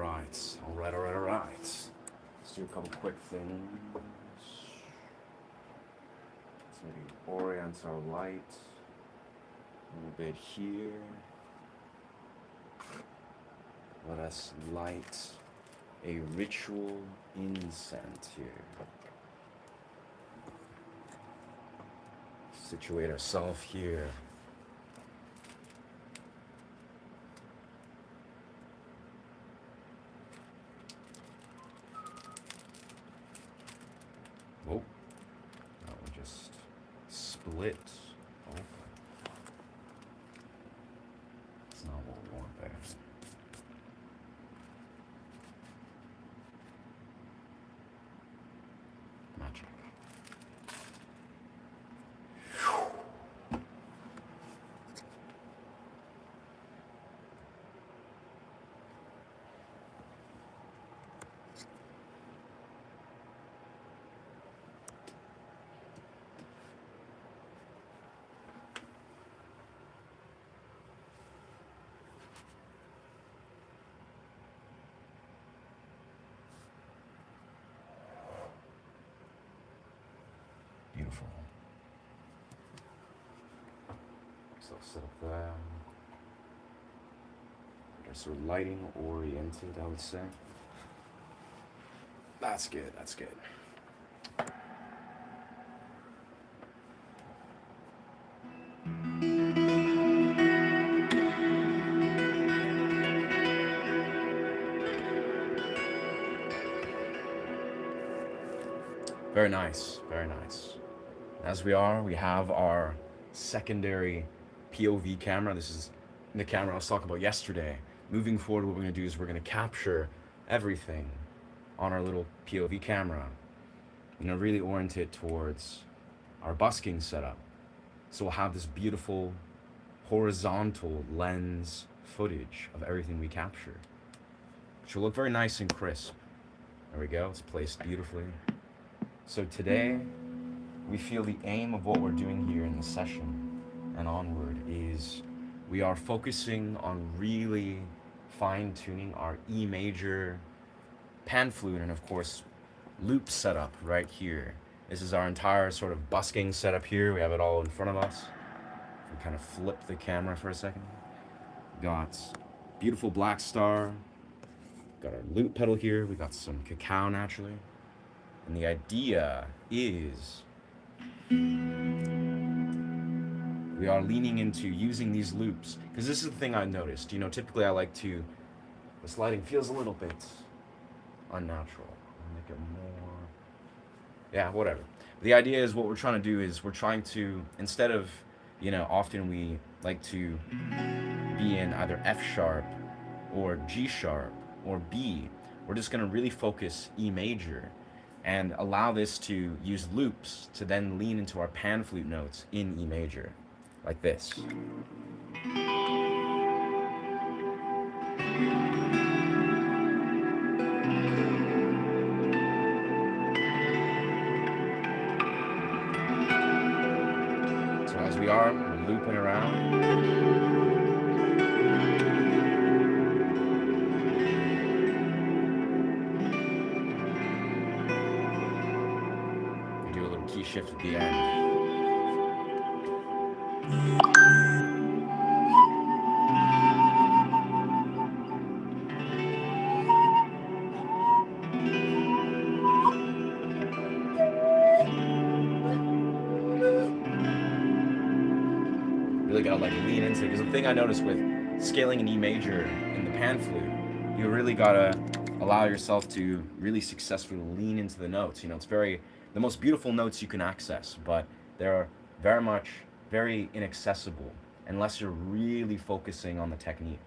Alright. Let's do a couple quick things. Let's maybe orient our light a little bit here. Let us light a ritual incense here. Situate ourselves here. Oh, that one just split open. That's not what we want there. Magic. Beautiful. So set up there. Just sort of lighting oriented, I would say. That's good, that's good. Very nice, very nice. As we have our secondary POV camera. This is the camera I was talking about yesterday. Moving forward, what we're going to do is we're going to capture everything on our little POV camera. Really orient it towards our busking setup. So we'll have this beautiful horizontal lens footage of everything we capture, which will look very nice and crisp. There we go, it's placed beautifully. So today, we feel the aim of what we're doing here in the session and onward is we are focusing on really fine-tuning our E major pan flute and of course loop setup right here. This is our entire sort of busking setup here. We have it all in front of us. We kind of flip the camera for a second. Got beautiful black star. Got our loop pedal here. We got some cacao naturally. And the idea is we are leaning into using these loops because this is the thing I noticed. Typically I like to, this lighting feels a little bit unnatural. I'll make it more, yeah, whatever. The idea is what we're trying to do is we're trying to, instead of, often we like to be in either F sharp or G sharp or B, we're just going to really focus E major and allow this to use loops to then lean into our pan flute notes in E major, like this. So as we're looping around, we do a little key shift at the end. Really gotta lean into it, because the thing I noticed with scaling an E major in the pan flute, you really gotta allow yourself to really successfully lean into the notes. It's the most beautiful notes you can access, but they're very inaccessible unless you're really focusing on the technique.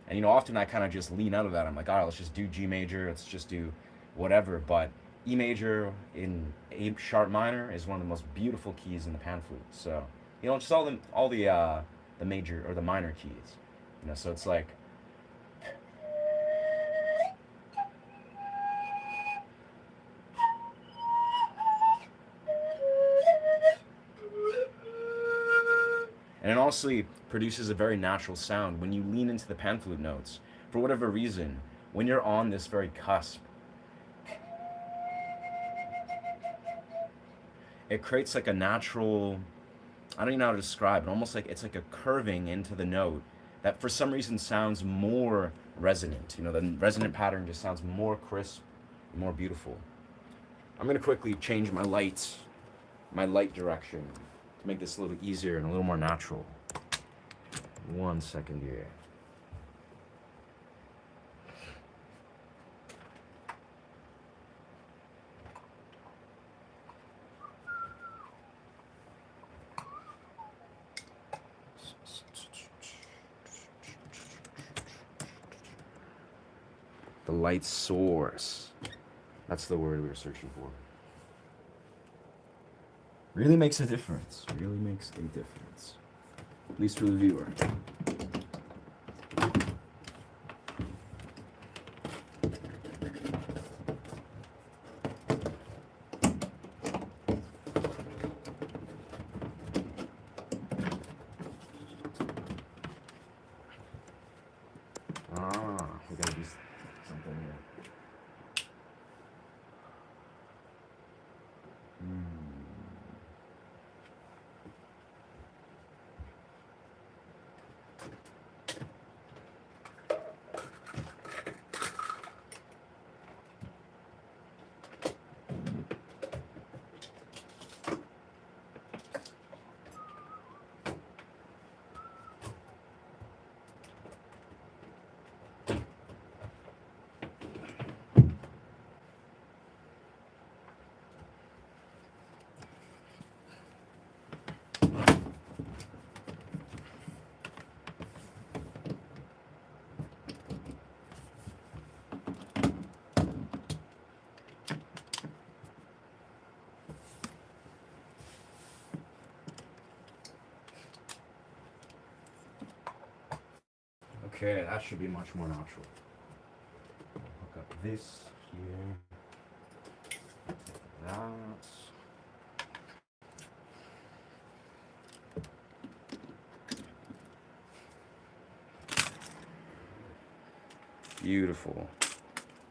And often I kind of just lean out of that. I'm like, all right, let's just do G major, let's just do whatever. But E major in A sharp minor is one of the most beautiful keys in the pan flute. So just all the major or the minor keys. So it's like, and it also produces a very natural sound when you lean into the pan flute notes. For whatever reason, when you're on this very cusp, it creates like a natural, I don't even know how to describe it, almost like it's like a curving into the note that for some reason sounds more resonant. You know, the resonant pattern just sounds more crisp, more beautiful. I'm gonna quickly change my light direction to make this a little easier and a little more natural. 1 second here. The light source. That's the word we were searching for. Really makes a difference. Really makes a difference. At least for the viewer. We gotta do something here. Okay, that should be much more natural. Hook up this here. That. Beautiful.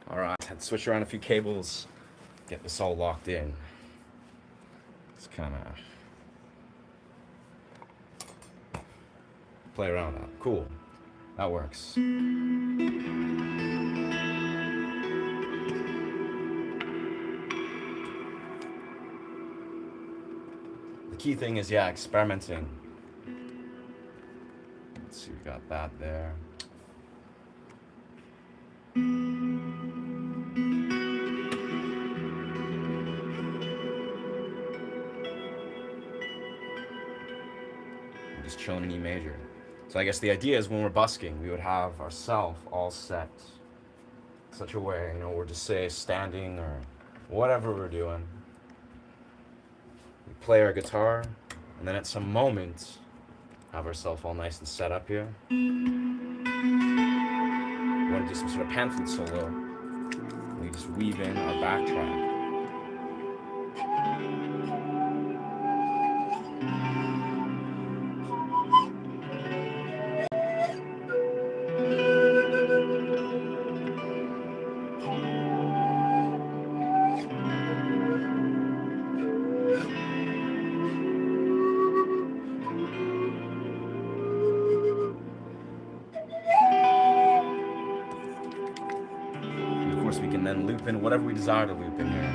All right, had to switch around a few cables, get this all locked in. It's kind of play around with that. Cool. That works. The key thing is, yeah, experimenting. Let's see, we got that there. I'm just chilling in E major. So I guess the idea is when we're busking, we would have ourself all set such a way, you know, we're just say standing or whatever we're doing. We play our guitar, and then at some moment, have ourselves all nice and set up here. We want to do some sort of pan flute solo. We just weave in our backtrack. We can then loop in whatever we desire to loop in here.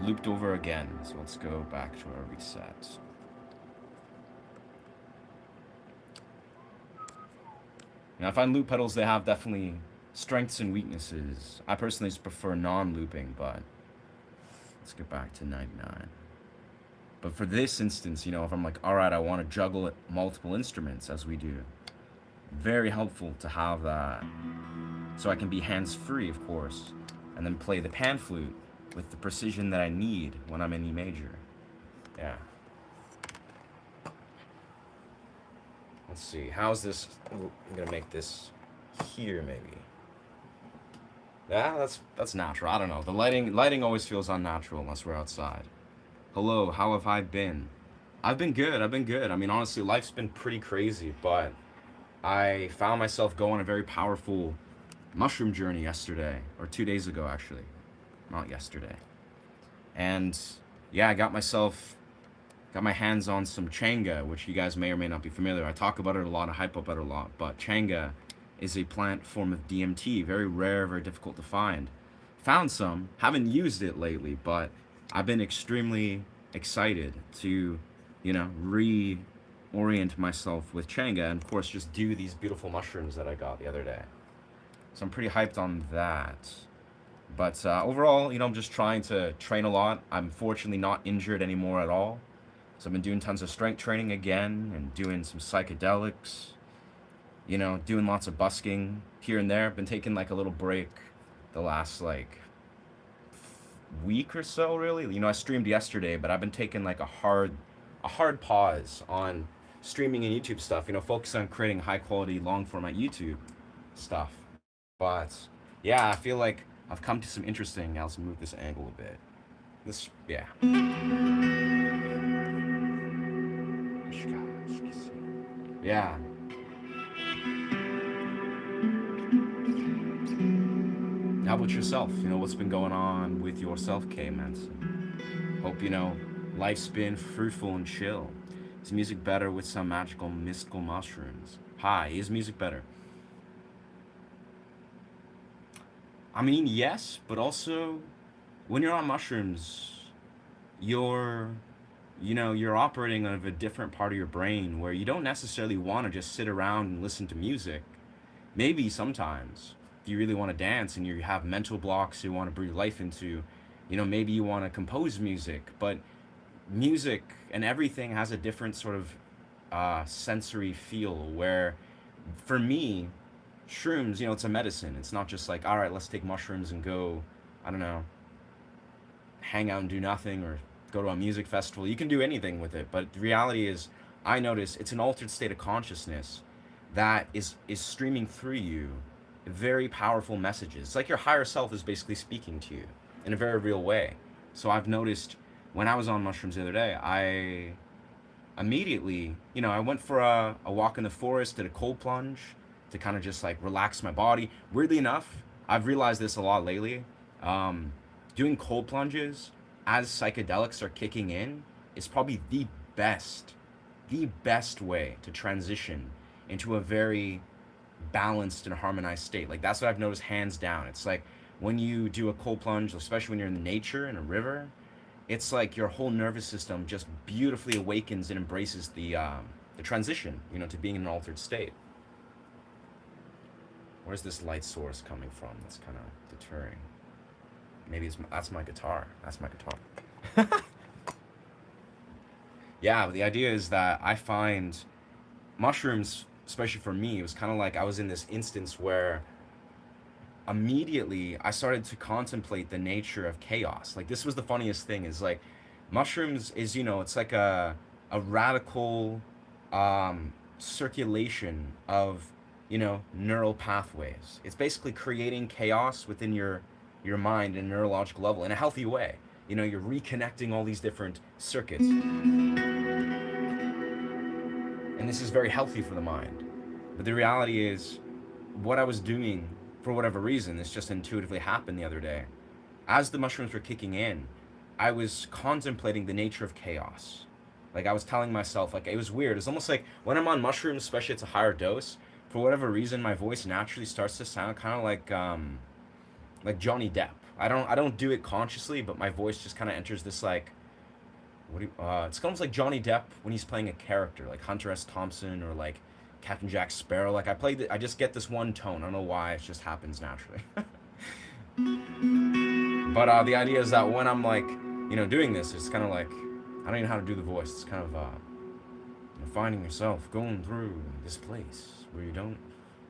Looped over again, so let's go back to our reset. Now I find loop pedals, they have definitely strengths and weaknesses. I personally just prefer non-looping, but let's get back to 99. But for this instance, you know, if I'm like, all right, I want to juggle multiple instruments as we do, very helpful to have that so I can be hands-free, of course, and then play the pan flute with the precision that I need when I'm in E major. Yeah. Let's see. How's this? Ooh, I'm gonna make this here, maybe. Yeah, that's natural. I don't know. The lighting always feels unnatural unless we're outside. Hello, how have I been? I've been good. I've been good. I mean, honestly, life's been pretty crazy, but I found myself going on a very powerful mushroom journey yesterday, or 2 days ago, actually. Not yesterday. And yeah, got my hands on some changa, which you guys may or may not be familiar. I talk about it a lot, I hype up it a lot, but changa is a plant form of DMT, very rare, very difficult to find. Found some, haven't used it lately, but I've been extremely excited to, reorient myself with changa and of course just do these beautiful mushrooms that I got the other day. So I'm pretty hyped on that. But overall, I'm just trying to train a lot. I'm fortunately not injured anymore at all. So I've been doing tons of strength training again and doing some psychedelics, doing lots of busking here and there. I've been taking like a little break the last like week or so, really. I streamed yesterday, but I've been taking like a hard pause on streaming and YouTube stuff, focus on creating high quality long format YouTube stuff. But yeah, I feel like I've come to some interesting. Now let's move this angle a bit. This, yeah. Yeah. How about yourself? What's been going on with yourself, K Manson? Hope life's been fruitful and chill. Is music better with some magical mystical mushrooms? Hi, is music better? I mean, yes, but also when you're on mushrooms, you're you're operating on a different part of your brain where you don't necessarily want to just sit around and listen to music. Maybe sometimes if you really want to dance and you have mental blocks you want to breathe life into, maybe you want to compose music, but music and everything has a different sort of sensory feel where for me shrooms, it's a medicine. It's not just like, all right, let's take mushrooms and go, I don't know, hang out and do nothing or go to a music festival. You can do anything with it, but the reality is I notice it's an altered state of consciousness that is streaming through you very powerful messages. It's like your higher self is basically speaking to you in a very real way. So I've noticed when I was on mushrooms the other day, I immediately, I went for a walk in the forest, did a cold plunge to kind of just like relax my body. Weirdly enough, I've realized this a lot lately. Doing cold plunges as psychedelics are kicking in is probably the best way to transition into a very balanced and harmonized state. Like that's what I've noticed hands down. It's like when you do a cold plunge, especially when you're in nature in a river, it's like your whole nervous system just beautifully awakens and embraces the transition, to being in an altered state. Where's this light source coming from? That's kind of deterring. Maybe that's my guitar. That's my guitar. Yeah, but the idea is that I find mushrooms, especially for me, it was kind of like I was in this instance where immediately I started to contemplate the nature of chaos. Like this was the funniest thing is like mushrooms is, it's like a radical circulation of, neural pathways. It's basically creating chaos within your mind and neurological level in a healthy way. You're reconnecting all these different circuits. And this is very healthy for the mind. But the reality is, what I was doing, for whatever reason, this just intuitively happened the other day. As the mushrooms were kicking in, I was contemplating the nature of chaos. Like I was telling myself, like it was weird. It's almost like when I'm on mushrooms, especially it's a higher dose, for whatever reason, my voice naturally starts to sound kind of like Johnny Depp. I don't do it consciously, but my voice just kind of enters this like it's almost like Johnny Depp when he's playing a character like Hunter S. Thompson or like Captain Jack Sparrow. Like I just get this one tone. I don't know why. It just happens naturally. But the idea is that when I'm like, doing this, it's kind of like I don't even know how to do the voice. It's kind of finding yourself going through this place where you don't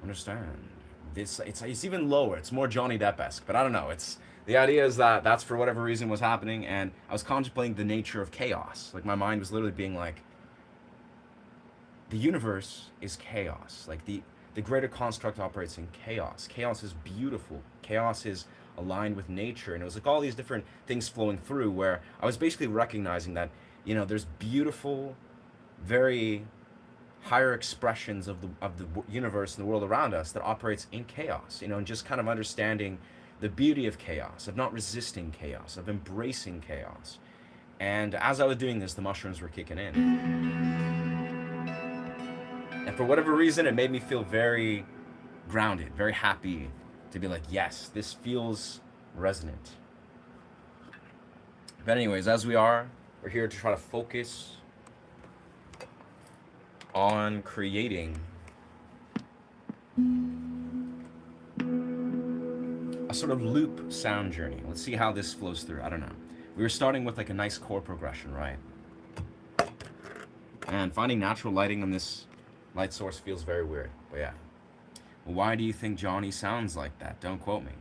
understand It's even lower. It's more Johnny Depp-esque, but I don't know. It's the idea is that that's for whatever reason was happening, and I was contemplating the nature of chaos. Like my mind was literally being like, the universe is chaos. Like the greater construct operates in chaos. Chaos is beautiful. Chaos is aligned with nature, and it was like all these different things flowing through. Where I was basically recognizing that there's beautiful, very higher expressions of the universe and the world around us that operates in chaos. And just kind of understanding the beauty of chaos, of not resisting chaos, of embracing chaos. And as I was doing this, the mushrooms were kicking in. And for whatever reason, it made me feel very grounded, very happy to be like, yes, this feels resonant. But anyways, as we're here to try to focus on creating a sort of loop sound journey. Let's see how this flows through. I don't know. We were starting with like a nice chord progression, right? And finding natural lighting on this light source feels very weird. But yeah. Well, why do you think Johnny sounds like that? Don't quote me.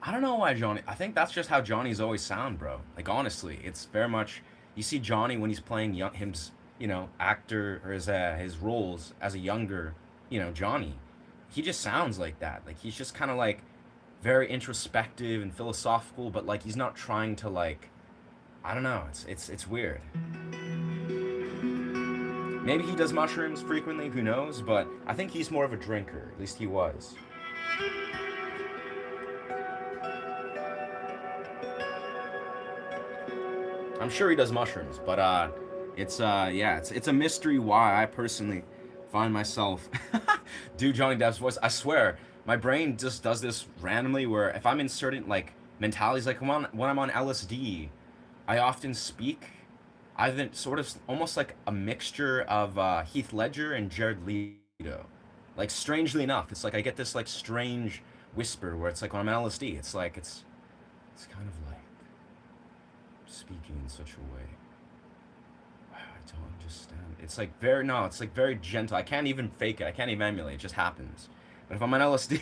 I don't know why Johnny. I think that's just how Johnny's always sound, bro. Like honestly, it's very much. You see Johnny when he's playing actor or his roles as a younger, Johnny. He just sounds like that. Like he's just kind of like very introspective and philosophical, but like he's not trying to like. I don't know. It's weird. Maybe he does mushrooms frequently. Who knows? But I think he's more of a drinker. At least he was. I'm sure he does mushrooms, but it's a mystery why I personally find myself do Johnny Depp's voice. I swear, my brain just does this randomly where if I'm in certain like mentalities, like when I'm on LSD, I often speak either sort of almost like a mixture of Heath Ledger and Jared Leto. Like strangely enough, it's like I get this like strange whisper where it's like when I'm on LSD, it's like it's kind of like speaking in such a way. Wow, I don't understand. It's like very gentle. I can't even fake it. I can't even emulate it. It just happens. But if I'm on LSD,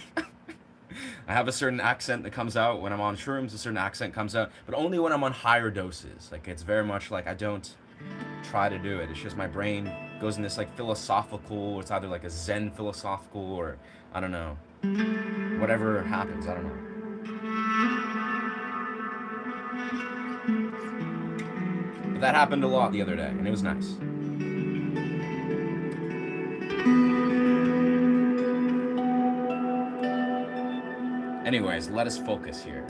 I have a certain accent that comes out. When I'm on shrooms, a certain accent comes out. But only when I'm on higher doses. Like it's very much like I don't try to do it. It's just my brain goes in this like philosophical. It's either like a Zen philosophical or I don't know. Whatever happens, I don't know. But that happened a lot the other day, and it was nice. Anyways, let us focus here.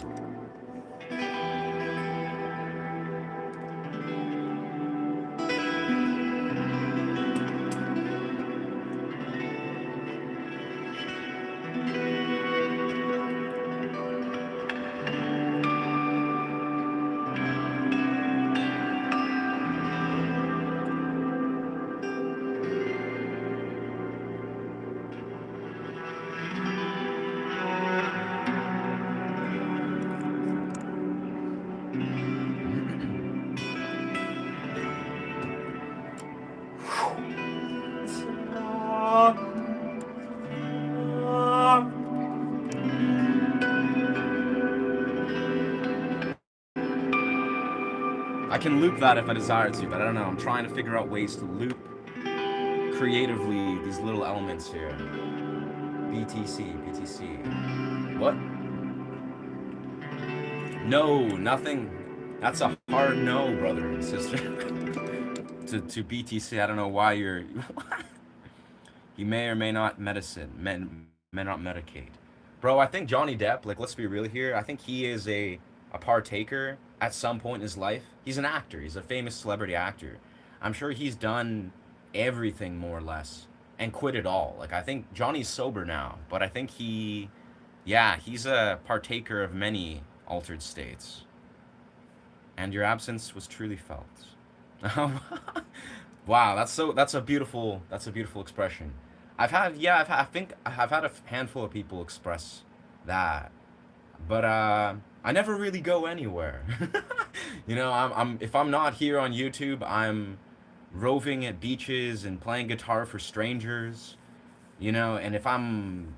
I can loop that if I desire to, but I don't know. I'm trying to figure out ways to loop creatively these little elements here. BTC. What? No, nothing. That's a hard no, brother and sister. to BTC, I don't know why you're. He may or may not may not medicate. Bro, I think Johnny Depp, like let's be real here, I think he is a partaker at some point in his life. He's an actor. He's a famous celebrity actor. I'm sure he's done everything more or less and quit it all. Like I think Johnny's sober now, but I think he's a partaker of many altered states. And your absence was truly felt. Wow, that's a beautiful expression. I think I've had a handful of people express that, but I never really go anywhere. I'm if I'm not here on YouTube, I'm roving at beaches and playing guitar for strangers, and if I'm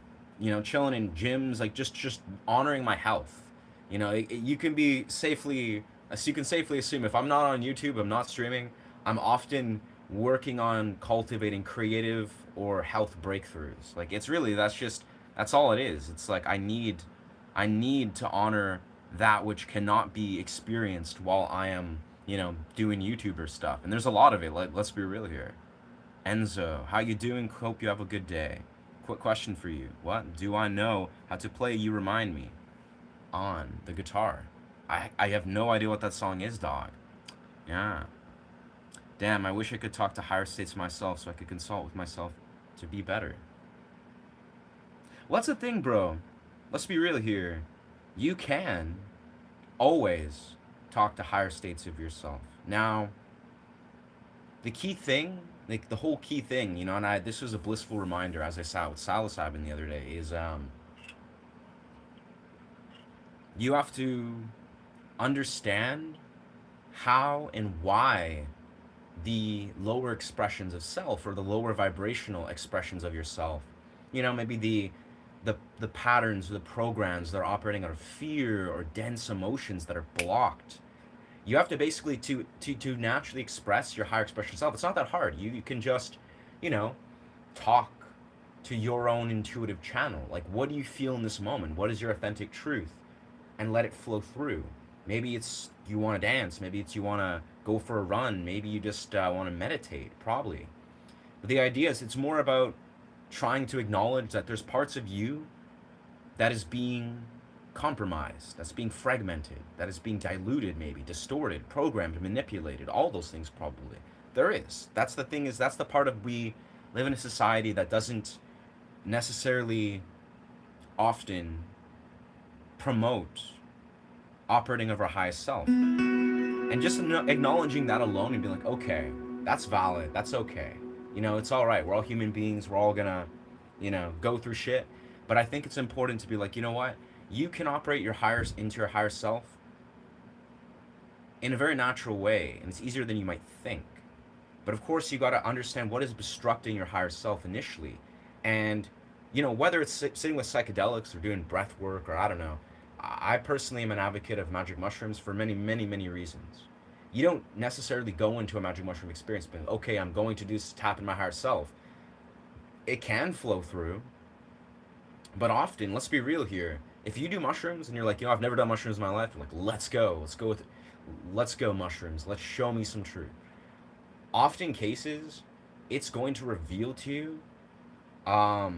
chilling in gyms, like just honoring my health. You can be safely, so you can safely assume if I'm not on YouTube, I'm not streaming, I'm often working on cultivating creative or health breakthroughs. Like it's really that's all it is. It's like I need to honor that which cannot be experienced while I am, doing YouTuber stuff. And there's a lot of it. Let's be real here. Enzo, how you doing? Hope you have a good day. Quick question for you. What? Do I know how to play You Remind Me on the guitar? I have no idea what that song is, dog. Yeah. Damn, I wish I could talk to higher states myself so I could consult with myself to be better. Well, that's the thing, bro. Let's be real here. You can always talk to higher states of yourself. Now, the key thing, like the whole key thing, and this was a blissful reminder as I sat with psilocybin the other day, is you have to understand how and why the lower expressions of self or the lower vibrational expressions of yourself, maybe the patterns or the programs that are operating out of fear or dense emotions that are blocked. You have to basically to naturally express your higher expression self. It's not that hard. You can just, you know, talk to your own intuitive channel. Like, what do you feel in this moment? What is your authentic truth? And let it flow through. Maybe it's you want to dance. Maybe it's you want to go for a run. Maybe you just want to meditate, probably. But the idea is it's more about trying to acknowledge that there's parts of you that is being compromised, that's being fragmented, that is being diluted, maybe distorted, programmed, manipulated, all those things probably. There is. That's the thing, is that's the part of we live in a society that doesn't necessarily often promote operating of our highest self. And just acknowledging that alone and being like, okay, that's valid, that's okay. It's all right. We're all human beings. We're all gonna, go through shit. But I think it's important to be like, you know what? You can operate into your higher self in a very natural way, and it's easier than you might think. But of course, you got to understand what is obstructing your higher self initially, and whether it's sitting with psychedelics or doing breath work or I don't know. I personally am an advocate of magic mushrooms for many, many, many reasons. You don't necessarily go into a magic mushroom experience being, okay, I'm going to do this, tap in my higher self. It can flow through, but often, let's be real here. If you do mushrooms and you're like, I've never done mushrooms in my life, you're like, let's go with it. Let's go mushrooms. Let's show me some truth. Often cases, it's going to reveal to you all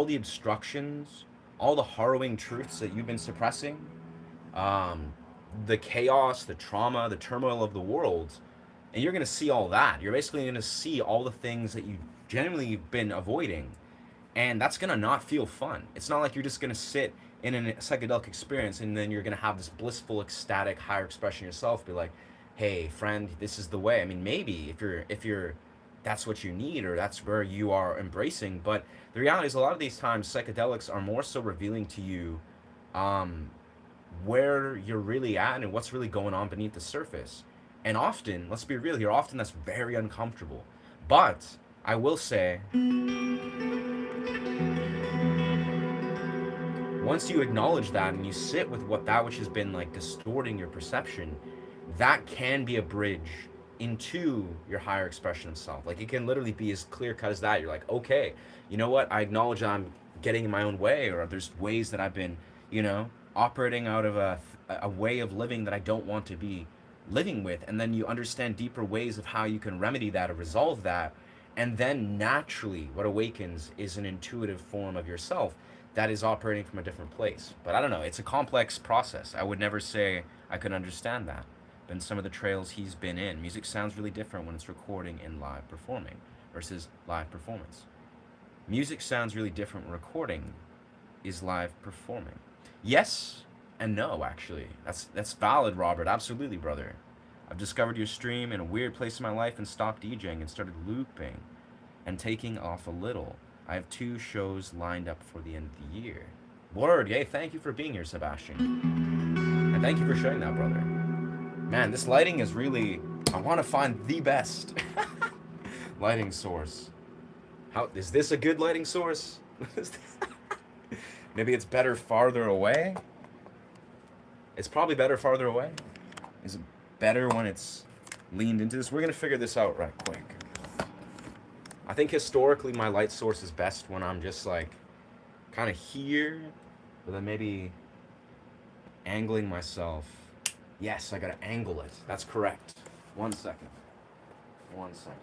the obstructions, all the harrowing truths that you've been suppressing, the chaos, the trauma, the turmoil of the world, and you're going to see all that. You're basically going to see all the things that you've genuinely been avoiding, and that's going to not feel fun. It's not like you're just going to sit in a psychedelic experience and then you're going to have this blissful, ecstatic, higher expression yourself, be like, hey, friend, this is the way. I mean, maybe if you're that's what you need or that's where you are embracing, but the reality is a lot of these times psychedelics are more so revealing to you where you're really at and what's really going on beneath the surface. And often, let's be real here, often that's very uncomfortable. But I will say, once you acknowledge that and you sit with that which has been like distorting your perception, that can be a bridge into your higher expression of self. Like, it can literally be as clear cut as that. You're like, okay, you know what? I acknowledge I'm getting in my own way, or there's ways that I've been, operating out of a way of living that I don't want to be living with. And then you understand deeper ways of how you can remedy that or resolve that. And then naturally what awakens is an intuitive form of yourself that is operating from a different place. But I don't know, it's a complex process. I would never say I could understand that. But in some of the trails he's been in, music sounds really different when it's recording and live performing versus live performance. Music sounds really different when recording is live performing. Yes and no, actually. That's valid, Robert. Absolutely, brother. I've discovered your stream in a weird place in my life and stopped DJing and started looping and taking off a little. I have 2 shows lined up for the end of the year. Word, yay, thank you for being here, Sebastian. And thank you for sharing that, brother. Man, this lighting is really, I want to find the best lighting source. How is this a good lighting source? Maybe it's better farther away. It's probably better farther away. Is it better when it's leaned into this? We're gonna figure this out right quick. I think historically my light source is best when I'm just like kind of here, but then maybe angling myself. Yes, I gotta angle it. That's correct. 1 second. 1 second.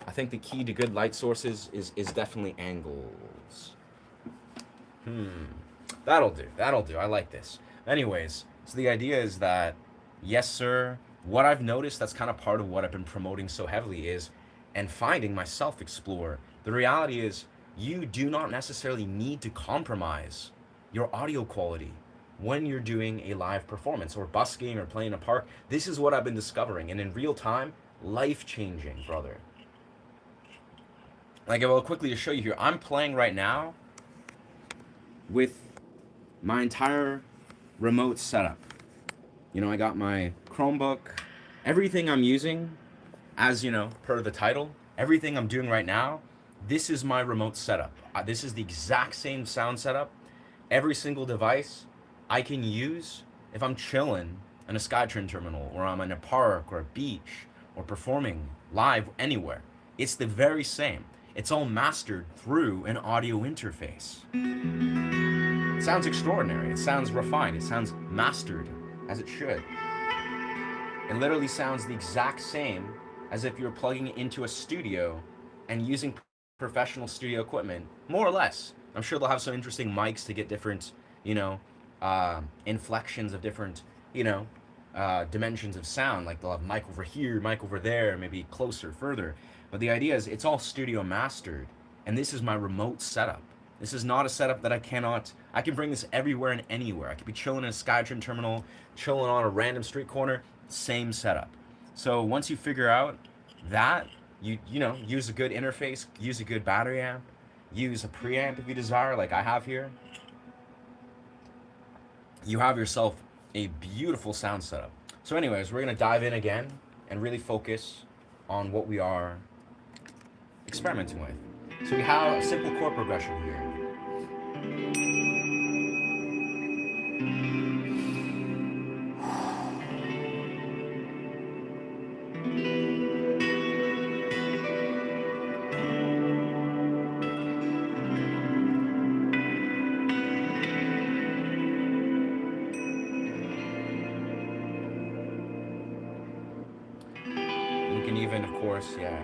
I think the key to good light sources is definitely angles. That'll do. That'll do. I like this. Anyways, so the idea is that, yes, sir, what I've noticed that's kind of part of what I've been promoting so heavily is, and finding myself explore. The reality is, you do not necessarily need to compromise your audio quality when you're doing a live performance or busking or playing a park. This is what I've been discovering, and in real time, life changing, brother. Like, I will quickly show you here. I'm playing right now with my entire remote setup. You know, I got my Chromebook. Everything I'm using, as you know, per the title, everything I'm doing right now, this is my remote setup. This is the exact same sound setup. Every single device I can use if I'm chilling in a Skytrain terminal, or I'm in a park or a beach or performing live anywhere. It's the very same. It's all mastered through an audio interface. It sounds extraordinary. It sounds refined. It sounds mastered, as it should. It literally sounds the exact same as if you're plugging it into a studio and using professional studio equipment, more or less. I'm sure they'll have some interesting mics to get different, inflections of different, dimensions of sound. Like they'll have mic over here, mic over there, maybe closer, further. But the idea is it's all studio mastered, and this is my remote setup. This is not a setup that I can bring this everywhere and anywhere. I could be chilling in a Skytrain terminal, chilling on a random street corner, same setup. So once you figure out that, use a good interface, use a good battery amp, use a preamp if you desire, like I have here, you have yourself a beautiful sound setup. So anyways, we're gonna dive in again and really focus on what we are experimenting with. So we have a simple chord progression here. You can even, of course, yeah.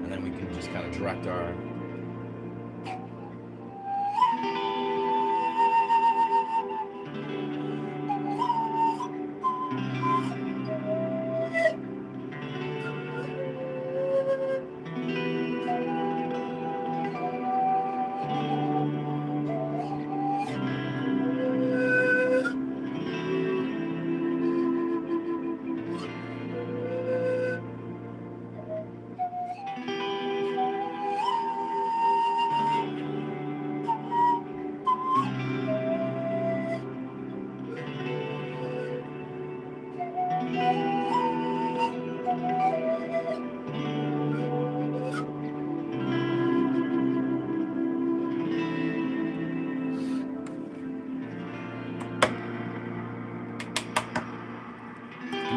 And then we can just kind of direct our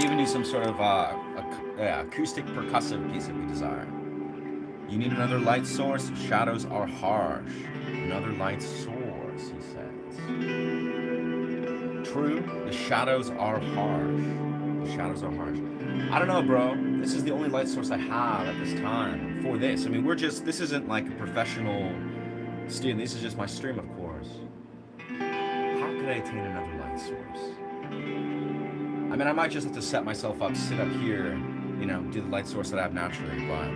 can even do some sort of acoustic percussive piece if we desire. You need another light source. Shadows are harsh. Another light source, he says. True, the shadows are harsh. The shadows are harsh. I don't know, bro. This is the only light source I have at this time for this. I mean, this isn't like a professional student. This is just my stream, of course. How could I attain another light source? I mean, I might just have to set myself up, sit up here, do the light source that I have naturally, but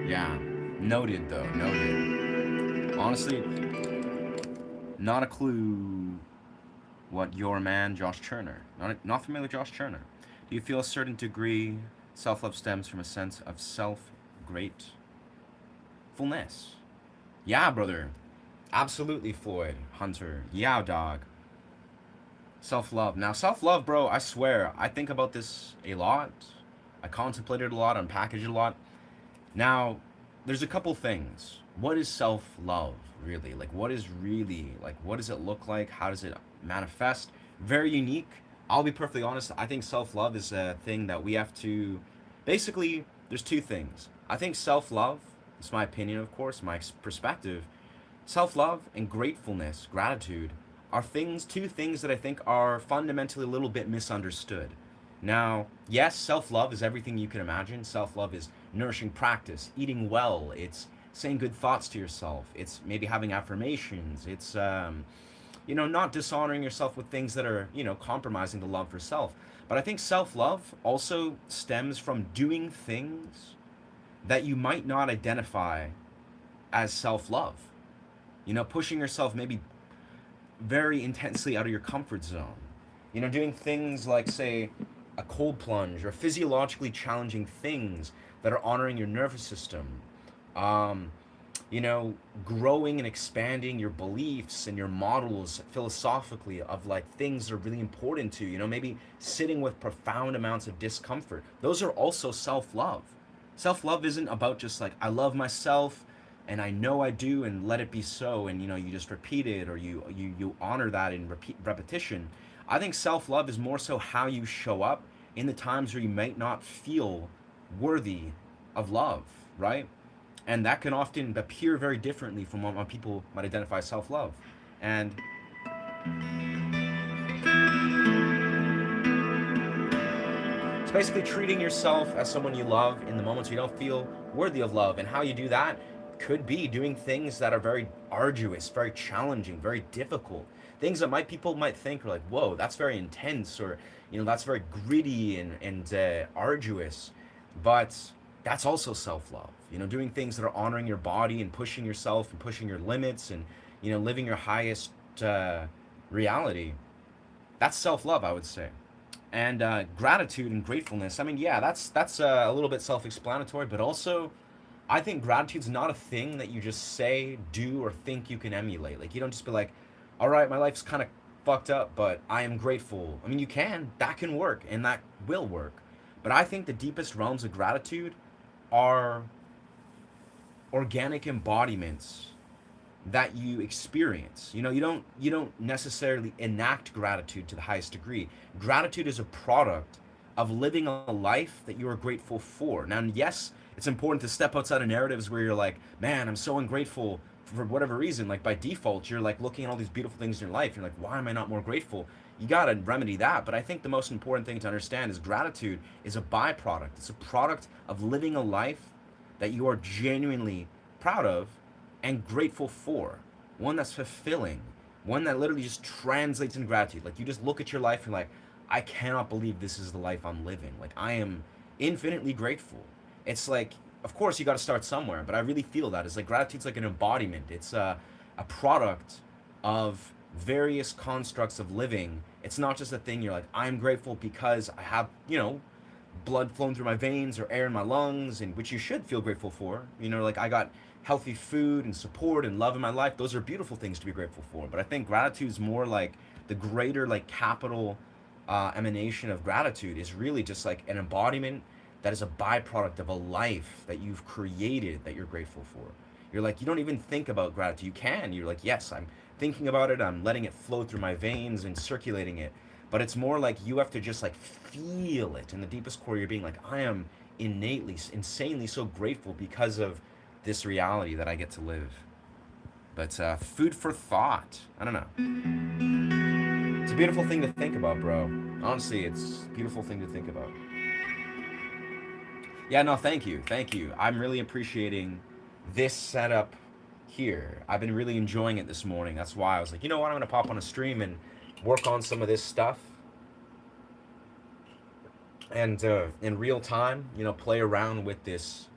yeah. Noted, though. Noted. Honestly, not a clue what your man, Josh Turner. Not familiar with Josh Turner. Do you feel a certain degree self-love stems from a sense of self-gratefulness? Yeah, brother. Absolutely, Floyd. Hunter. Yeah, dog. Self-love. Now, self-love, bro, I swear, I think about this a lot. I contemplate it a lot, unpackage it a lot. Now, there's a couple things. What is self-love, really? Like, what does it look like? How does it manifest? Very unique. I'll be perfectly honest. I think self-love is a thing that we have to, basically, there's two things. I think self-love, it's my opinion, of course, my perspective. Self-love and gratefulness, gratitude, are two things that I think are fundamentally a little bit misunderstood. Now, yes, self-love is everything you can imagine. Self-love is nourishing practice, eating well, it's saying good thoughts to yourself, it's maybe having affirmations, it's not dishonoring yourself with things that are, compromising the love for self. But I think self-love also stems from doing things that you might not identify as self-love. Pushing yourself maybe very intensely out of your comfort zone. Doing things like, say, a cold plunge or physiologically challenging things that are honoring your nervous system. Um, Growing and expanding your beliefs and your models philosophically of like things that are really important to you. Maybe sitting with profound amounts of discomfort. Those are also self-love. Self-love isn't about just like, I love myself and I know I do and let it be so, and you just repeat it, or you honor that in repetition. I think self-love is more so how you show up in the times where you might not feel worthy of love, right? And that can often appear very differently from what people might identify as self-love. And it's basically treating yourself as someone you love in the moments you don't feel worthy of love. And how you do that could be doing things that are very arduous, very challenging, very difficult. Things that people might think are like, whoa, that's very intense, or that's very gritty and arduous. But that's also self-love. Doing things that are honoring your body and pushing yourself and pushing your limits and living your highest reality. That's self-love, I would say. And gratitude and gratefulness. I mean, yeah, that's a little bit self-explanatory, but also I think gratitude's not a thing that you just say, do, or think you can emulate. Like, you don't just be like, all right, my life's kind of fucked up, but I am grateful. I mean, you can. That can work, and that will work. But I think the deepest realms of gratitude are organic embodiments that you experience. You don't necessarily enact gratitude to the highest degree. Gratitude is a product of living a life that you are grateful for. Now, yes, it's important to step outside of narratives where you're like, man, I'm so ungrateful for whatever reason. Like, by default, you're like looking at all these beautiful things in your life. You're like, why am I not more grateful? You gotta remedy that. But I think the most important thing to understand is gratitude is a byproduct. It's a product of living a life that you are genuinely proud of and grateful for. One that's fulfilling. One that literally just translates in gratitude. Like, you just look at your life and like, I cannot believe this is the life I'm living. Like, I am infinitely grateful. It's like, of course, you got to start somewhere, but I really feel that. It's like gratitude's like an embodiment. It's a product of various constructs of living. It's not just a thing you're like, I'm grateful because I have, blood flowing through my veins or air in my lungs, and which you should feel grateful for. Like, I got healthy food and support and love in my life. Those are beautiful things to be grateful for. But I think gratitude is more like the greater, like, capital emanation of gratitude is really just like an embodiment that is a byproduct of a life that you've created that you're grateful for. You're like, you don't even think about gratitude. You can. You're like, yes, I'm thinking about it. I'm letting it flow through my veins and circulating it. But it's more like you have to just like feel it in the deepest core. You're being like, I am innately, insanely so grateful because of this reality that I get to live. But food for thought. I don't know. It's a beautiful thing to think about, bro. Honestly, it's a beautiful thing to think about. Yeah, no, thank you. Thank you. I'm really appreciating this setup here. I've been really enjoying it this morning. That's why I was like, you know what? I'm going to pop on a stream and work on some of this stuff. And in real time, play around with this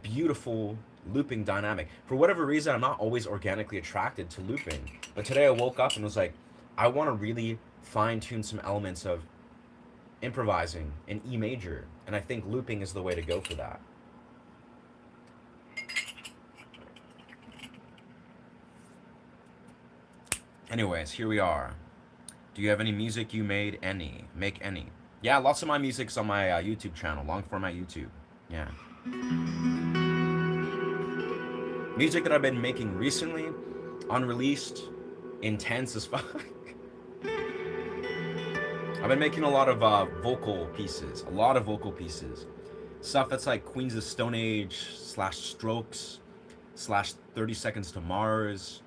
beautiful looping dynamic. For whatever reason, I'm not always organically attracted to looping. But today I woke up and was like, I want to really fine tune some elements of improvising in E major. And I think looping is the way to go for that. Anyways, here we are. Do you have any music you made? Make any? Yeah, lots of my music's on my YouTube channel, long format YouTube. Yeah. Music that I've been making recently, unreleased, intense as fuck. I've been making a lot of vocal pieces, stuff that's like Queens of Stone Age / Strokes / 30 Seconds to Mars,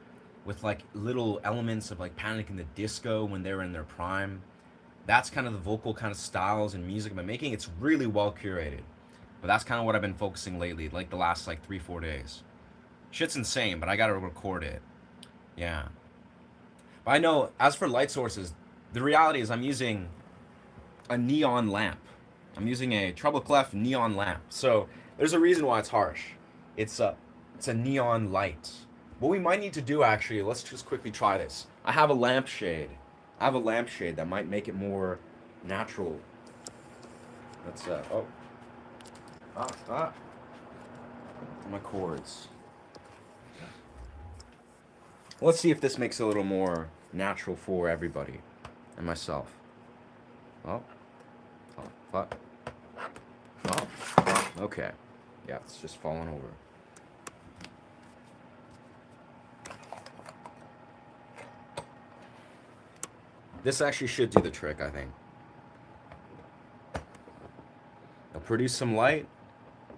with like little elements of like Panic in the Disco when they were in their prime. That's kind of the vocal kind of styles and music I've been making. It's really well curated, but that's kind of what I've been focusing lately, like the last like 3-4 days. Shit's insane, but I gotta record it. Yeah. But I know, as for light sources, the reality is I'm using a neon lamp. I'm using a treble clef neon lamp. So there's a reason why it's harsh. It's a neon light. What we might need to do, actually, let's just quickly try this. I have a lampshade. That might make it more natural. Let's my cords. Let's see if this makes it a little more natural for everybody and myself. Oh, fuck. Oh, okay. Yeah, it's just falling over. This actually should do the trick, I think. It'll produce some light,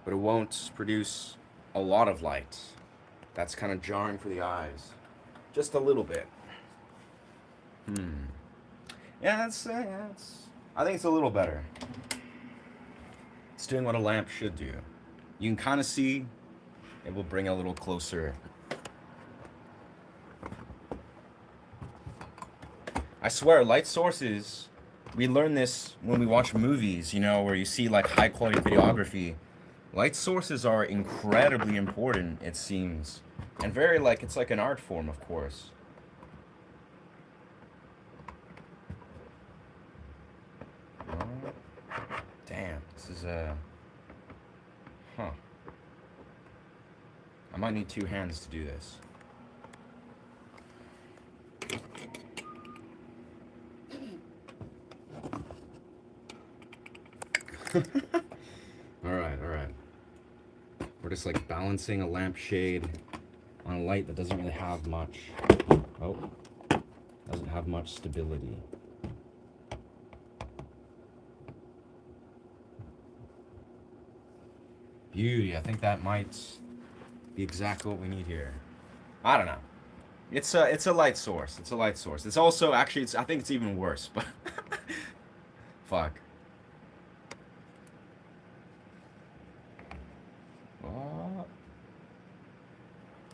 but it won't produce a lot of light. That's kind of jarring for the eyes. Just a little bit. Yeah, I think it's a little better. It's doing what a lamp should do. You can kind of see, it will bring it a little closer. I swear, light sources, we learn this when we watch movies, where you see like high quality videography. Light sources are incredibly important, it seems. And very it's like an art form, of course. Damn, this is I might need 2 hands to do this. All right. We're just like balancing a lampshade on a light that doesn't really have much. Doesn't have much stability. Beauty. I think that might be exactly what we need here. I don't know. It's a light source. It's also actually I think it's even worse, but fuck.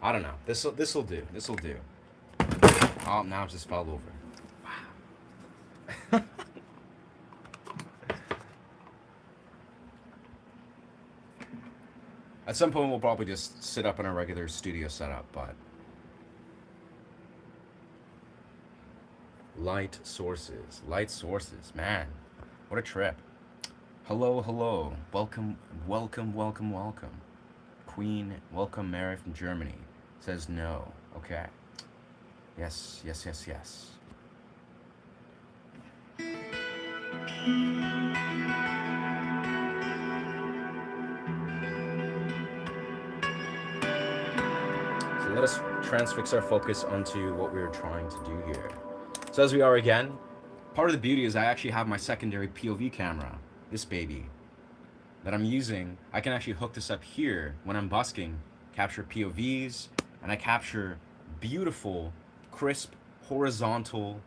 I don't know. This'll do. Oh, now it just fell over. Wow. At some point, we'll probably just sit up in a regular studio setup, but light sources, man, what a trip. Hello, welcome. Queen, welcome, Mary from Germany. Says no. Okay. Yes. So let us transfix our focus onto what we were trying to do here. So as we are again, part of the beauty is I actually have my secondary POV camera, this baby, that I'm using. I can actually hook this up here when I'm busking, capture POVs, and I capture beautiful, crisp, horizontal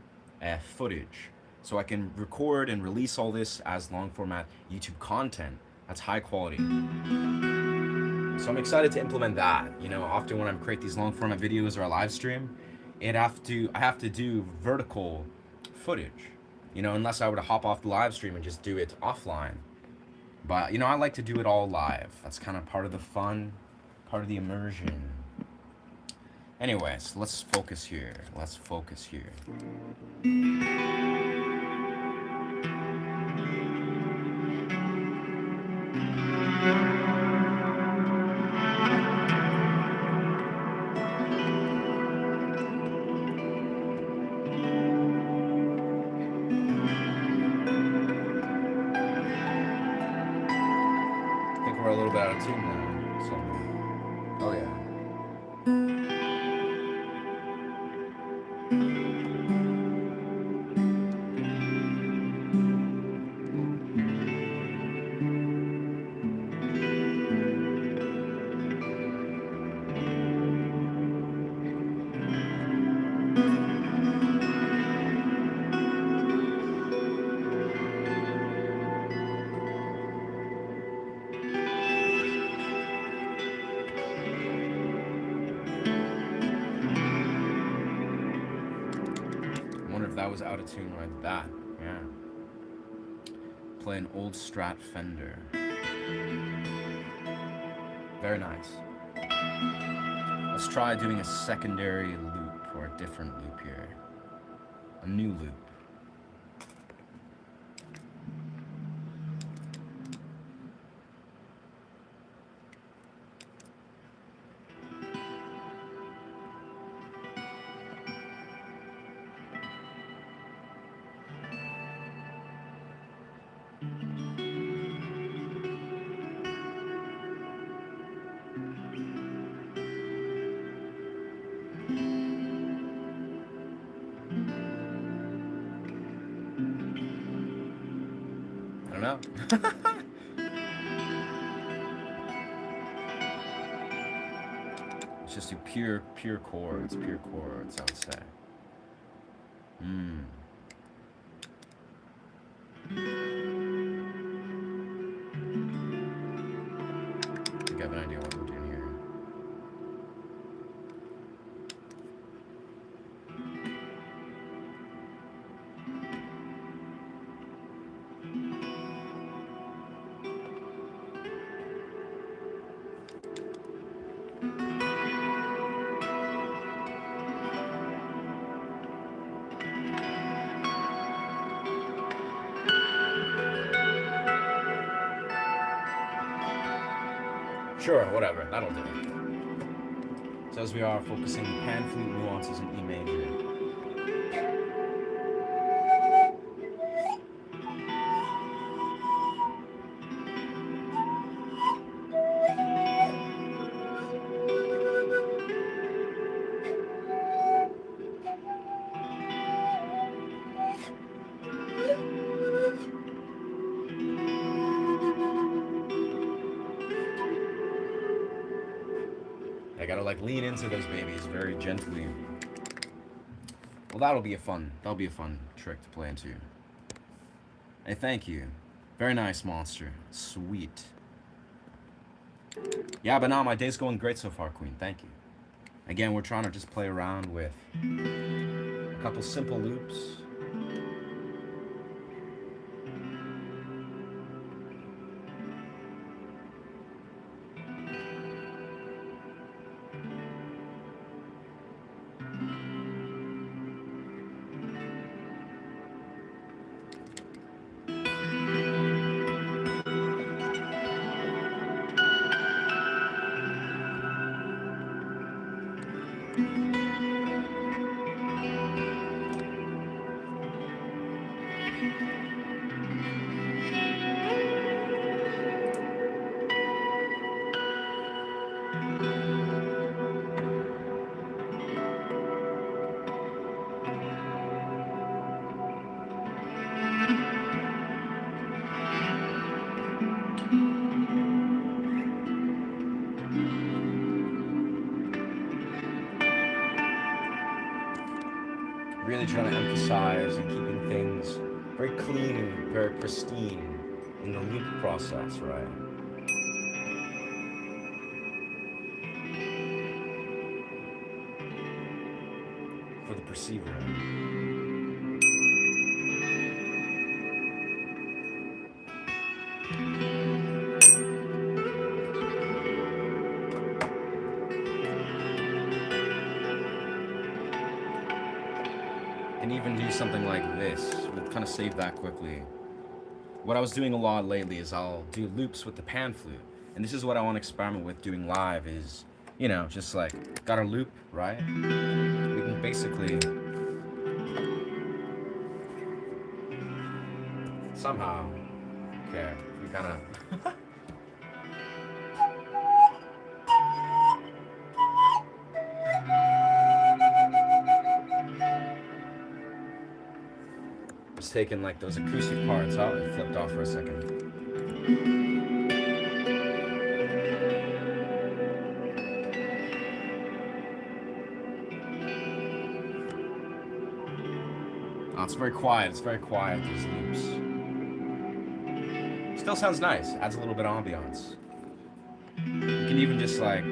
footage. So I can record and release all this as long format YouTube content That's high quality. So I'm excited to implement that. You know, often when I create these long format videos or a live stream, I have to do vertical footage. You know, unless I were to hop off the live stream and just do it offline. But you know, I like to do it all live. That's kind of part of the fun, part of the immersion. Anyways, let's focus here. Let's focus here. I think we're a little bit out of tune now. So, oh yeah. I wonder if that was out of tune like that. Yeah. Play an old Strat Fender. Very nice. Let's try doing a secondary loop or a different loop here. A new loop. I don't know. It's just pure chords, I would say. Hmm. I think I have an idea what we're doing here. Sure, whatever, that'll do. So as we are focusing pan flute nuances in E major. I gotta like lean into those babies very gently. Well, that'll be a fun trick to play into. Hey, thank you. Very nice, monster. Sweet. Yeah, but now my day's going great so far, Queen. Thank you. Again, we're trying to just play around with a couple simple loops. Really trying to emphasize and keeping things very clean and very pristine in the loop process, right? For the perceiver. And even do something like this. We'll kind of save that quickly. What I was doing a lot lately is I'll do loops with the pan flute. And this is what I want to experiment with doing live is, just like, got a loop, right? We can basically, somehow, okay, we kind of, just taking like those acoustic parts out and flipped off for a second. Oh, it's very quiet. It's very quiet, these loops. Still sounds nice. Adds a little bit of ambiance. You can even just like...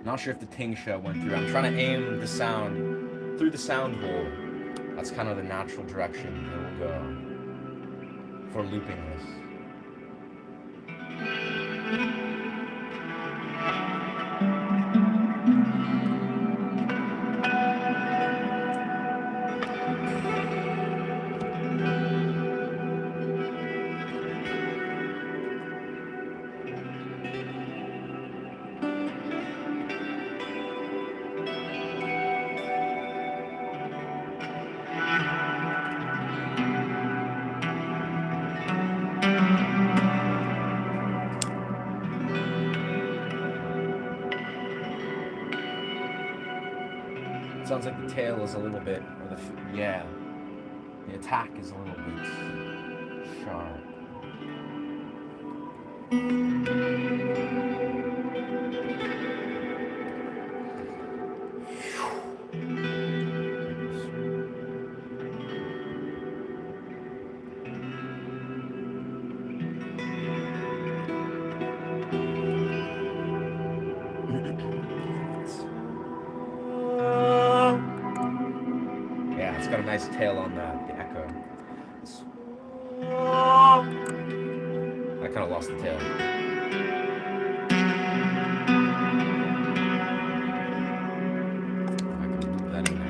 Not sure if the ting shell went through. I'm trying to aim the sound through the sound hole. That's kind of the natural direction it will go for looping this. Sounds like the tail is a little bit, or the attack is a little bit sharp. Yeah, it's got a nice tail on the echo. I kind of lost the tail. I can move that in there.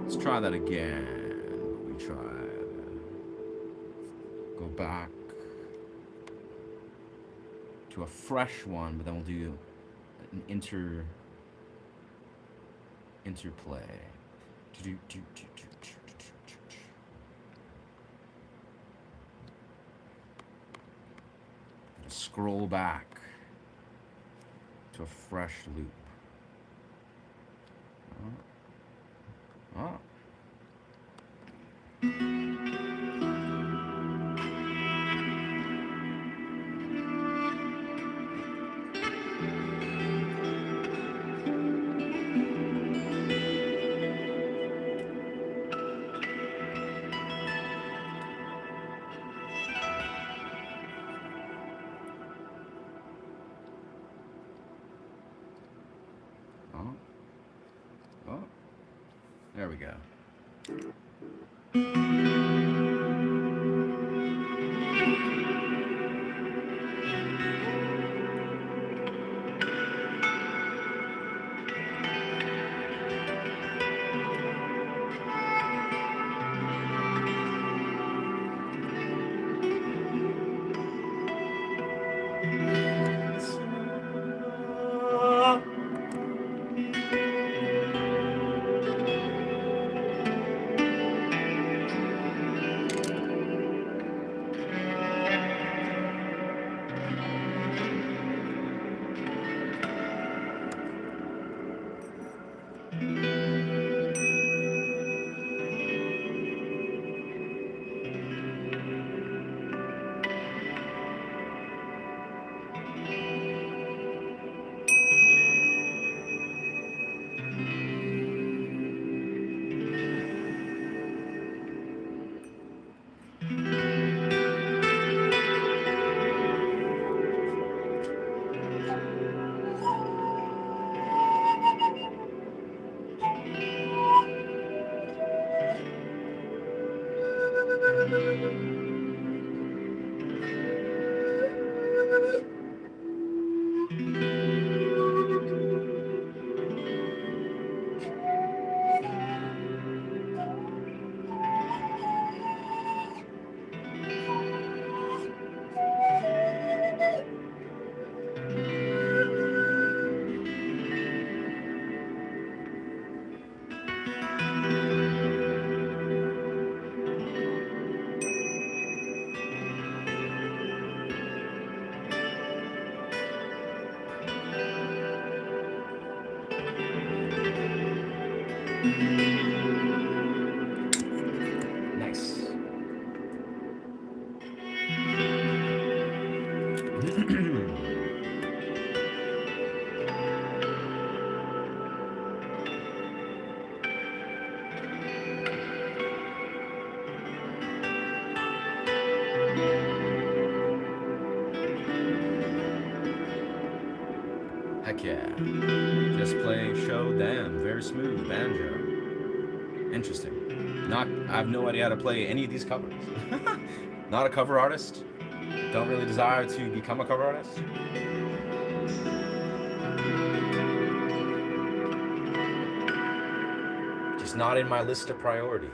Let's try that again. We tried. Go back to a fresh one, but then we'll do an interplay. Scroll back to a fresh loop. Oh. Oh. There we go. Nice. Heck yeah. Just play, show, damn. Very smooth. Banjo. Interesting. I have no idea how to play any of these covers. Not a cover artist. Don't really desire to become a cover artist. Just not in my list of priorities.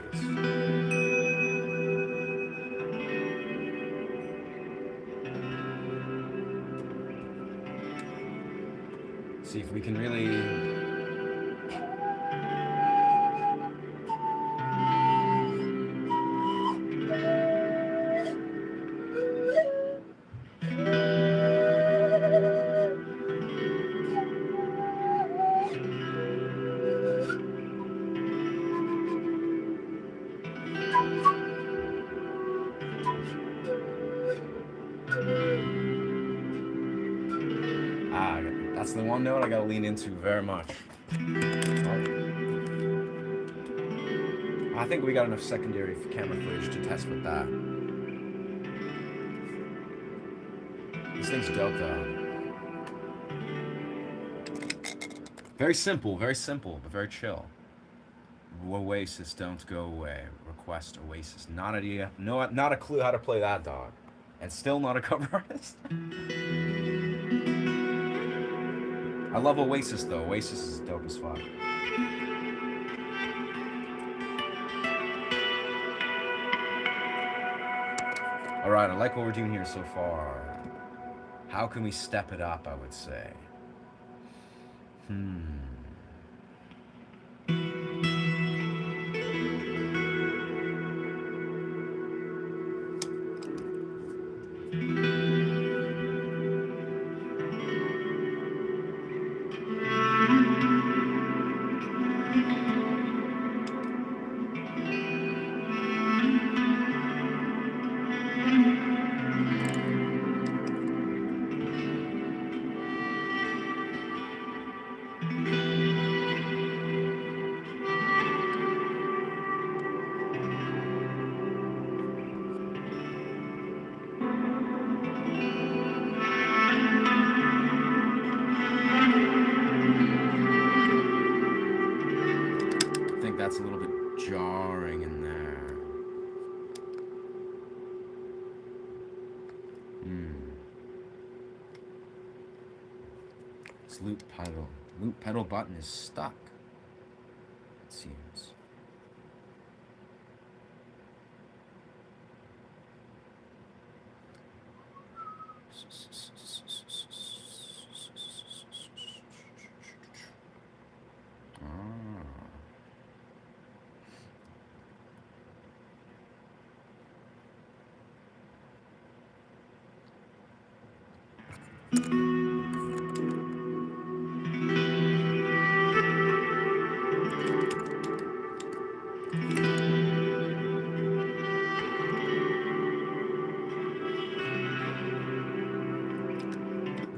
See if we can really that's the one note I gotta lean into very much. I think we got enough secondary camera footage to test with that. This thing's dope though. Very simple, but very chill. Oasis, don't go away. Request Oasis. Not idea. No, not a clue how to play that, dog. And still not a cover artist. I love Oasis though. Oasis is dope as fuck. Alright, I like what we're doing here so far. How can we step it up, I would say? That's a little bit jarring in there. This loop pedal button is stuck, it seems.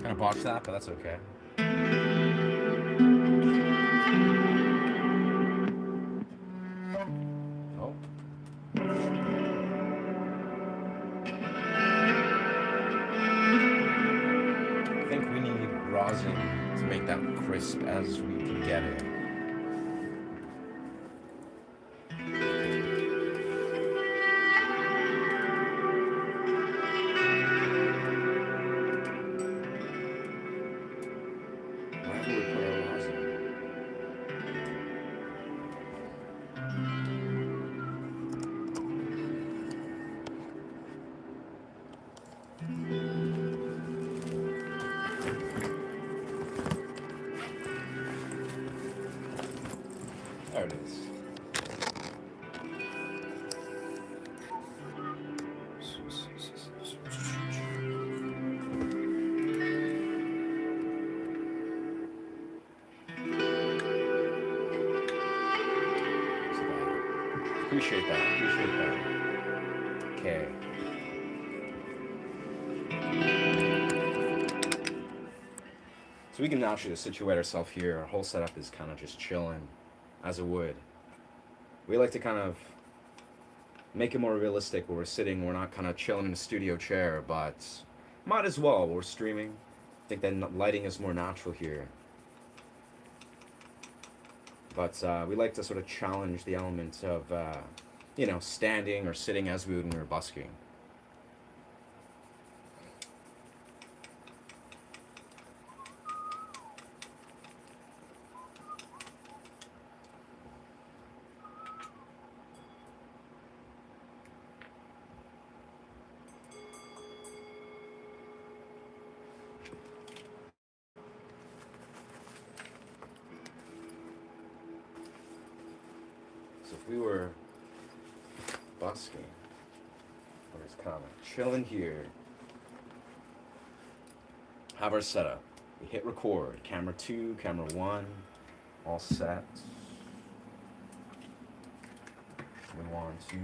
Kind of botched that, but that's okay. Oh. I think we need rosin to make that crisp as we can get it. There it is. Appreciate that. Appreciate that. Okay. So we can actually just situate ourselves here. Our whole setup is kind of just chilling, as it would. We like to kind of make it more realistic where we're sitting, we're not kind of chilling in a studio chair, but might as well. We're streaming. I think that lighting is more natural here. But we like to sort of challenge the element of, standing or sitting as we would when we were busking. So if we were busking, we're just kind of chilling here, have our setup. We hit record, camera 2, camera 1, all set. We want to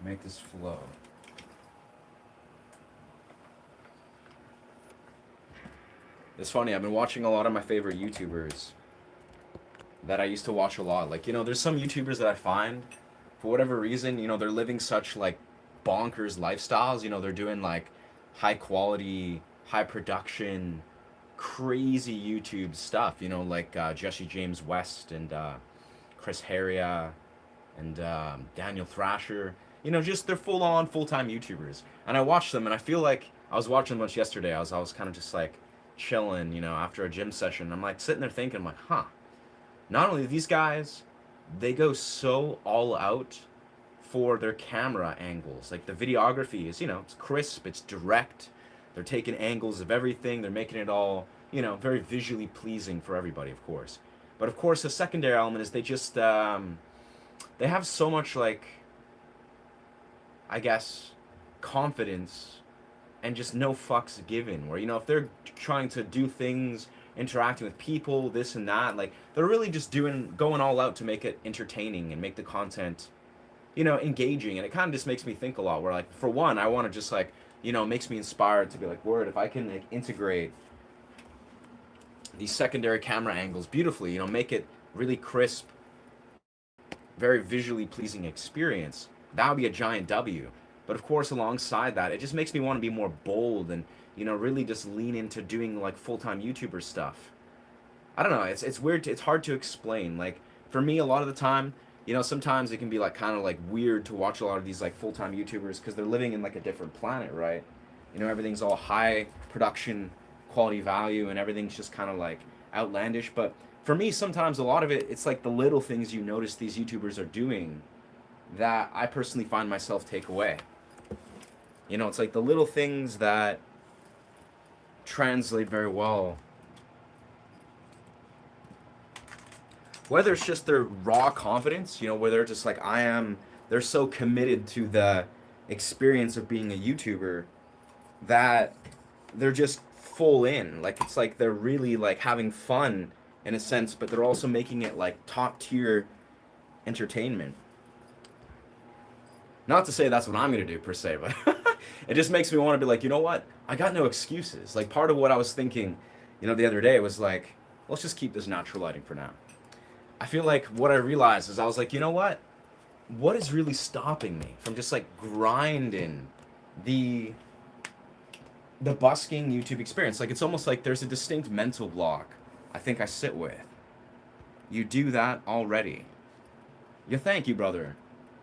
make this flow. It's funny, I've been watching a lot of my favorite YouTubers that I used to watch a lot. Like, there's some YouTubers that I find, for whatever reason, they're living such, like, bonkers lifestyles. They're doing, like, high quality, high production, crazy YouTube stuff, like Jesse James West and Chris Heria and Daniel Thrasher. Just they're full-on, full-time YouTubers. And I watch them, and I feel like I was watching them much yesterday. I was kind of just, like, chilling, after a gym session. I'm, like, sitting there thinking, I'm like, huh. Not only these guys, they go so all out for their camera angles. Like the videography is, it's crisp, it's direct. They're taking angles of everything. They're making it all, very visually pleasing for everybody, of course. But of course, the secondary element is they just, they have so much, like, I guess, confidence and just no fucks given. Where, if they're trying to do things, interacting with people, this and that, like, they're really just going all out to make it entertaining and make the content, engaging. And it kind of just makes me think a lot, where, like, for one, I want to just, like, makes me inspired to be like, word, if I can, like, integrate these secondary camera angles beautifully, make it really crisp, very visually pleasing experience, that would be a giant W. But of course, alongside that, it just makes me want to be more bold and, really just lean into doing, like, full-time YouTuber stuff. I don't know, it's weird, it's hard to explain. Like, for me, a lot of the time, sometimes it can be, like, kind of, like, weird to watch a lot of these, like, full-time YouTubers because they're living in, like, a different planet, right? Everything's all high production quality value and everything's just kind of, like, outlandish. But for me, sometimes a lot of it, it's like the little things you notice these YouTubers are doing that I personally find myself take away. It's like the little things that translate very well. Whether it's just their raw confidence, where they're just like, they're so committed to the experience of being a YouTuber that they're just full in. Like, it's like they're really, like, having fun in a sense, but they're also making it, like, top tier entertainment. Not to say that's what I'm going to do per se, but it just makes me want to be like, you know what? I got no excuses. Like, part of what I was thinking, the other day was like, let's just keep this natural lighting for now. I feel like what I realized is I was like, you know what? What is really stopping me from just, like, grinding the busking YouTube experience? Like, it's almost like there's a distinct mental block I think I sit with. You do that already. Yeah, thank you, brother.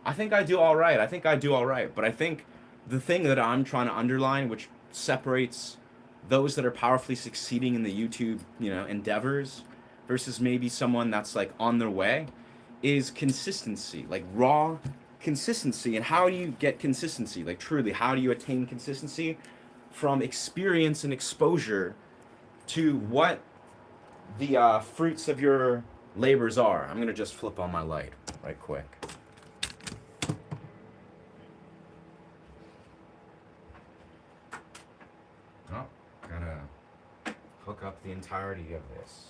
I think I do all right. But I think the thing that I'm trying to underline, which separates those that are powerfully succeeding in the YouTube, endeavors versus maybe someone that's, like, on their way, is consistency, like raw consistency. And how do you get consistency? Like, truly, how do you attain consistency? From experience and exposure to what the fruits of your labors are. I'm going to just flip on my light right quick. Oh, gotta hook up the entirety of this.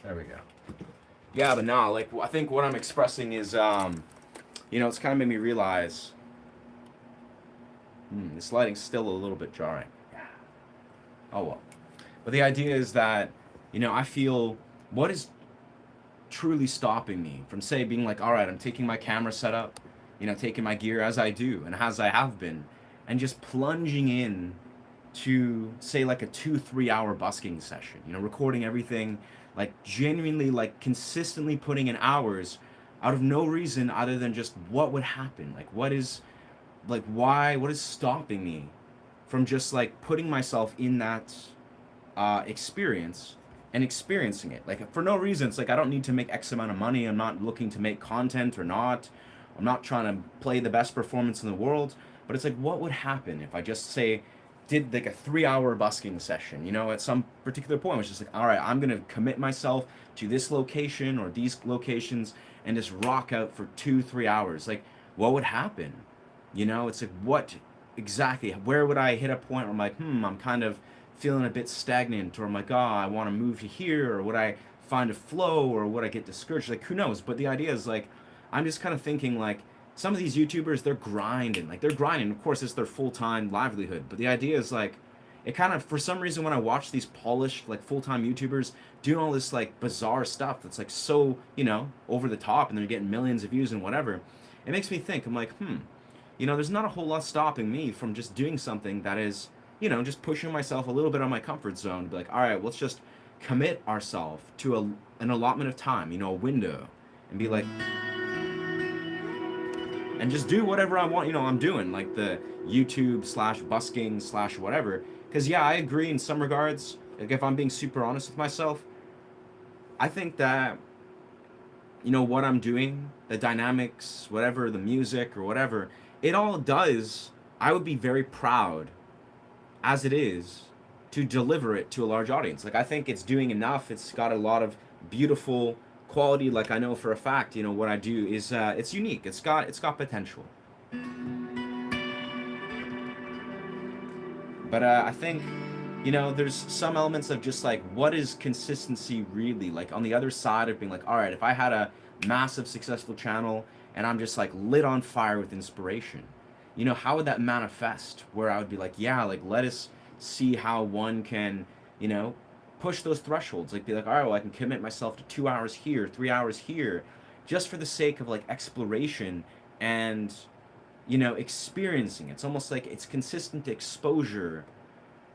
There we go. Yeah, but no, like I think what I'm expressing is, it's kind of made me realize, this lighting's still a little bit jarring. Yeah. Oh well. But the idea is that, I feel what is truly stopping me from, say, being like, all right, I'm taking my camera setup, taking my gear as I do and as I have been, and just plunging in to, say, like a 2-3 hour busking session, recording everything, like genuinely, like consistently putting in hours out of no reason other than just what would happen. Like, what is stopping me from just like putting myself in that experience and experiencing it, like for no reason. It's like I don't need to make X amount of money. I'm not looking to make content or not. I'm not trying to play the best performance in the world. But it's like, what would happen if I just say did like a 3 hour busking session, at some particular point? It's just like, all right, I'm gonna commit myself to this location or these locations and just rock out for 2-3 hours. Like, what would happen? It's like, what exactly, where would I hit a point where I'm like, I'm kind of feeling a bit stagnant, or I'm like, oh, I want to move to here, or would I find a flow, or would I get discouraged? Like, who knows? But the idea is like, I'm just kind of thinking like, some of these YouTubers, they're grinding. Like, they're grinding. Of course, it's their full-time livelihood. But the idea is like, it kind of, for some reason, when I watch these polished, like, full-time YouTubers doing all this, like, bizarre stuff that's, like, so, over the top, and they're getting millions of views and whatever, it makes me think, I'm like, there's not a whole lot stopping me from just doing something that is, just pushing myself a little bit on my comfort zone. Be like, all right, let's just commit ourselves to an allotment of time, a window, and be like, and just do whatever I want, I'm doing, like the YouTube / busking / whatever. Because, yeah, I agree in some regards. Like, if I'm being super honest with myself, I think that, what I'm doing, the dynamics, whatever, the music or whatever, it all does, I would be very proud as it is to deliver it to a large audience. Like, I think it's doing enough. It's got a lot of beautiful quality. Like, I know for a fact, what I do is it's unique. It's got potential. But I think, there's some elements of just like, what is consistency really? Like, on the other side of being like, all right, if I had a massive successful channel and I'm just like lit on fire with inspiration, how would that manifest? Where I would be like, yeah, like, let us see how one can, push those thresholds. Like, be like, all right, well, I can commit myself to 2 hours here, 3 hours here, just for the sake of like exploration and, experiencing. It's almost like it's consistent exposure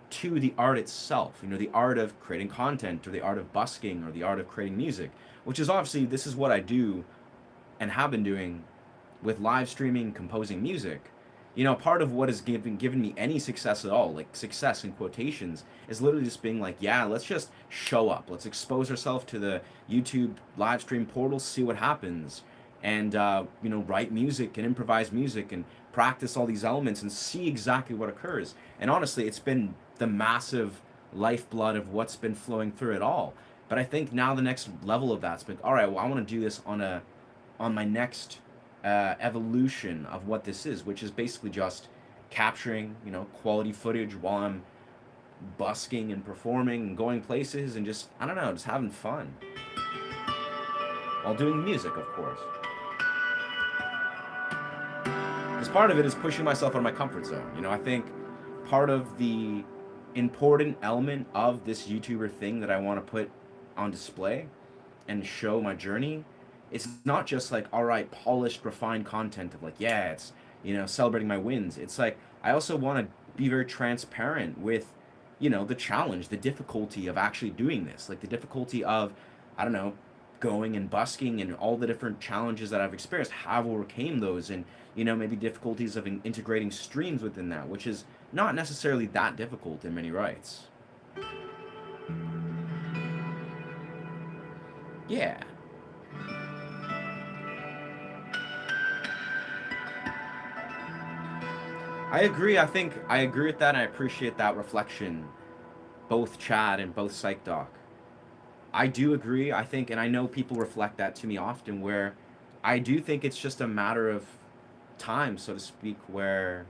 to the art itself, the art of creating content, or the art of busking, or the art of creating music, which is obviously, this is what I do and have been doing with live streaming, composing music. Part of what has given me any success at all, like success in quotations, is literally just being like, yeah, let's just show up. Let's expose ourselves to the YouTube live stream portal, see what happens, and write music and improvise music and practice all these elements and see exactly what occurs. And honestly, it's been the massive lifeblood of what's been flowing through it all. But I think now the next level of that's been, all right, well, I want to do this on my next evolution of what this is, which is basically just capturing, quality footage while I'm busking and performing and going places and just, I don't know, just having fun while doing music, of course. Because part of it is pushing myself out of my comfort zone. I think part of the important element of this YouTuber thing that I want to put on display and show my journey, it's not just like, all right, polished, refined content of like, yeah, it's, celebrating my wins. It's like, I also want to be very transparent with, the challenge, the difficulty of actually doing this, like the difficulty of, I don't know, going and busking and all the different challenges that I've experienced, how I've overcame those, and, maybe difficulties of integrating streams within that, which is not necessarily that difficult in many rights. Yeah. I agree. I think I agree with that, and I appreciate that reflection, both Chad and both Psych Doc. I do agree. I think, and I know people reflect that to me often, where I do think it's just a matter of time, so to speak, where,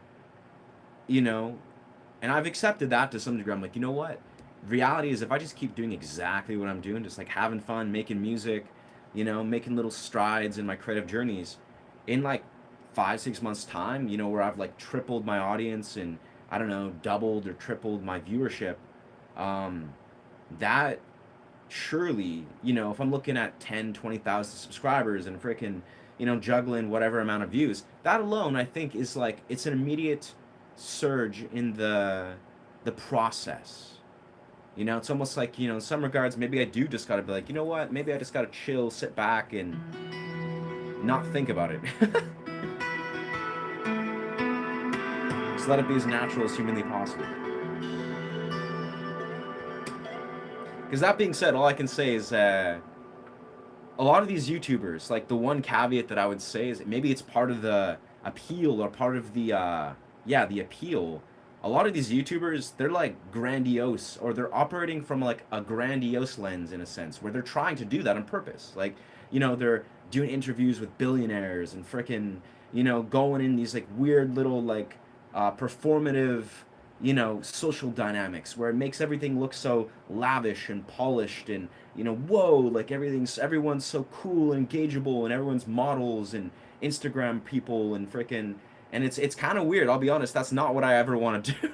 you know, and I've accepted that to some degree. I'm like, you know what? reality is if I just keep doing exactly what I'm doing, just like having fun, making music, making little strides in my creative journeys, in like 5, 6 months time, where I've like tripled my audience and I don't know, doubled or tripled my viewership, um, that surely, if I'm looking at 10, 20,000 subscribers and freaking, juggling whatever amount of views, that alone I think is like it's an immediate surge in the process. It's almost like, in some regards, maybe I do just gotta be like, you know what? Maybe I just gotta chill, sit back, and not think about it. Just let it be as natural as humanly possible. Because that being said, all I can say is a lot of these YouTubers, like the one caveat that I would say is maybe it's part of the appeal or part of the appeal. A lot of these YouTubers, they're like grandiose, or they're operating from like a grandiose lens in a sense, where they're trying to do that on purpose. Like, they're doing interviews with billionaires and freaking, going in these like weird little like performative, social dynamics where it makes everything look so lavish and polished and, whoa, like everyone's so cool and engageable and everyone's models and Instagram people and freaking, and it's kind of weird. I'll be honest, that's not what I ever want to do.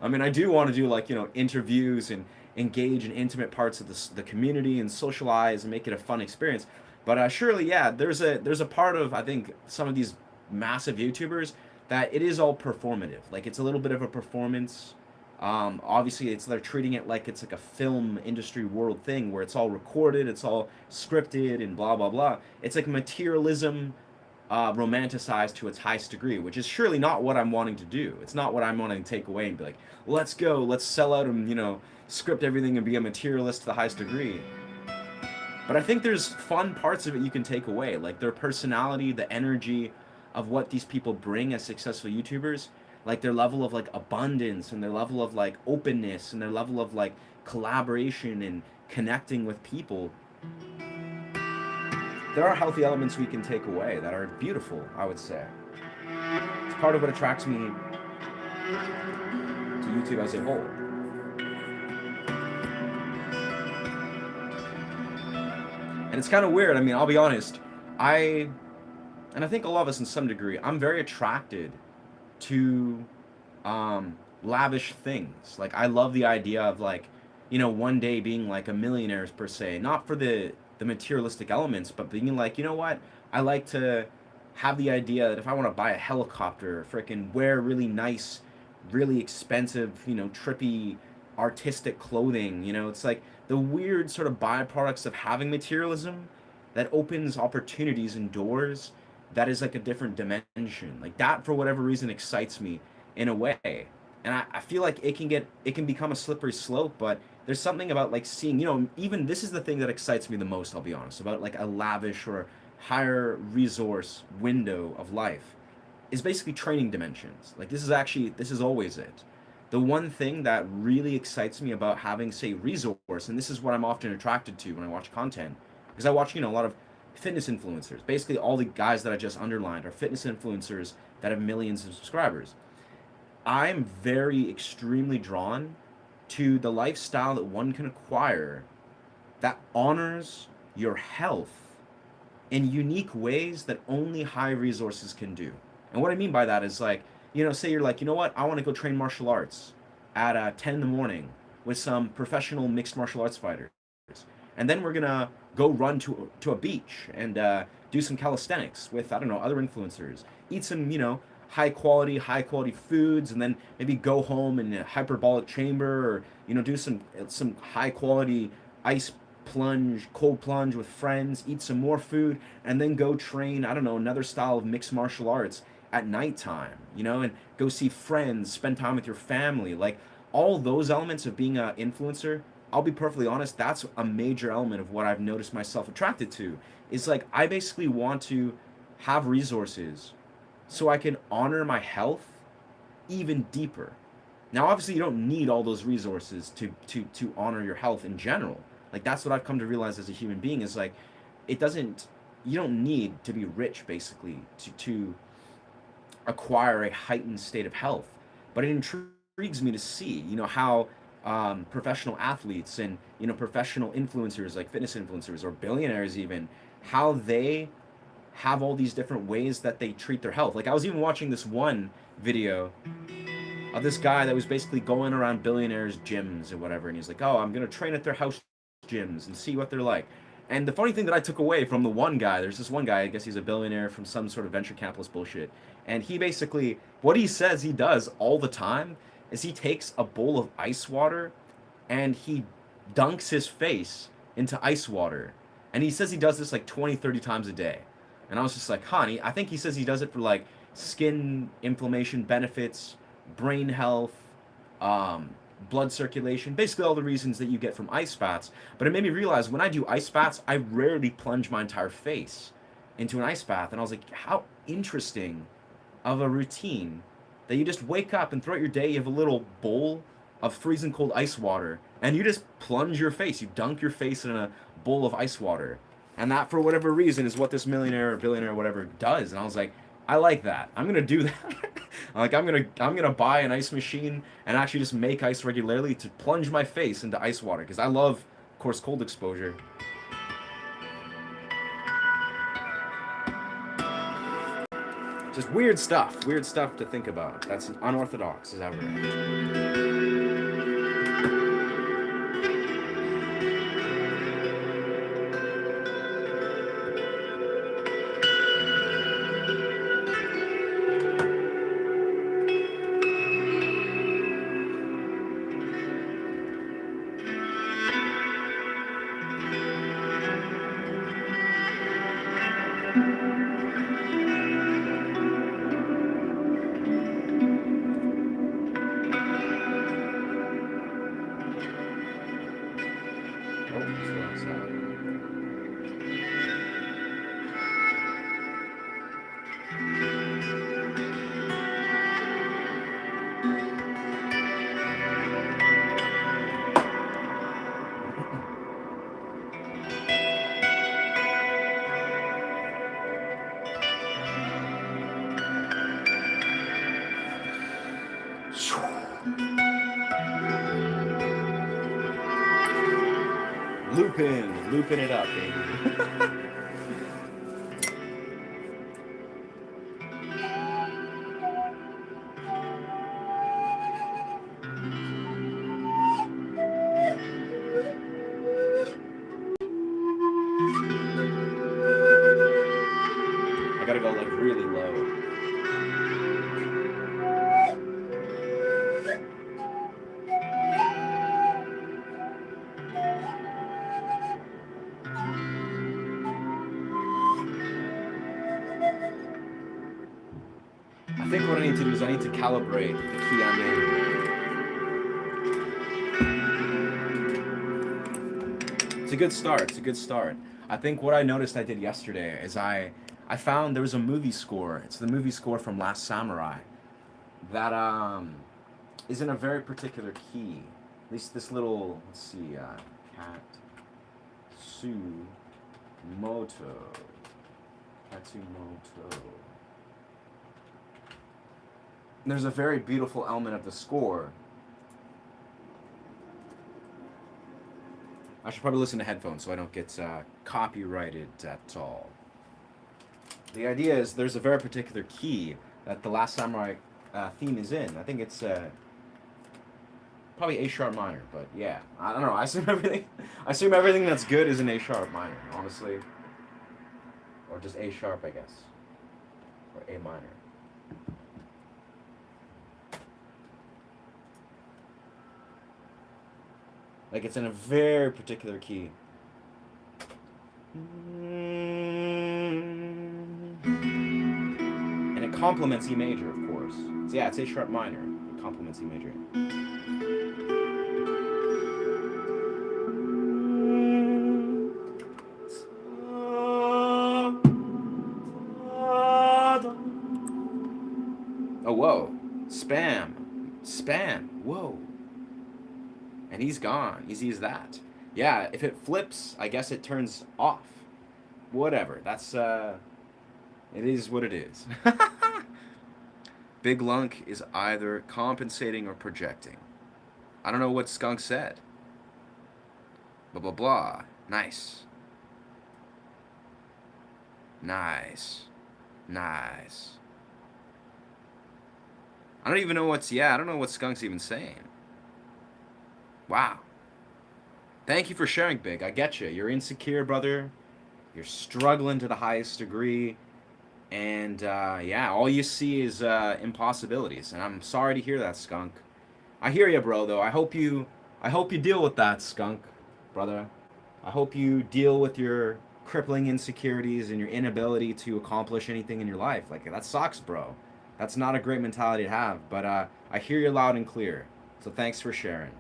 I mean, I do want to do like, interviews and engage in intimate parts of the community and socialize and make it a fun experience. But surely, yeah, there's a part of, I think, some of these massive YouTubers that it is all performative. Like it's a little bit of a performance. Obviously, they're treating it like it's like a film industry world thing where it's all recorded, it's all scripted, and blah blah blah. It's like materialism romanticized to its highest degree, which is surely not what I'm wanting to do. It's not what I'm wanting to take away and be like, let's go, let's sell out and script everything and be a materialist to the highest degree. But I think there's fun parts of it you can take away, like their personality, the energy of what these people bring as successful YouTubers, like their level of like abundance and their level of like openness and their level of like collaboration and connecting with people. There are healthy elements we can take away that are beautiful, I would say. It's part of what attracts me to YouTube as a whole. And it's kind of weird. I mean, I'll be honest. And I think a lot of us in some degree, I'm very attracted to lavish things. Like I love the idea of like, one day being like a millionaire per se, not for the materialistic elements, but being like, you know what? I like to have the idea that if I want to buy a helicopter, freaking wear really nice, really expensive, trippy artistic clothing, it's like the weird sort of byproducts of having materialism that opens opportunities and doors that is like a different dimension. Like that for whatever reason excites me in a way. And I feel like it can become a slippery slope, but there's something about like seeing, even this is the thing that excites me the most, I'll be honest, about like a lavish or higher resource window of life is basically training dimensions. Like this is always it. The one thing that really excites me about having, say, resource, and this is what I'm often attracted to when I watch content, because I watch, a lot of fitness influencers. Basically, all the guys that I just underlined are fitness influencers that have millions of subscribers. I'm very extremely drawn to the lifestyle that one can acquire that honors your health in unique ways that only high resources can do. And what I mean by that is like, say you're like, you know what, I want to go train martial arts at 10 in the morning with some professional mixed martial arts fighters. And then we're going to go run to a beach and do some calisthenics with, I don't know, other influencers. Eat some, high quality foods, and then maybe go home in a hyperbolic chamber, or do some high quality ice cold plunge with friends, eat some more food, and then go train, I don't know, another style of mixed martial arts at nighttime, and go see friends, spend time with your family. Like all those elements of being an influencer, I'll be perfectly honest, that's a major element of what I've noticed myself attracted to. Is like I basically want to have resources so I can honor my health even deeper. Now, obviously, you don't need all those resources to honor your health in general. Like that's what I've come to realize as a human being is like, it doesn't. You don't need to be rich basically to acquire a heightened state of health. But it intrigues me to see, how professional athletes and professional influencers like fitness influencers or billionaires even, how they have all these different ways that they treat their health. Like I was even watching this one video of this guy that was basically going around billionaires' gyms or whatever, and he's like, "Oh, I'm gonna train at their house gyms and see what they're like." And the funny thing that I took away from the one guy, there's this one guy, I guess he's a billionaire from some sort of venture capitalist bullshit, and he basically, what he says he does all the time is he takes a bowl of ice water and he dunks his face into ice water, and he says he does this like 20, 30 times a day. And I was just like, honey, I think he says he does it for like skin inflammation benefits, brain health, um, blood circulation, basically all the reasons that you get from ice baths. But it made me realize when I do ice baths, I rarely plunge my entire face into an ice bath. And I was like, how interesting of a routine that you just wake up and throughout your day you have a little bowl of freezing cold ice water and you just plunge your face, you dunk your face in a bowl of ice water. And that, for whatever reason, is what this millionaire or billionaire or whatever does. And I was like, I like that. I'm gonna do that. Like I'm gonna buy an ice machine and actually just make ice regularly to plunge my face into ice water because I love, of course, cold exposure. Just weird stuff to think about. That's unorthodox as ever. Oh, still outside. Looping it up, baby. I gotta go like really low. I think what I need to do is I need to calibrate the key I'm in. It's a good start. It's a good start. I think what I noticed I did yesterday is I found there was a movie score. It's the movie score from Last Samurai that is in a very particular key. At least this little, let's see, Katsumoto. Katsumoto. There's a very beautiful element of the score. I should probably listen to headphones so I don't get copyrighted at all. The idea is there's a very particular key that the Last Samurai theme is in. I think it's probably A sharp minor, but yeah, I don't know. I assume everything. I assume everything that's good is in A sharp minor, honestly, or just A sharp, I guess, or A minor. Like it's in a very particular key. And it complements E major, of course. So yeah, it's A sharp minor. It complements E major. Oh, whoa. Spam. Whoa. And he's gone. Easy as that. Yeah, if it flips, I guess it turns off. Whatever. That's, it is what it is. Big Lunk is either compensating or projecting. I don't know what Skunk said. Blah, blah, blah. Nice. Nice. Nice. I don't even know I don't know what Skunk's even saying. Wow. Thank you for sharing, Big. I get you. You're insecure, brother. You're struggling to the highest degree. And yeah, all you see is impossibilities. And I'm sorry to hear that, Skunk. I hear you, bro. Though I hope you deal with that, Skunk, brother. I hope you deal with your crippling insecurities and your inability to accomplish anything in your life. Like that sucks, bro. That's not a great mentality to have. But I hear you loud and clear. So thanks for sharing.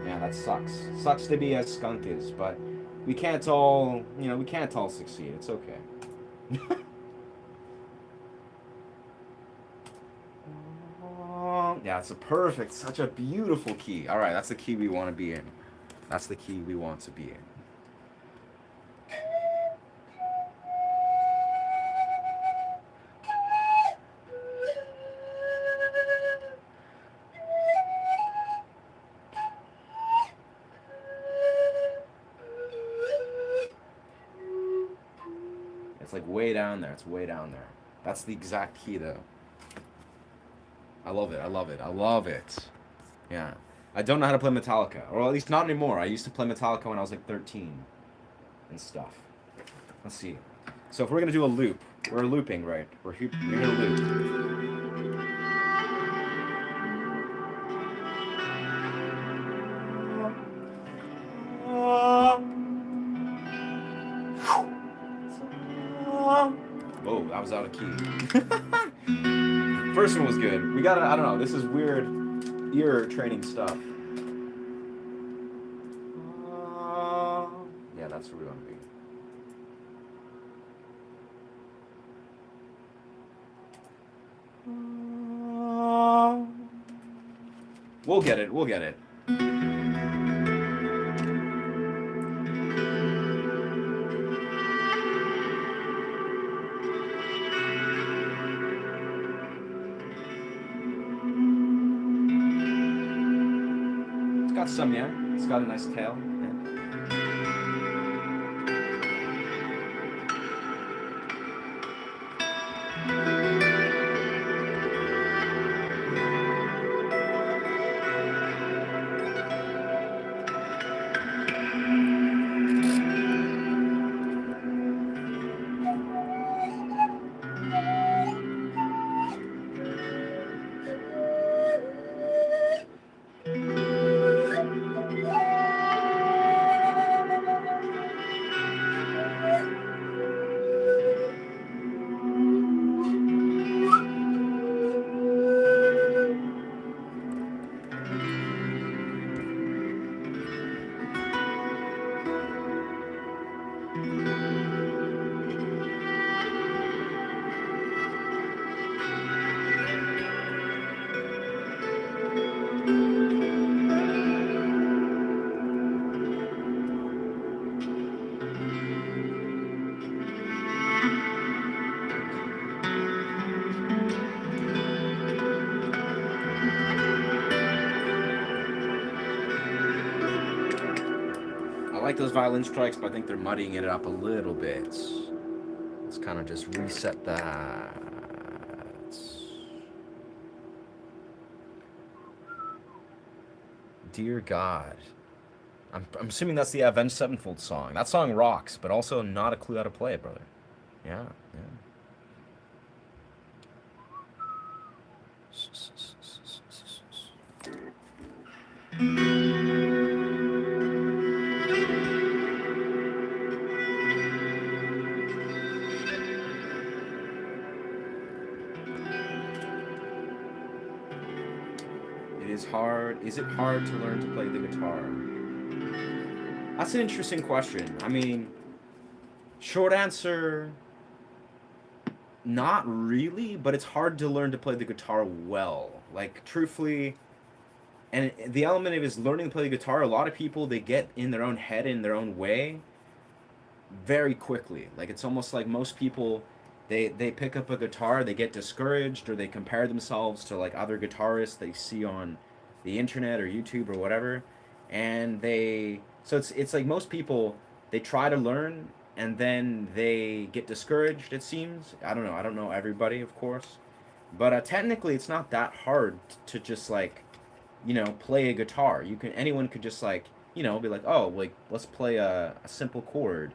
Yeah, that sucks. Sucks to be as Skunk is, but we can't all, we can't all succeed. It's okay. Yeah, it's such a beautiful key. All right, that's the key we want to be in. That's the key we want to be in. It's like way down there. It's way down there. That's the exact key, though. I love it. I love it. I love it. Yeah. I don't know how to play Metallica, or at least not anymore. I used to play Metallica when I was like 13 and stuff. Let's see. So if we're gonna do a loop, we're looping, right? We're gonna loop. Whoa, that was out of key. First one was good. We gotta, I don't know, this is weird ear training stuff. Yeah, that's where we want to be. We'll get it, we'll get it. Got some, yeah. It's got a nice tail. Yeah. I like those violin strikes, but I think they're muddying it up a little bit. Let's kind of just reset that. Dear God. I'm assuming that's the Avenged Sevenfold song. That song rocks, but also not a clue how to play it, brother. Yeah, yeah. Is it hard to learn to play the guitar? That's an interesting question. I mean, short answer, not really, but it's hard to learn to play the guitar well. Like, truthfully, and the element of is learning to play the guitar, a lot of people, they get in their own head, in their own way, very quickly. Like, it's almost like most people, they pick up a guitar, they get discouraged, or they compare themselves to, like, other guitarists they see on the internet or YouTube or whatever, and it's like most people, they try to learn and then they get discouraged. It seems, I don't know everybody, of course, but technically it's not that hard to just like, play a guitar. Anyone could just like, be like, oh, like let's play a simple chord,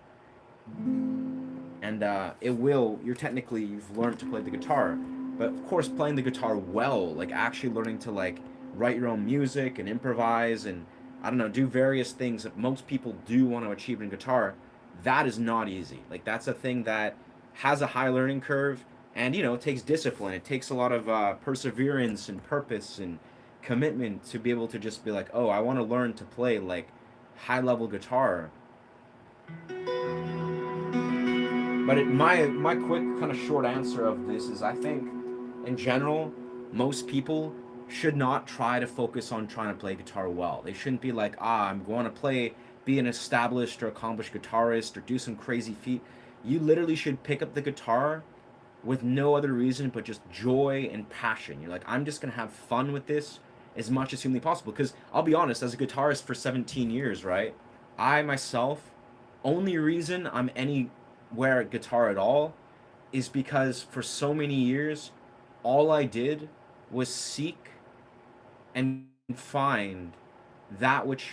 and you've learned to play the guitar. But of course, playing the guitar well, like actually learning to like write your own music and improvise and, I don't know, do various things that most people do want to achieve in guitar, that is not easy. Like that's a thing that has a high learning curve, and it takes discipline. It takes a lot of perseverance and purpose and commitment to be able to just be like, oh, I want to learn to play like high level guitar. But my quick kind of short answer of this is, I think in general, most people should not try to focus on trying to play guitar well. They shouldn't be like, I'm going to be an established or accomplished guitarist or do some crazy feat. You literally should pick up the guitar with no other reason but just joy and passion. You're like, I'm just going to have fun with this as much as humanly possible. Because I'll be honest, as a guitarist for 17 years, right? I myself, only reason I'm anywhere at guitar at all is because for so many years, all I did was seek and find that which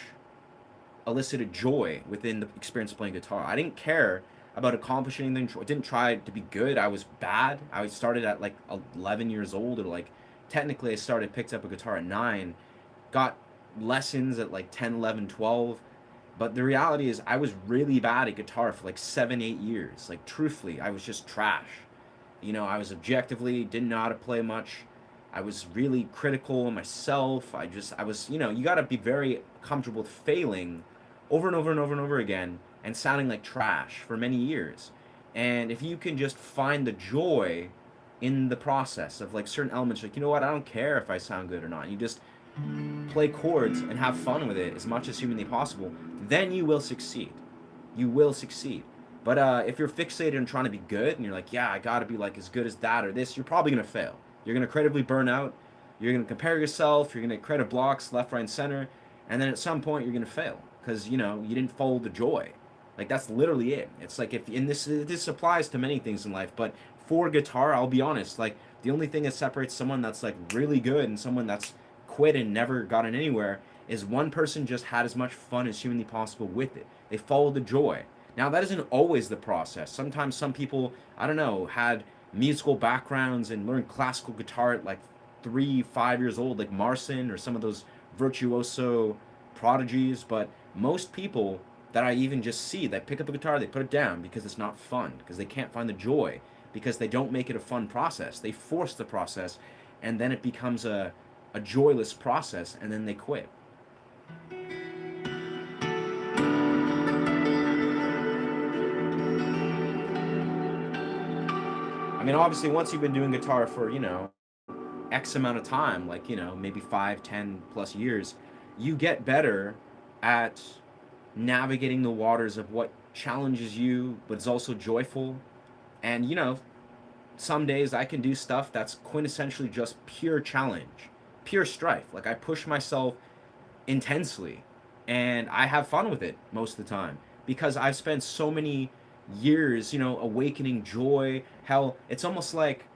elicited joy within the experience of playing guitar. I didn't care about accomplishing anything. I didn't try to be good. I was bad. I started at like 11 years old, or like technically picked up a guitar at 9, got lessons at like 10, 11, 12. But the reality is I was really bad at guitar for like 7, 8 years. Like truthfully, I was just trash. I was objectively didn't know how to play much. I was really critical of myself. I was, you got to be very comfortable with failing over and over and over and over again and sounding like trash for many years. And if you can just find the joy in the process of like certain elements, like, I don't care if I sound good or not. You just play chords and have fun with it as much as humanly possible, then you will succeed. You will succeed. But if you're fixated on trying to be good and you're like, yeah, I got to be like as good as that or this, you're probably going to fail. You're going to creatively burn out. You're going to compare yourself. You're going to create blocks left, right, and center. And then at some point, you're going to fail because, you didn't follow the joy. Like, that's literally it. It's like, this applies to many things in life, but for guitar, I'll be honest, like, the only thing that separates someone that's, like, really good and someone that's quit and never gotten anywhere is one person just had as much fun as humanly possible with it. They followed the joy. Now, that isn't always the process. Sometimes some people, I don't know, had musical backgrounds and learned classical guitar at like 3, 5 years old, like Marcin or some of those virtuoso prodigies. But most people that I even just see that pick up a guitar, they put it down because it's not fun, because they can't find the joy, because they don't make it a fun process. They force the process, and then it becomes a joyless process, and then they quit. I mean, obviously, once you've been doing guitar for, X amount of time, like, maybe 5, 10 plus years, you get better at navigating the waters of what challenges you, but is also joyful. And, some days I can do stuff that's quintessentially just pure challenge, pure strife. Like, I push myself intensely and I have fun with it most of the time because I've spent so many years, awakening joy. Hell, it's almost like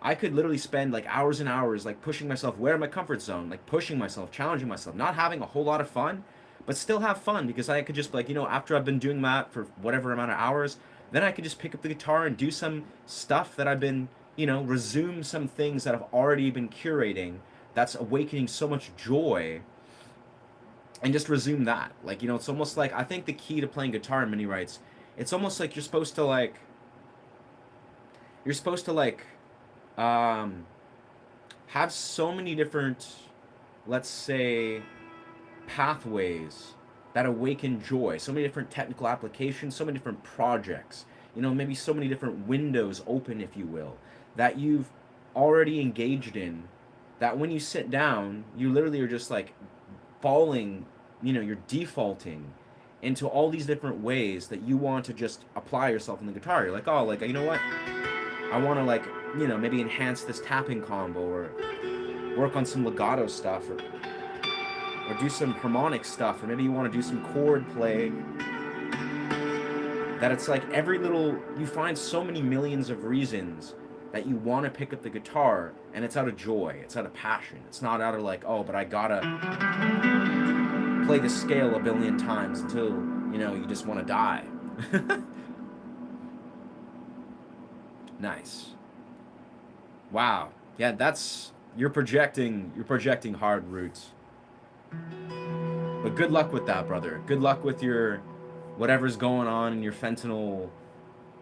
I could literally spend like hours and hours like pushing myself way out of my comfort zone, like pushing myself, challenging myself, not having a whole lot of fun, but still have fun because I could just like, after I've been doing that for whatever amount of hours, then I could just pick up the guitar and do some stuff that I've been, resume some things that I've already been curating that's awakening so much joy, and just resume that. Like, it's almost like, I think the key to playing guitar in many rights, it's almost like you're supposed to like have so many different, let's say, pathways that awaken joy, so many different technical applications, so many different projects, maybe so many different windows open, if you will, that you've already engaged in, that when you sit down, you literally are just like falling, you're defaulting into all these different ways that you want to just apply yourself in the guitar. You're like, oh, like, you know what? I want to like, maybe enhance this tapping combo, or work on some legato stuff, or do some harmonic stuff, or maybe you want to do some chord play, that it's like every little, you find so many millions of reasons that you want to pick up the guitar, and it's out of joy, it's out of passion. It's not out of like, oh, but I gotta play the scale a billion times until, you know, you just want to die. Nice. Wow. Yeah, that's, you're projecting hard roots. But good luck with that, brother. Good luck with your whatever's going on in your fentanyl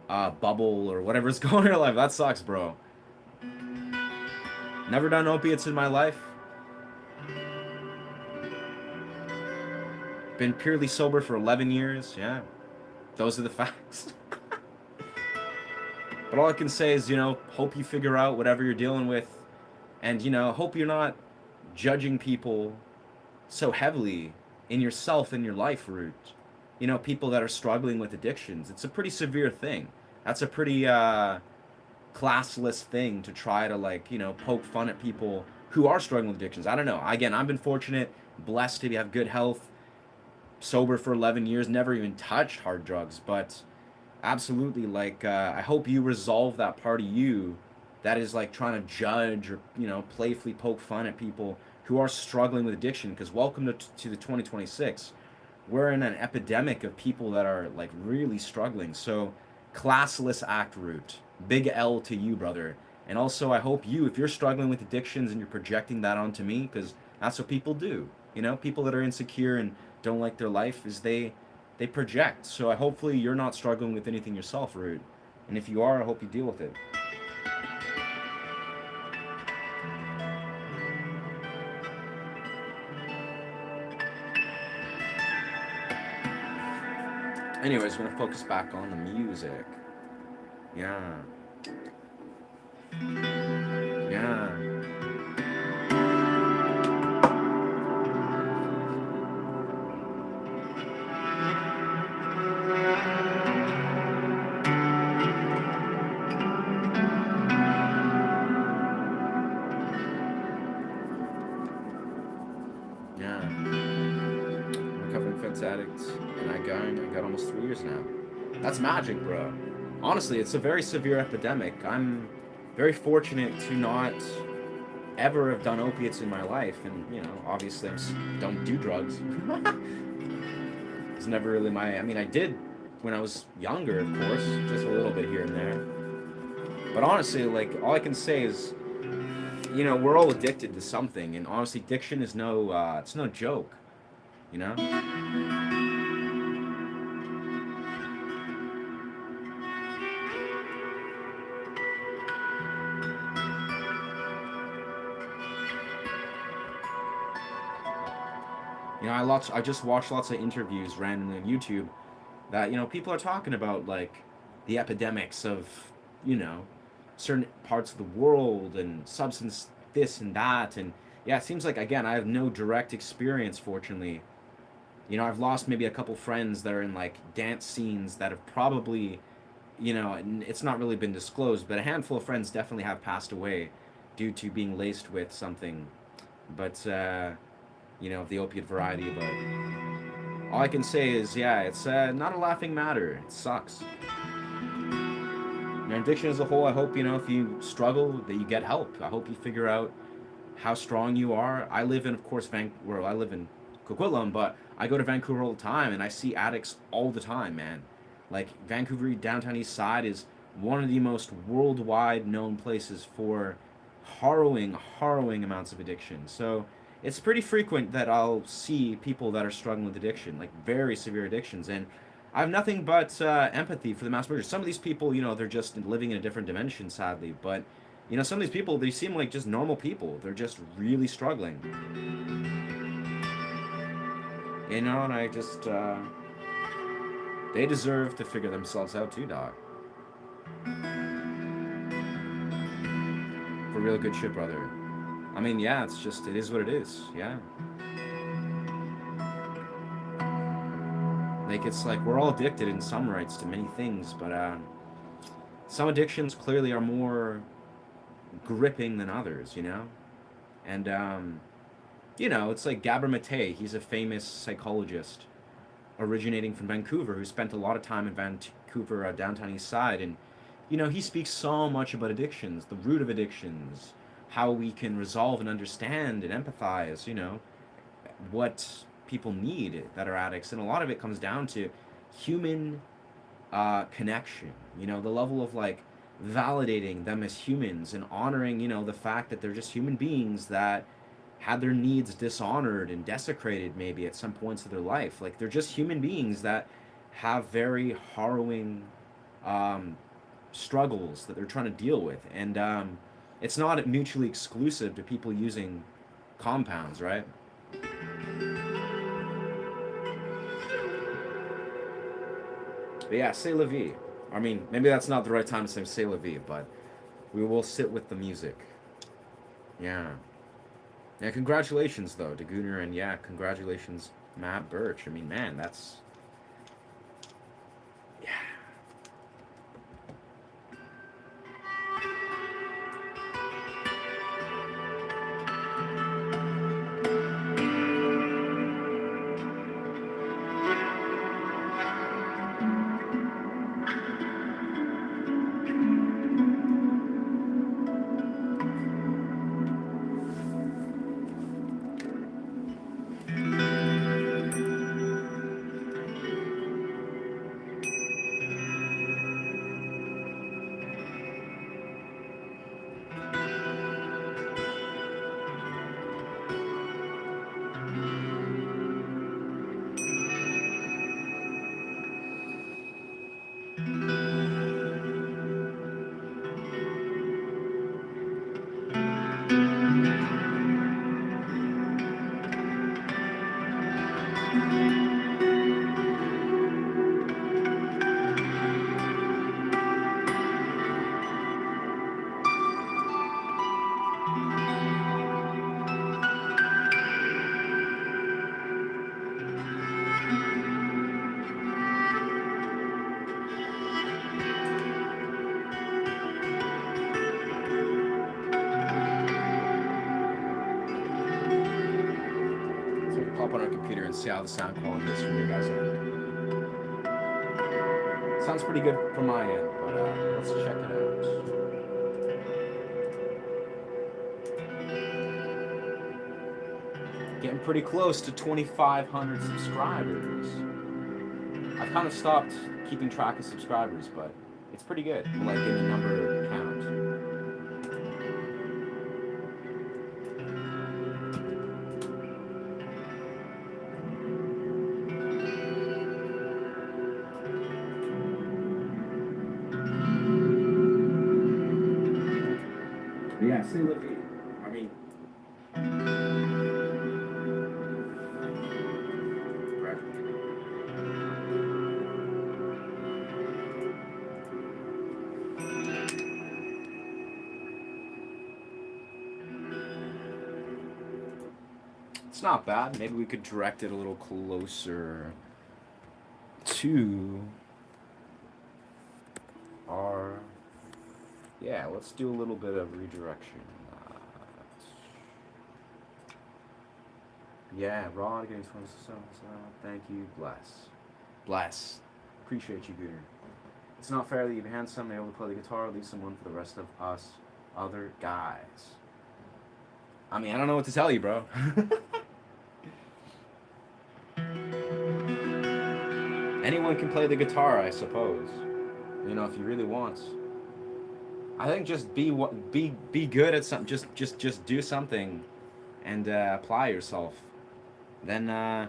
bubble, or whatever's going on in your life. That sucks, bro. Never done opiates in my life. Been purely sober for 11 years. Yeah, those are the facts. But all I can say is, you know, hope you figure out whatever you're dealing with, and, you know, hope you're not judging people so heavily in yourself and your life route. You know, people that are struggling with addictions. It's a pretty severe thing. That's a pretty classless thing to try to, like, you know, poke fun at people who are struggling with addictions. I don't know. Again, I've been fortunate, blessed to have good health, sober for 11 years, never even touched hard drugs, but absolutely, like, I hope you resolve that part of you that is like trying to judge or, you know, playfully poke fun at people who are struggling with addiction, because welcome to the 2026. We're in an epidemic of people that are like really struggling. So classless act root, big L to you, brother. And also I hope you, if you're struggling with addictions and you're projecting that onto me, because that's what people do, you know, people that are insecure and don't like their life, is they project. So hopefully you're not struggling with anything yourself, root. And if you are, I hope you deal with it. Anyways, we're gonna focus back on the music. Yeah. Yeah. Yeah. Recovering fence addict, and I got almost 3 years now. That's magic, bro. Honestly, it's a very severe epidemic. I'm very fortunate to not ever have done opiates in my life, and, you know, obviously I don't do drugs. It's never really my, I mean, I did when I was younger, of course, just a little bit here and there. But honestly, like, all I can say is, you know, we're all addicted to something, and honestly, addiction is it's no joke, you know? You know, I just watched lots of interviews randomly on YouTube that, you know, people are talking about, like, the epidemics of, you know, certain parts of the world and substance this and that. And yeah, it seems like, again, I have no direct experience, fortunately. You know, I've lost maybe a couple friends that are in like dance scenes that have probably, you know, it's not really been disclosed, but a handful of friends definitely have passed away due to being laced with something, but you know, of the opiate variety. But all I can say is, yeah, it's not a laughing matter. It sucks. And addiction as a whole, I hope, you know, if you struggle, that you get help. I hope you figure out how strong you are. I live in, of course, I live in Coquitlam, but I go to Vancouver all the time, and I see addicts all the time, man. Like, Vancouver downtown east side is one of the most worldwide known places for harrowing amounts of addiction. So it's pretty frequent that I'll see people that are struggling with addiction, like very severe addictions, and I have nothing but empathy for the mass murderers. Some of these people, you know, they're just living in a different dimension, sadly, but, you know, some of these people, they seem like just normal people. They're just really struggling. You know, and I just, they deserve to figure themselves out too, dog. For real good shit, brother. I mean, yeah, it's just, it is what it is, yeah. Like, it's like, we're all addicted in some rights to many things, but some addictions clearly are more gripping than others, you know? And it's like Gabor Mate. He's a famous psychologist originating from Vancouver who spent a lot of time in Vancouver, downtown east side. And, he speaks so much about addictions, the root of addictions, how we can resolve and understand and empathize, what people need that are addicts. And a lot of it comes down to human connection, the level of like validating them as humans and honoring, the fact that they're just human beings that had their needs dishonored and desecrated maybe at some points of their life. Like they're just human beings that have very harrowing um, struggles that they're trying to deal with. And it's not mutually exclusive to people using compounds, right? But yeah, c'est la vie. I mean, maybe that's not the right time to say c'est la vie, but we will sit with the music. Yeah. Yeah, congratulations though to Gunnar, and yeah, congratulations Matt Birch. I mean, man, that's yeah. So we pop on our computer and see how the sound quality is from your guys' end. Sounds pretty good from my end, but let's check it out. Getting pretty close to 2,500 subscribers. I've kind of stopped keeping track of subscribers, but it's pretty good. Like in the number count. Yeah, see, look. I mean, it's not bad. Maybe we could direct it a little closer to our. Yeah, let's do a little bit of redirection. Yeah, Rod getting 27. Thank you. Bless. Appreciate you, Gunnar. It's not fair that you're handsome and able to play the guitar, leave someone for the rest of us other guys. I mean, I don't know what to tell you, bro. Anyone can play the guitar, I suppose. If you really want. I think just be good at something. Just do something, and apply yourself. Then I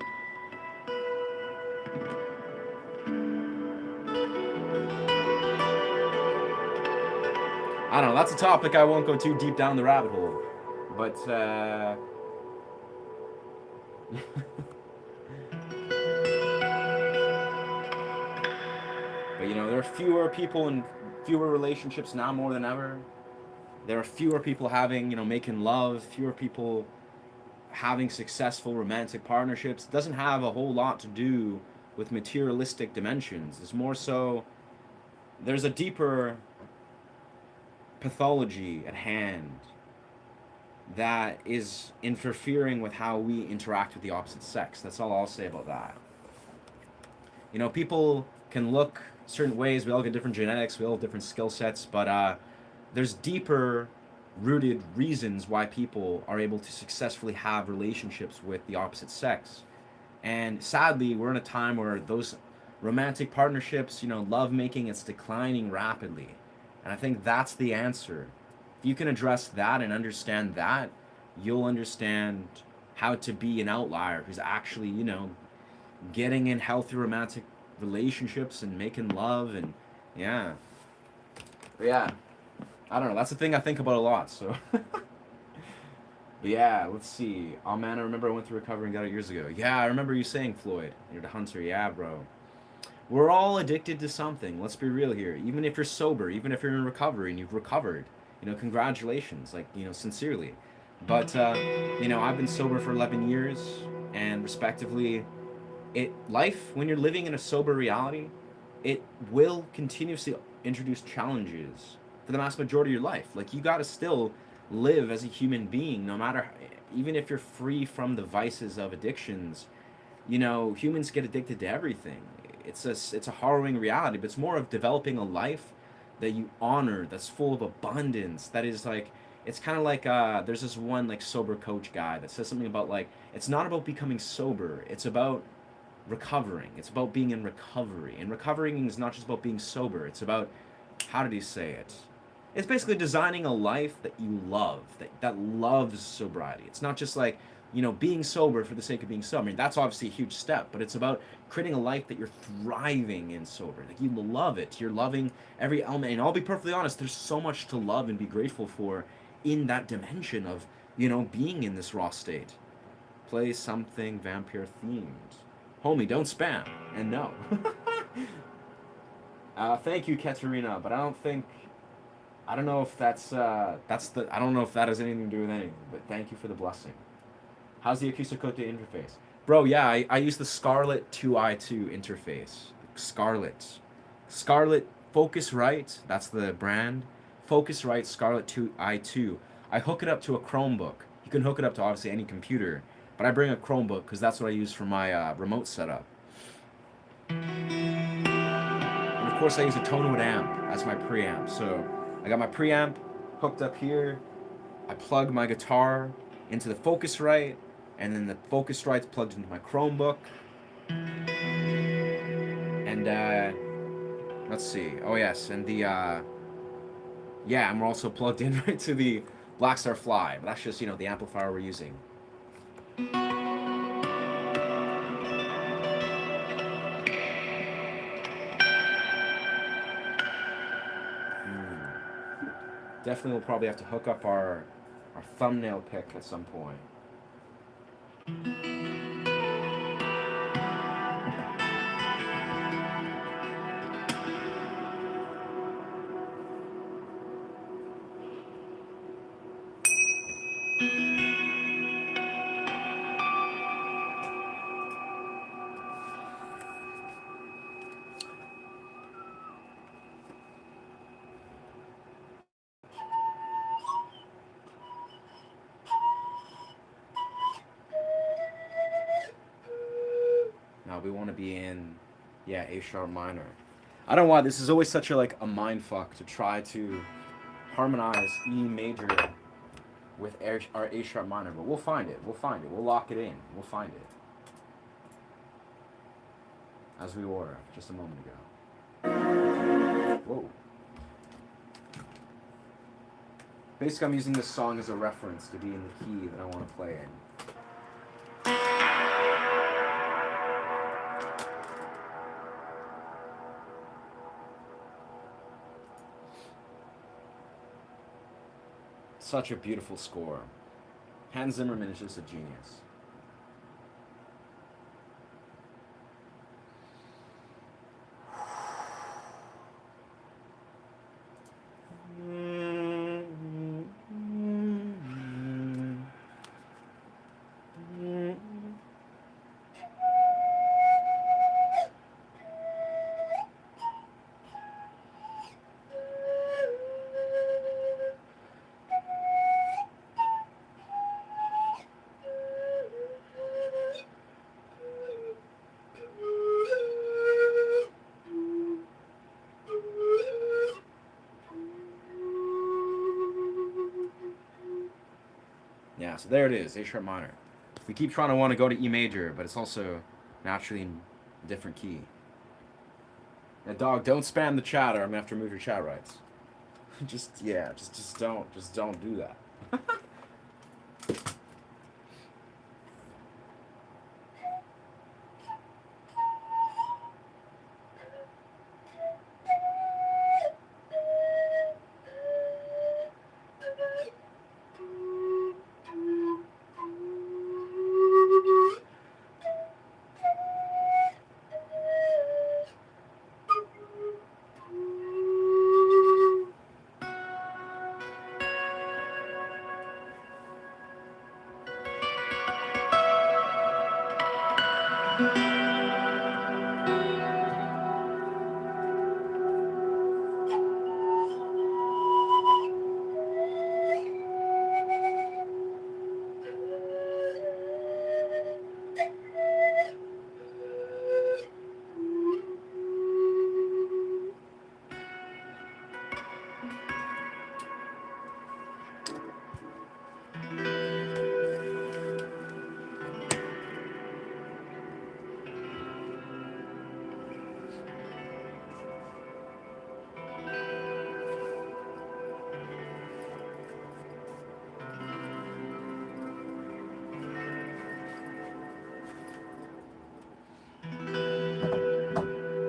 don't know. That's a topic I won't go too deep down the rabbit hole, but but there are fewer people in fewer relationships now more than ever. There are fewer people making love, fewer people having successful romantic partnerships. It doesn't have a whole lot to do with materialistic dimensions. It's more so there's a deeper pathology at hand that is interfering with how we interact with the opposite sex. That's all I'll say about that. You know, people can look certain ways. We all get different genetics. We all have different skill sets, but there's deeper rooted reasons why people are able to successfully have relationships with the opposite sex. And sadly, we're in a time where those romantic partnerships, you know, love making, it's declining rapidly. And I think that's the answer. If you can address that and understand that, you'll understand how to be an outlier who's actually, you know, getting in healthy romantic relationships and making love. And yeah. But yeah, I don't know. That's the thing I think about a lot. So but yeah, let's see. Oh man, I remember I went through recovery and got it years ago. Yeah, I remember you saying, Floyd, you're the hunter. Yeah, bro. We're all addicted to something. Let's be real here. Even if you're sober, even if you're in recovery and you've recovered, you know, congratulations, like, you know, sincerely. But, you know, I've been sober for 11 years, and respectively, life, when you're living in a sober reality, it will continuously introduce challenges for the vast majority of your life. Like, you got to still live as a human being, no matter, even if you're free from the vices of addictions. You know, humans get addicted to everything. It's a harrowing reality, but it's more of developing a life that you honor, that's full of abundance, that is like, it's kind of like there's this one like sober coach guy that says something about like, it's not about becoming sober, it's about recovering. It's about being in recovery. And recovering is not just about being sober. It's about, how did he say it? It's basically designing a life that you love, that loves sobriety. It's not just like, you know, being sober for the sake of being sober. I mean, that's obviously a huge step, but it's about creating a life that you're thriving in sober. Like, you love it. You're loving every element. And I'll be perfectly honest, there's so much to love and be grateful for in that dimension of, you know, being in this raw state. Play something vampire themed. Homie, don't spam. And no. Thank you, Katerina, but I don't know if I don't know if that has anything to do with anything, but thank you for the blessing. How's the Akusakote interface? Bro, yeah, I use the Scarlett 2i2 interface. Scarlett. Scarlett Focusrite, that's the brand. Focusrite Scarlett 2i2. I hook it up to a Chromebook. You can hook it up to obviously any computer, but I bring a Chromebook because that's what I use for my remote setup. And of course, I use a Tonewood amp as my preamp. So I got my preamp hooked up here. I plug my guitar into the Focusrite, and then the Focusrite's plugged into my Chromebook. And let's see. Oh yes, and the yeah, and we're also plugged in right to the Blackstar Fly. But that's just, you know, the amplifier we're using. Definitely, we'll probably have to hook up our thumbnail pick at some point. Now we want to be in, yeah, A sharp minor. I don't know why this is always such a like a mind fuck to try to harmonize E major with our A sharp minor, but we'll find it. We'll find it. We'll lock it in. We'll find it. As we were just a moment ago. Whoa. Basically, I'm using this song as a reference to be in the key that I want to play in. Such a beautiful score. Hans Zimmerman is just a genius. Yeah, so there it is, A sharp minor. We keep trying to want to go to E major, but it's also naturally in a different key. Now, dog, don't spam the chat, or I'm gonna have to remove your chat rights. Just don't do that.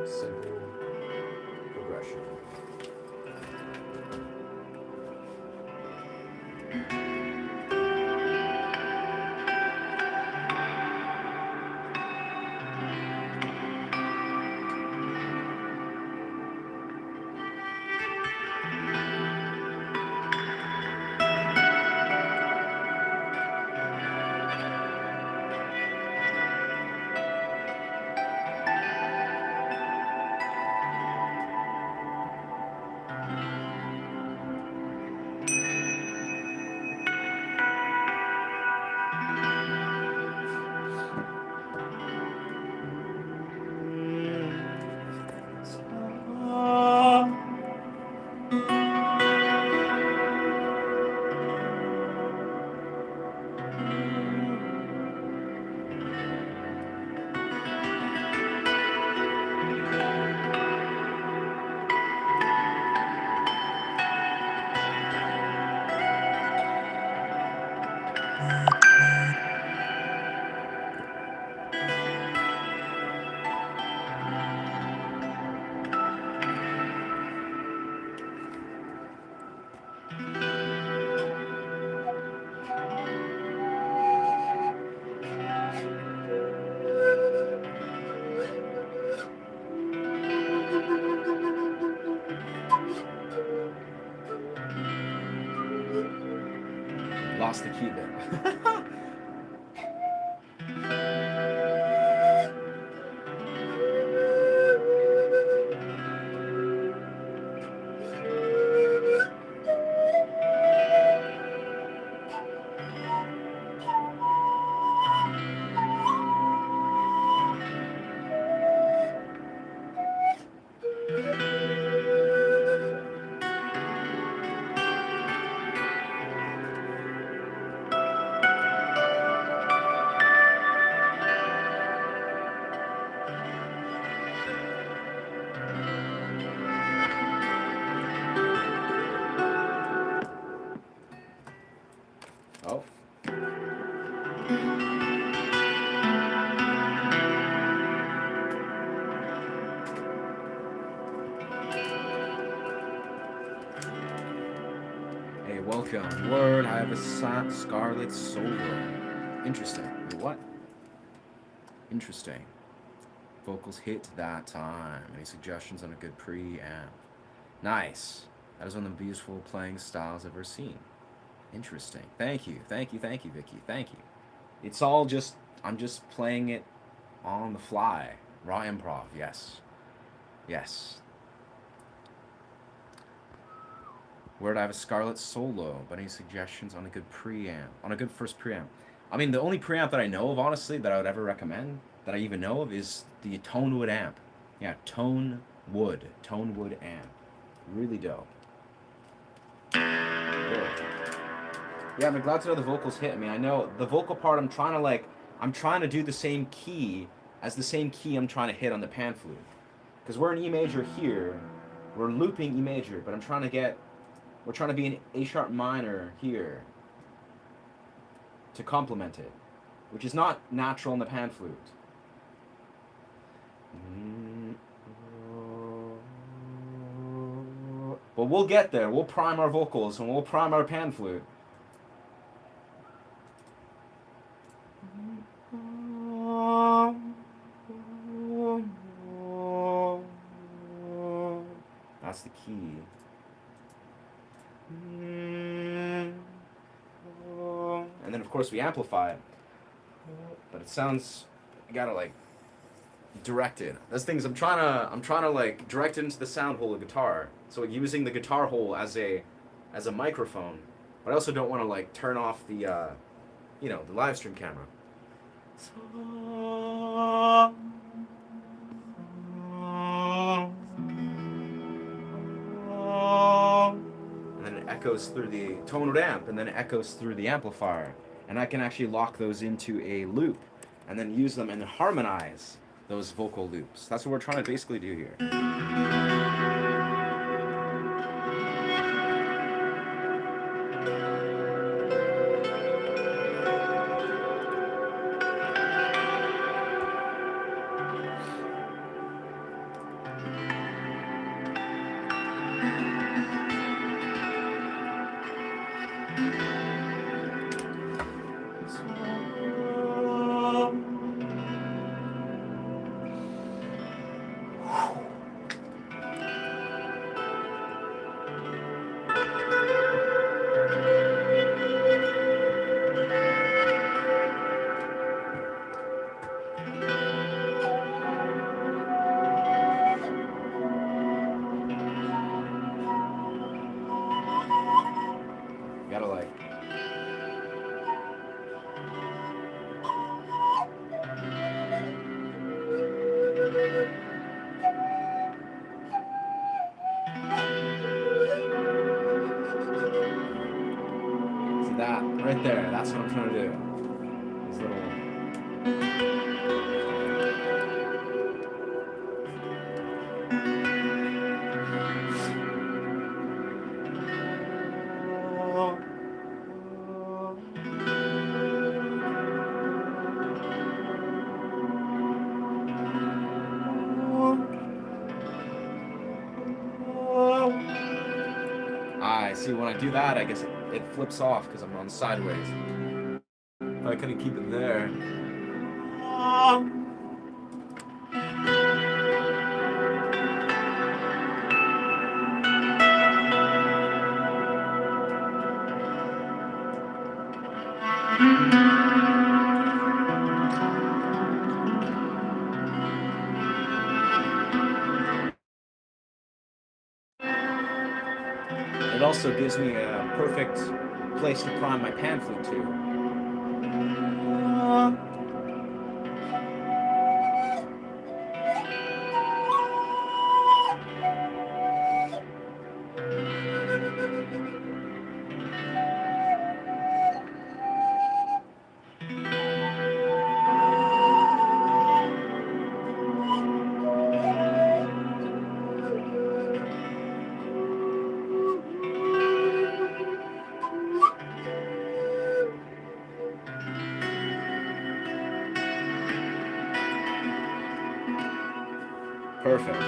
Simple progression. Lost the key bit. Oh. Hey, welcome. Word, I have a Scarlet Solo. Interesting. What? Interesting. Vocals hit that time. Any suggestions on a good preamp? Nice. That is one of the beautiful playing styles I've ever seen. Interesting. Thank you, Vicky. Thank you. It's all just, I'm just playing it on the fly. Raw improv, yes. Yes. Where do I have a Scarlet Solo? But any suggestions on a good preamp? On a good first preamp? I mean, the only preamp that I know of, honestly, that I would ever recommend, that I even know of, is the Tonewood amp. Yeah, Tonewood amp. Really dope. Whoa. Yeah, I'm glad to know the vocals hit. I mean, I know the vocal part. I'm trying to do the same key as the same key I'm trying to hit on the pan flute. Because we're in E major here, we're looping E major, but we're trying to be in A sharp minor here to complement it, which is not natural in the pan flute. But we'll get there. We'll prime our vocals and we'll prime our pan flute. That's the key. And then of course we amplify it. But it sounds, you gotta like direct it. That's things I'm trying to like direct it into the sound hole of the guitar. So using the guitar hole as a microphone. But I also don't want to like turn off the the live stream camera. And then it echoes through the tonal amp, and then it echoes through the amplifier. And I can actually lock those into a loop and then use them and then harmonize those vocal loops. That's what we're trying to basically do here. You gotta like see that right there. That's what I'm trying to do. These little. I see when I do that, I guess it flips off because I'm on sideways. If I couldn't keep it there. It also gives me a perfect place to prime my pan flute to. Perfect.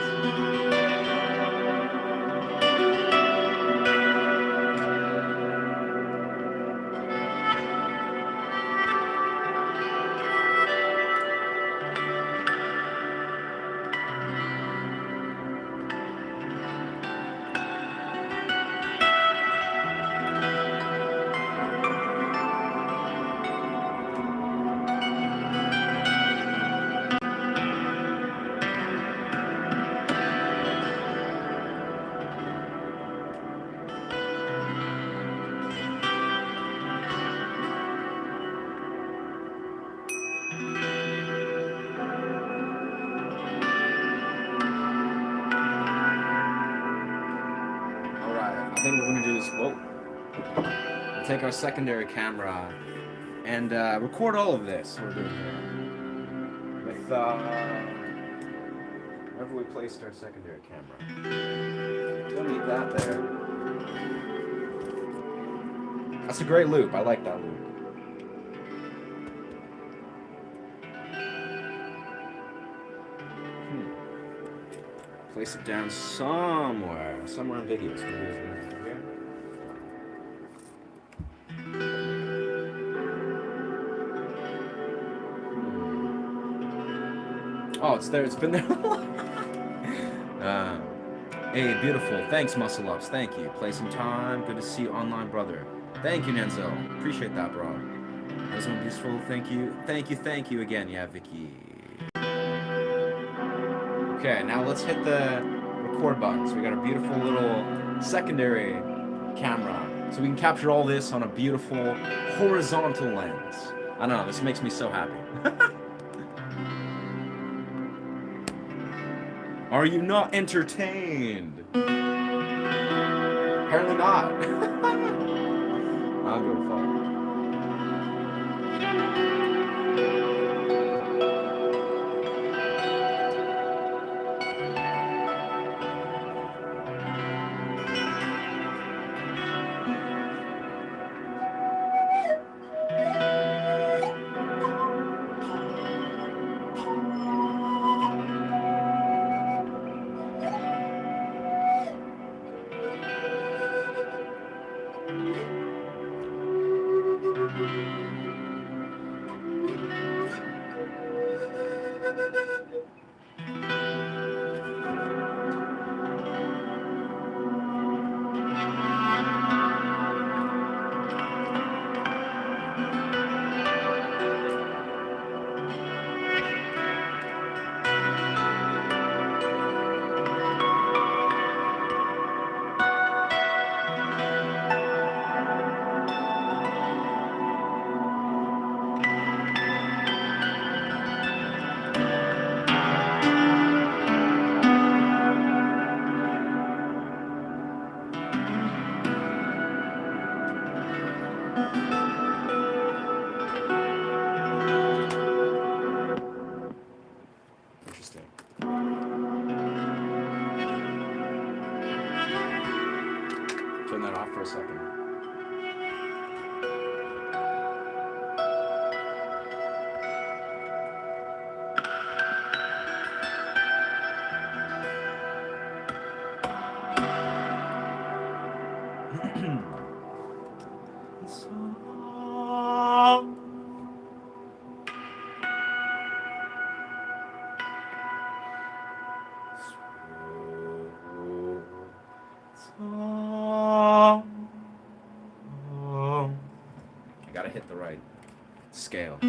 Alright, I think what we're gonna do is, whoa. take our secondary camera and record all of this we're doing here with wherever we placed our secondary camera. Don't need that there. That's a great loop. I like that loop. Place it down somewhere ambiguous. Maybe it's here. Oh, it's there. It's been there. Hey, beautiful. Thanks, Muscle Ups. Thank you. Play some time. Good to see you online, brother. Thank you, Nenzo. Appreciate that, bro. That was useful. Thank you. Thank you again. Yeah, Vicky. Okay, now let's hit the record button. So we got a beautiful little secondary camera. So we can capture all this on a beautiful horizontal lens. I don't know, this makes me so happy. Are you not entertained? Apparently not. I'll go fuck. Turn that off for a second. I gotta hit the right scale.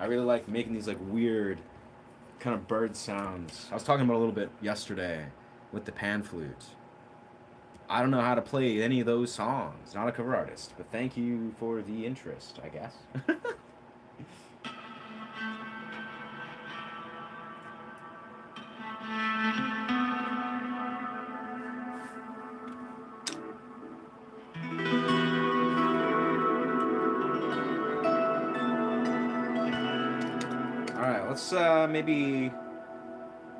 I really like making these like weird kind of bird sounds. I was talking about a little bit yesterday with the pan flute. I don't know how to play any of those songs. Not a cover artist, but thank you for the interest, I guess. Let's maybe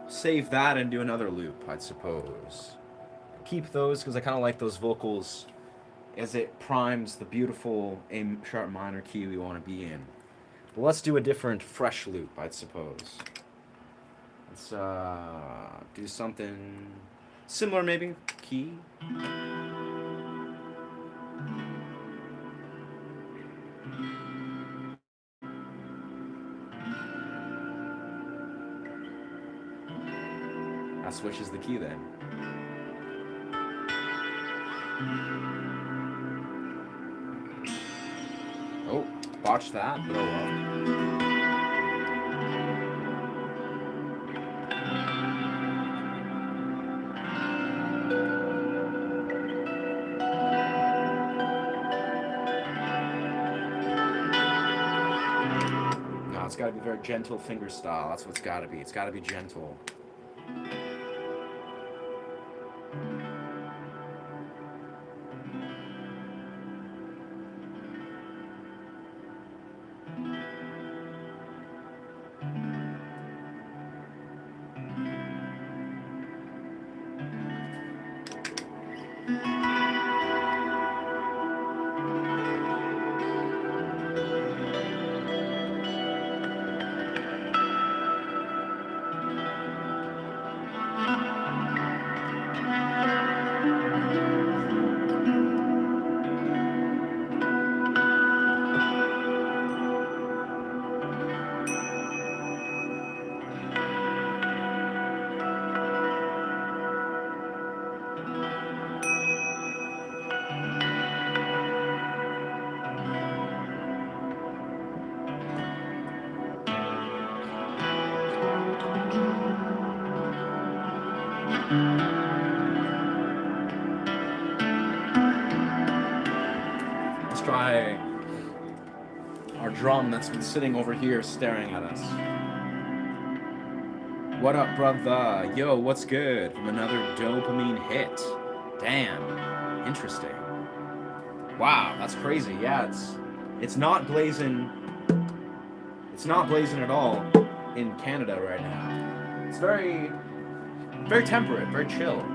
save that and do another loop, I suppose. Keep those because I kind of like those vocals as it primes the beautiful A sharp minor key we want to be in. But let's do a different, fresh loop, I suppose. Let's do something similar, maybe. Key. That switches the key then. Oh, botched that, but oh well. No, it's got to be very gentle finger style. That's what it's got to be. It's got to be gentle. Let's try our drum that's been sitting over here staring at us. What up, brother? Yo, what's good? From another dopamine hit. Damn. Interesting. Wow, that's crazy. Yeah, it's not blazing. It's not blazing at all in Canada right now. It's very temperate, very chill.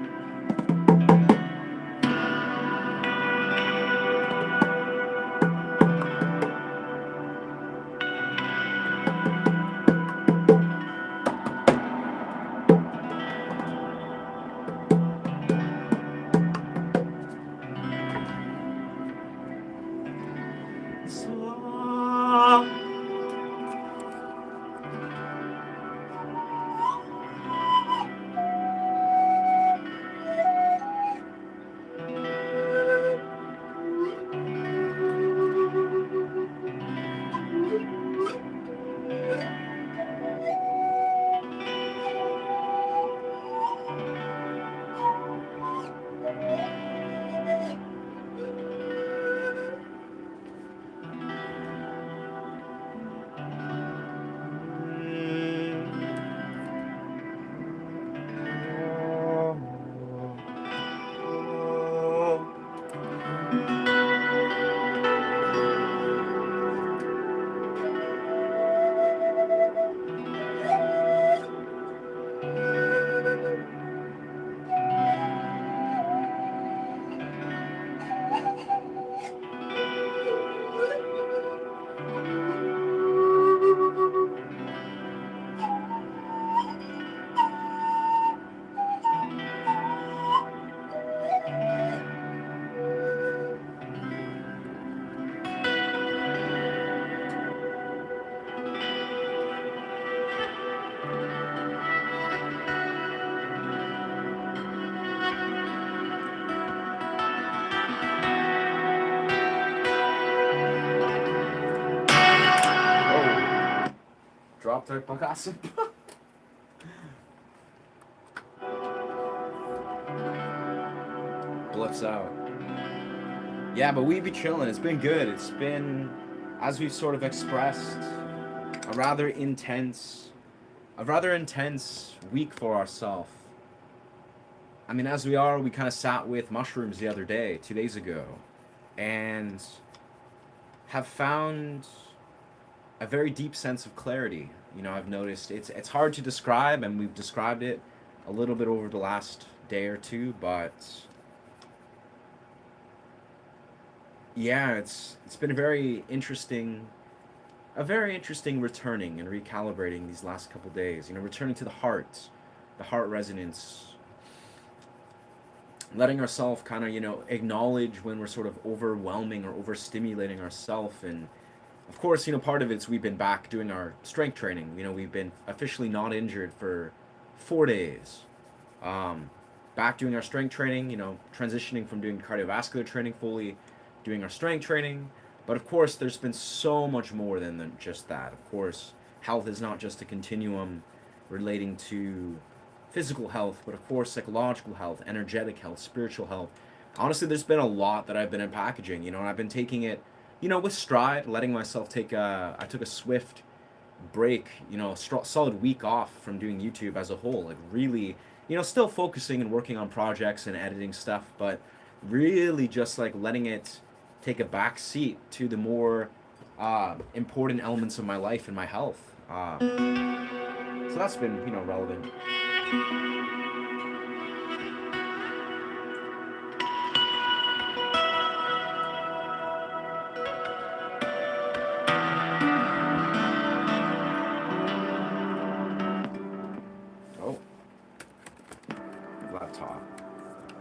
Dropped our bagasse. Blips out. Yeah, but we be chilling. It's been good. It's been, as we've sort of expressed, a rather intense week for ourselves. I mean, as we kind of sat with mushrooms the other day, 2 days ago, and have found a very deep sense of clarity. You know, I've noticed it's hard to describe, and we've described it a little bit over the last day or two, but yeah, it's been a very interesting returning and recalibrating these last couple days. You know, returning to the heart resonance, letting ourselves kind of, you know, acknowledge when we're sort of overwhelming or overstimulating ourselves. And of course, you know, part of it's we've been back doing our strength training. You know, we've been officially not injured for 4 days. Um, Back doing our strength training, transitioning from doing cardiovascular training fully, doing our strength training. But of course, there's been so much more than just that. Of course, health is not just a continuum relating to physical health, but of course, psychological health, energetic health, spiritual health. Honestly, there's been a lot that I've been unpackaging, and I've been taking it, with stride, letting myself I took a swift break, a solid week off from doing YouTube as a whole. Like, really, still focusing and working on projects and editing stuff, but really just like letting it take a back seat to the more important elements of my life and my health. So that's been, relevant. Oh, laptop.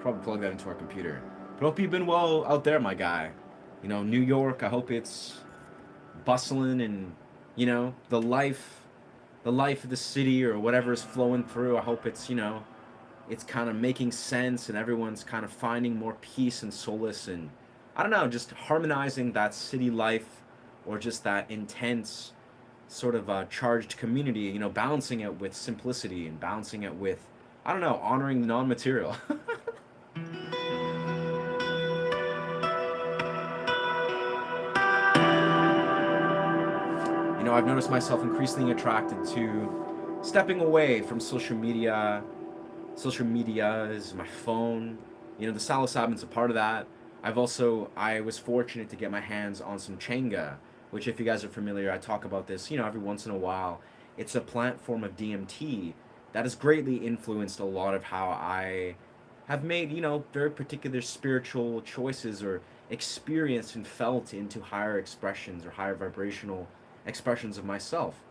Probably plug that into our computer. But hope you've been well out there, my guy. New York. I hope it's bustling and the life of the city or whatever is flowing through. I hope it's kind of making sense and everyone's kind of finding more peace and solace and I don't know, just harmonizing that city life or just that intense sort of charged community, balancing it with simplicity and balancing it with I don't know, honoring the non-material. I've noticed myself increasingly attracted to stepping away from social media. Social media is my phone. The psilocybin's a part of that. I was fortunate to get my hands on some changa, which if you guys are familiar, I talk about this, every once in a while. It's a plant form of DMT that has greatly influenced a lot of how I have made, very particular spiritual choices or experienced and felt into higher expressions or higher vibrational expressions of myself,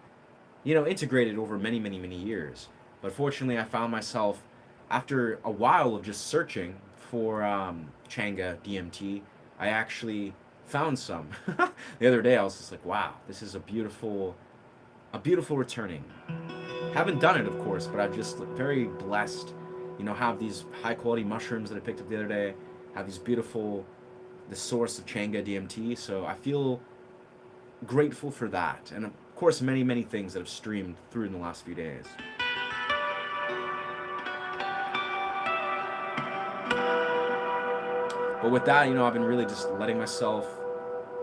integrated over many, many, many years. But fortunately, I found myself, after a while of just searching for Changa DMT, I actually found some. The other day, I was just like, wow, this is a beautiful returning. Haven't done it, of course, but I've just very blessed, have these high quality mushrooms that I picked up the other day, have these beautiful, the source of Changa DMT. So I feel grateful for that. And of course, many, many things that have streamed through in the last few days. But with that, I've been really just letting myself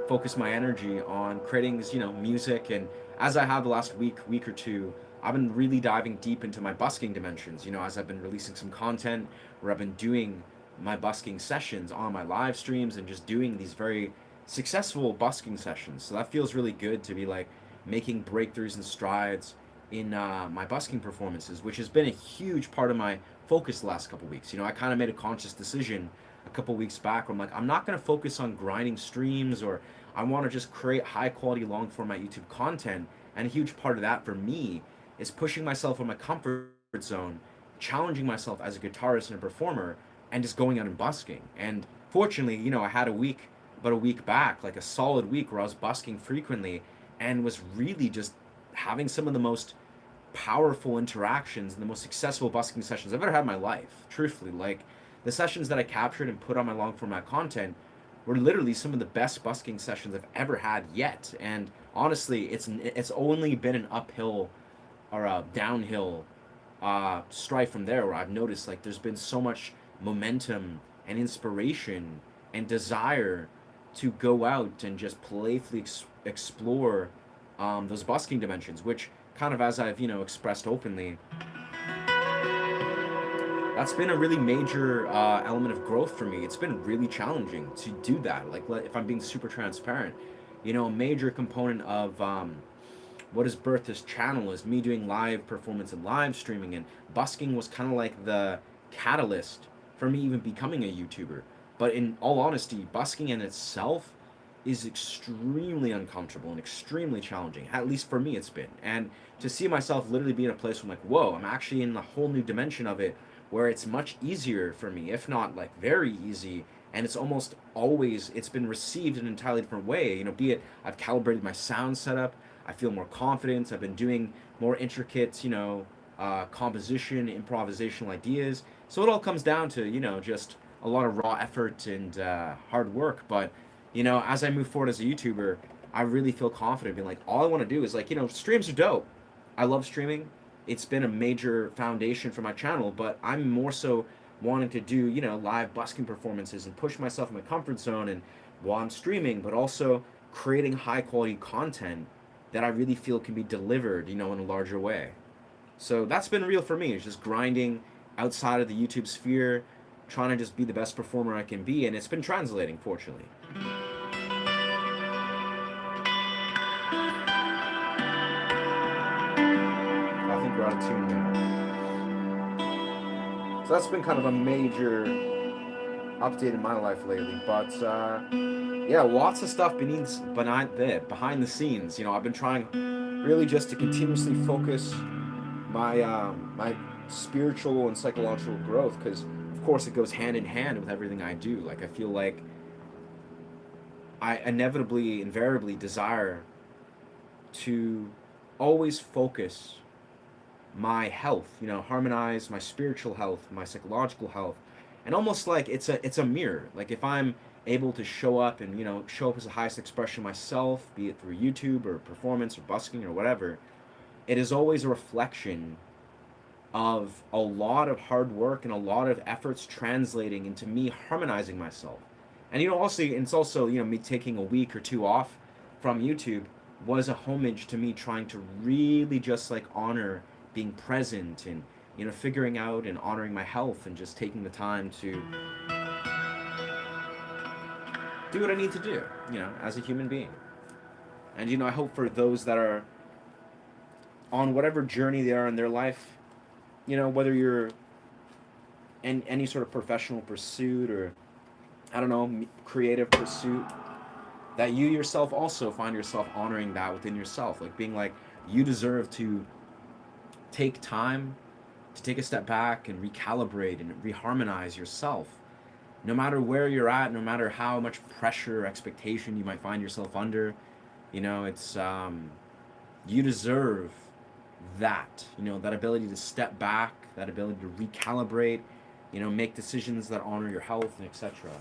focus my energy on creating this, music. And as I have the last week or two, I've been really diving deep into my busking dimensions, as I've been releasing some content where I've been doing my busking sessions on my live streams and just doing these very successful busking sessions. So that feels really good to be like making breakthroughs and strides in my busking performances, which has been a huge part of my focus the last couple weeks. I kind of made a conscious decision a couple weeks back where I'm like, I'm not going to focus on grinding streams, or I want to just create high quality long format YouTube content. And a huge part of that for me is pushing myself in my comfort zone, challenging myself as a guitarist and a performer, and just going out and busking. And fortunately, I had about a week back, like a solid week where I was busking frequently and was really just having some of the most powerful interactions and the most successful busking sessions I've ever had in my life. Truthfully, like the sessions that I captured and put on my long format content were literally some of the best busking sessions I've ever had yet. And honestly, it's only been an uphill or a downhill strife from there, where I've noticed like there's been so much momentum and inspiration and desire to go out and just playfully explore those busking dimensions, which kind of, as I've expressed openly, that's been a really major element of growth for me. It's been really challenging to do that. Like, if I'm being super transparent, a major component of what has birthed this channel is me doing live performance and live streaming, and busking was kind of like the catalyst for me even becoming a YouTuber. But in all honesty, busking in itself is extremely uncomfortable and extremely challenging. At least for me, it's been. And to see myself literally be in a place where I'm like, whoa, I'm actually in a whole new dimension of it, where it's much easier for me, if not like very easy. And it's almost always, it's been received in an entirely different way. Be it I've calibrated my sound setup, I feel more confident, I've been doing more intricate, composition, improvisational ideas. So it all comes down to, just a lot of raw effort and hard work. But, as I move forward as a YouTuber, I really feel confident being like, all I want to do is like, streams are dope. I love streaming. It's been a major foundation for my channel, but I'm more so wanting to do, live busking performances and push myself in my comfort zone and while I'm streaming, but also creating high quality content that I really feel can be delivered, in a larger way. So that's been real for me. It's just grinding outside of the YouTube sphere, trying to just be the best performer I can be, and it's been translating, fortunately. I think we're out of tune now. So that's been kind of a major update in my life lately. But yeah, lots of stuff behind the scenes. I've been trying really just to continuously focus my spiritual and psychological growth, because of course it goes hand in hand with everything I do. Like I feel like I invariably desire to always focus my health, harmonize my spiritual health, my psychological health, and almost like it's a mirror. Like if I'm able to show up and show up as the highest expression of myself, be it through YouTube or performance or busking or whatever, it is always a reflection of a lot of hard work and a lot of efforts translating into me harmonizing myself. And also it's also me taking a week or two off from YouTube was a homage to me trying to really just like honor being present and figuring out and honoring my health and just taking the time to do what I need to do, as a human being. And I hope for those that are on whatever journey they are in their life, whether you're in any sort of professional pursuit or, I don't know, creative pursuit, that you yourself also find yourself honoring that within yourself. Like being like, you deserve to take time to take a step back and recalibrate and reharmonize yourself. No matter where you're at, no matter how much pressure or expectation you might find yourself under, it's, you deserve that, that ability to step back, that ability to recalibrate, make decisions that honor your health and etc.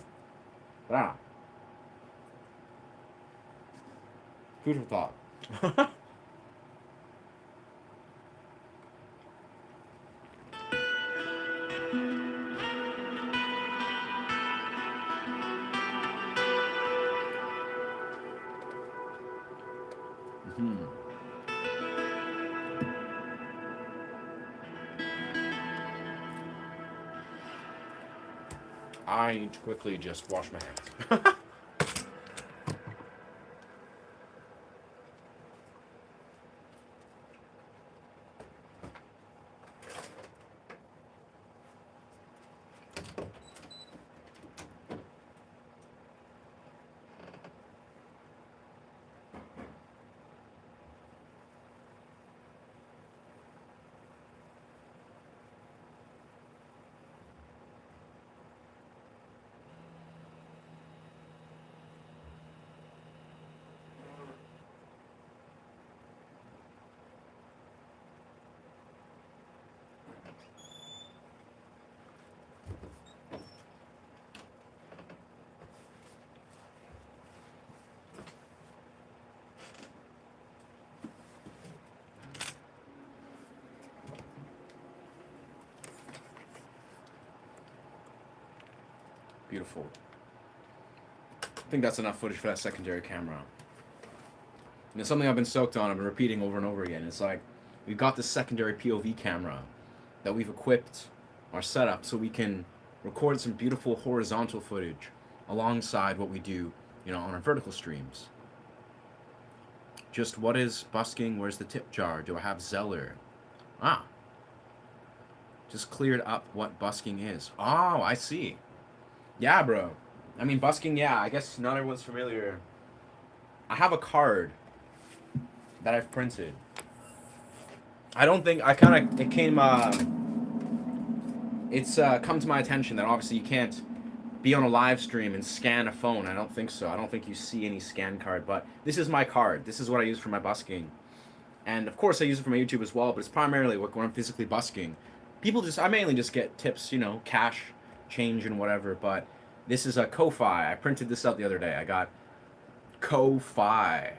But food for thought. I need to quickly just wash my hands. Beautiful. I think that's enough footage for that secondary camera. And it's something I've been stoked on, I've been repeating over and over again. It's like, we've got this secondary POV camera that we've equipped our setup so we can record some beautiful horizontal footage alongside what we do, on our vertical streams. Just what is busking? Where's the tip jar? Do I have Zeller? Just cleared up what busking is. Oh, I see. Yeah, bro. I mean, busking, yeah, I guess not everyone's familiar. I have a card that I've printed. I don't think, it came, it's come to my attention that obviously you can't be on a live stream and scan a phone. I don't think so. I don't think you see any scan card, but this is my card. This is what I use for my busking. and of course I use it for my YouTube as well. But it's primarily when I'm physically busking. I mainly just get tips, cash, change, and whatever. But this is a Ko-Fi. I printed this out the other day. I got Ko-Fi.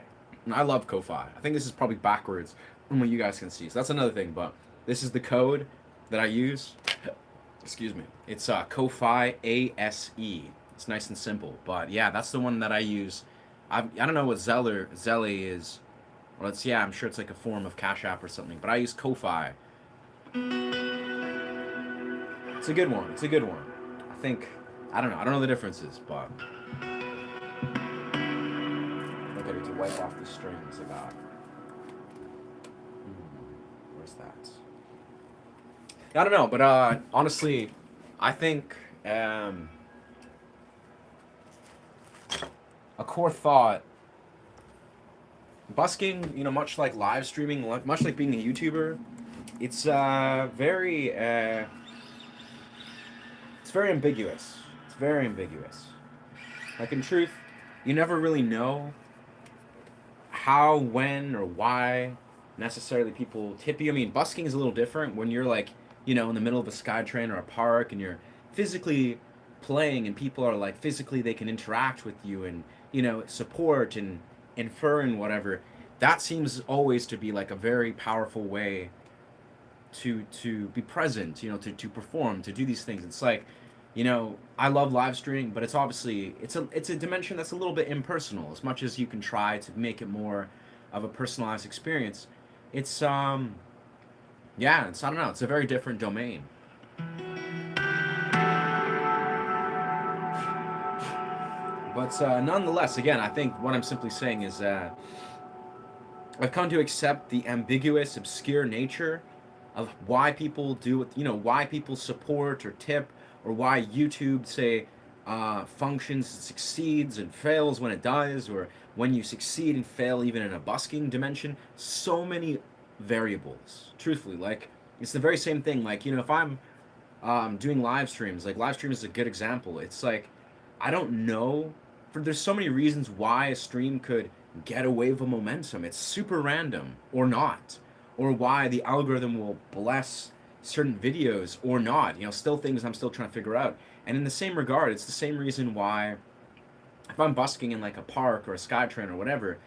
And I love Ko-Fi. I think this is probably backwards from what you guys can see. So that's another thing. But this is the code that I use. Excuse me. It's Ko-Fi ASE. It's nice and simple. But yeah, that's the one that I use. I don't know what Zelly is. Well, I'm sure it's like a form of Cash App or something. But I use Ko-Fi. It's a good one. It's a good one. I don't know. I don't know the differences, but I need to wipe off the strings I got. Where's that? I don't know, but honestly, I think a core thought. Busking, much like live streaming, much like being a YouTuber, it's very ambiguous. It's very ambiguous. Like in truth, you never really know how, when, or why necessarily people tip you. I mean, busking is a little different when you're like, in the middle of a SkyTrain or a park and you're physically playing and people are like physically they can interact with you and support and infer and whatever. That seems always to be like a very powerful way to be present, to perform, to do these things. It's like, I love live streaming, but it's obviously it's a dimension that's a little bit impersonal. As much as you can try to make it more of a personalized experience, it's I don't know, it's a very different domain. But nonetheless, again, I think what I'm simply saying is I've come to accept the ambiguous, obscure nature of why people do it, why people support or tip, or why YouTube, say, functions, succeeds and fails when it does, or when you succeed and fail even in a busking dimension. So many variables, truthfully. Like, it's the very same thing. Like, if I'm doing live streams, like live stream is a good example. It's like, I don't know, there's so many reasons why a stream could get a wave of momentum. It's super random or not, or why the algorithm will bless certain videos or not. Still things I'm still trying to figure out. And in the same regard, it's the same reason why if I'm busking in like a park or a SkyTrain or whatever,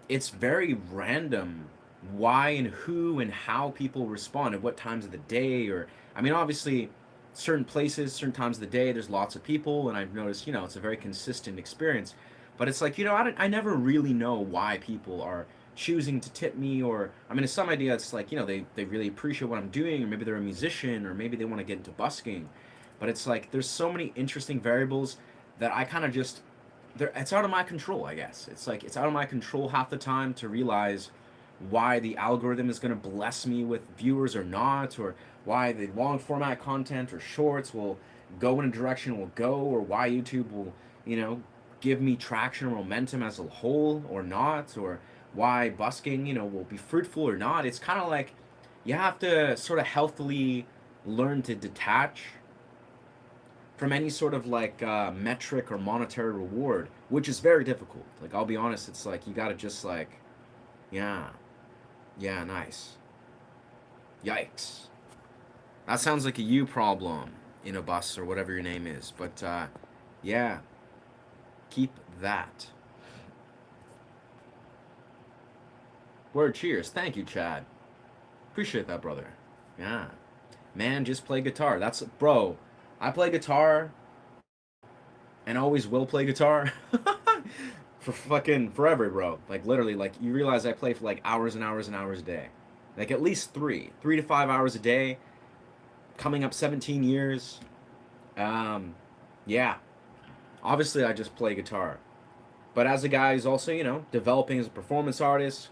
it's very random why and who and how people respond at what times of the day. Or I mean, obviously certain places, certain times of the day, there's lots of people, and I've noticed, it's a very consistent experience. But it's like, I never really know why people are choosing to tip me. Or I mean, it's some idea it's like, they really appreciate what I'm doing, or maybe they're a musician, or maybe they want to get into busking. But it's like there's so many interesting variables that I kind of just it's out of my control, I guess. It's like it's out of my control half the time to realize why the algorithm is going to bless me with viewers or not, or why the long format content or shorts will go in a direction will go, or why YouTube will, give me traction or momentum as a whole or not, or why busking, will be fruitful or not. It's kind of like you have to sort of healthily learn to detach from any sort of like metric or monetary reward, which is very difficult. Like, I'll be honest, it's like you gotta just like, yeah, nice. Yikes. That sounds like a you problem in a bus or whatever your name is. But yeah, keep that. Word, cheers. Thank you, Chad. Appreciate that, brother. Yeah. Man, just play guitar. Bro, I play guitar and always will play guitar for fucking forever, bro. Like, literally, like, you realize I play for like hours and hours and hours a day. Like, at least 3 to 5 hours a day. Coming up 17 years. Yeah. Obviously, I just play guitar. But as a guy who's also, developing as a performance artist,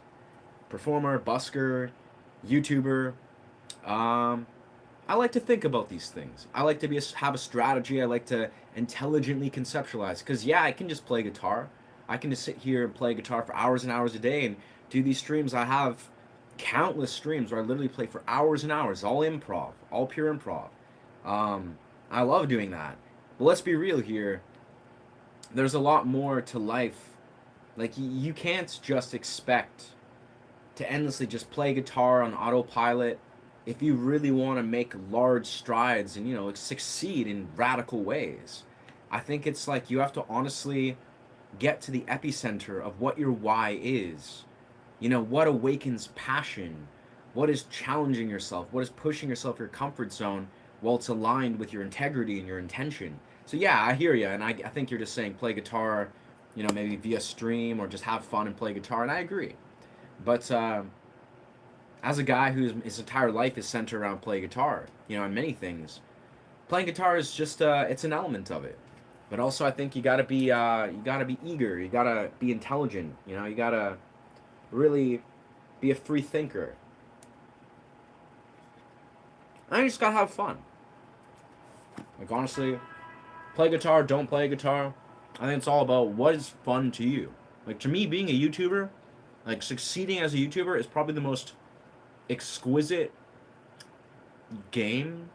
performer, busker, YouTuber, I like to think about these things. I like to have a strategy. I like to intelligently conceptualize. Because, yeah, I can just play guitar. I can just sit here and play guitar for hours and hours a day and do these streams. I have countless streams where I literally play for hours and hours, all improv, all pure improv. I love doing that. But let's be real here. There's a lot more to life. Like, you can't just expect to endlessly just play guitar on autopilot if you really want to make large strides and, succeed in radical ways. I think it's like you have to honestly get to the epicenter of what your why is. What awakens passion? What is challenging yourself? What is pushing yourself your comfort zone while it's aligned with your integrity and your intention? So yeah, I hear you, and I think you're just saying play guitar, maybe via stream or just have fun and play guitar, and I agree. But as a guy his entire life is centered around playing guitar, and many things, playing guitar is just it's an element of it. But also, I think you gotta be eager, you gotta be intelligent, you gotta really be a free thinker. And you just gotta have fun. Like honestly, play guitar, don't play guitar. I think it's all about what is fun to you. Like to me, being a YouTuber, like succeeding as a YouTuber is probably the most exquisite game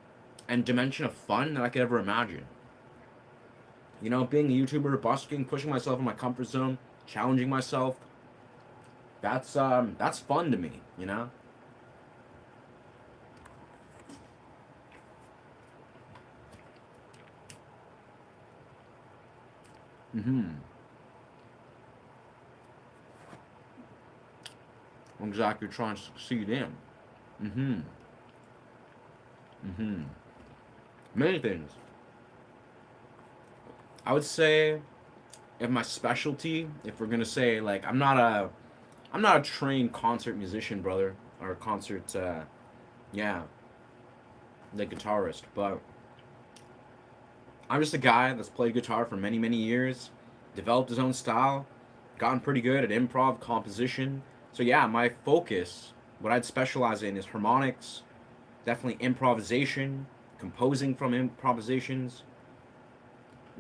and dimension of fun that I could ever imagine. Being a YouTuber, busking, pushing myself in my comfort zone, challenging myself. That's fun to me. Mm-hmm. What exactly you're trying to succeed in. Mm-hmm. Mm-hmm. Many things. I would say if my specialty, if we're gonna say like I'm not a trained concert musician, brother, or a concert yeah, like guitarist, but I'm just a guy that's played guitar for many, many years, developed his own style, gotten pretty good at improv, composition. So yeah, my focus, what I'd specialize in is harmonics, definitely improvisation, composing from improvisations.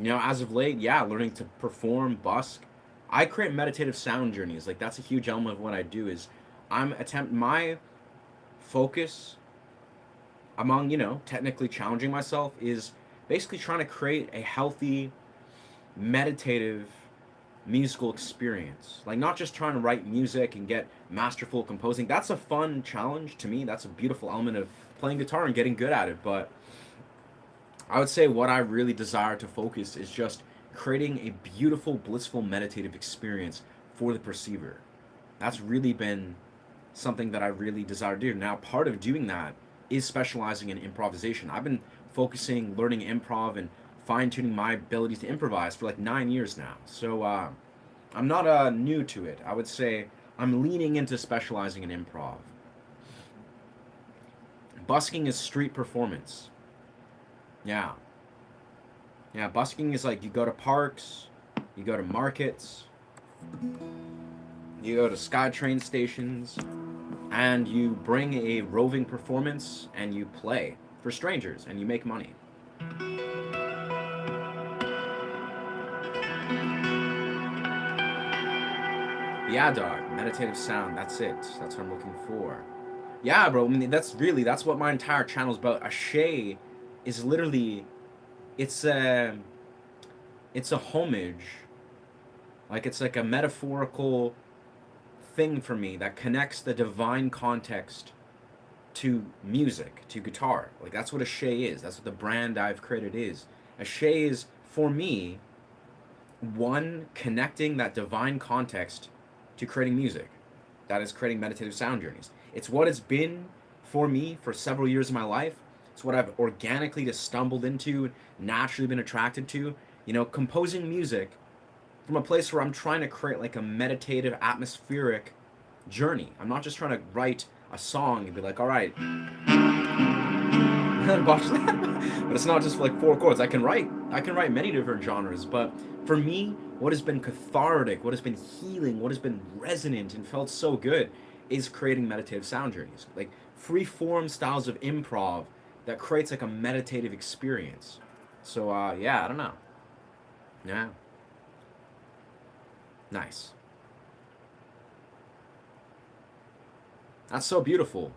As of late, yeah, learning to perform, busk. I create meditative sound journeys. Like that's a huge element of what I do is my focus among, technically challenging myself is basically trying to create a healthy meditative musical experience. Like not just trying to write music and get masterful composing. That's a fun challenge to me. That's a beautiful element of playing guitar and getting good at it. But I would say what I really desire to focus is just creating a beautiful, blissful, meditative experience for the perceiver. That's really been something that I really desire to do. Now, part of doing that is specializing in improvisation. I've been focusing, learning improv, and fine tuning my abilities to improvise for like 9 years now. So I'm not new to it. I would say I'm leaning into specializing in improv. Busking is street performance. Yeah. Yeah, busking is like you go to parks, you go to markets, you go to SkyTrain stations, and you bring a roving performance and you play for strangers and you make money. Yeah, dog, meditative sound, that's it. That's what I'm looking for. Yeah, bro, I mean, that's what my entire channel is about. A shay is literally, it's a, it's a homage. Like, it's like a metaphorical thing for me that connects the divine context to music, to guitar. Like that's what a shay is. That's what the brand I've created is. A shay is for me one connecting that divine context to creating music. That is creating meditative sound journeys. It's what it's been for me for several years of my life. It's what I've organically just stumbled into, naturally been attracted to. Composing music from a place where I'm trying to create like a meditative, atmospheric journey. I'm not just trying to write a song and be like, all right, watch that. But it's not just like four chords. I can write many different genres. But for me, what has been cathartic, what has been healing, what has been resonant and felt so good is creating meditative sound journeys. Like free form styles of improv that creates like a meditative experience. So yeah, I don't know. Yeah. Nice. That's so beautiful.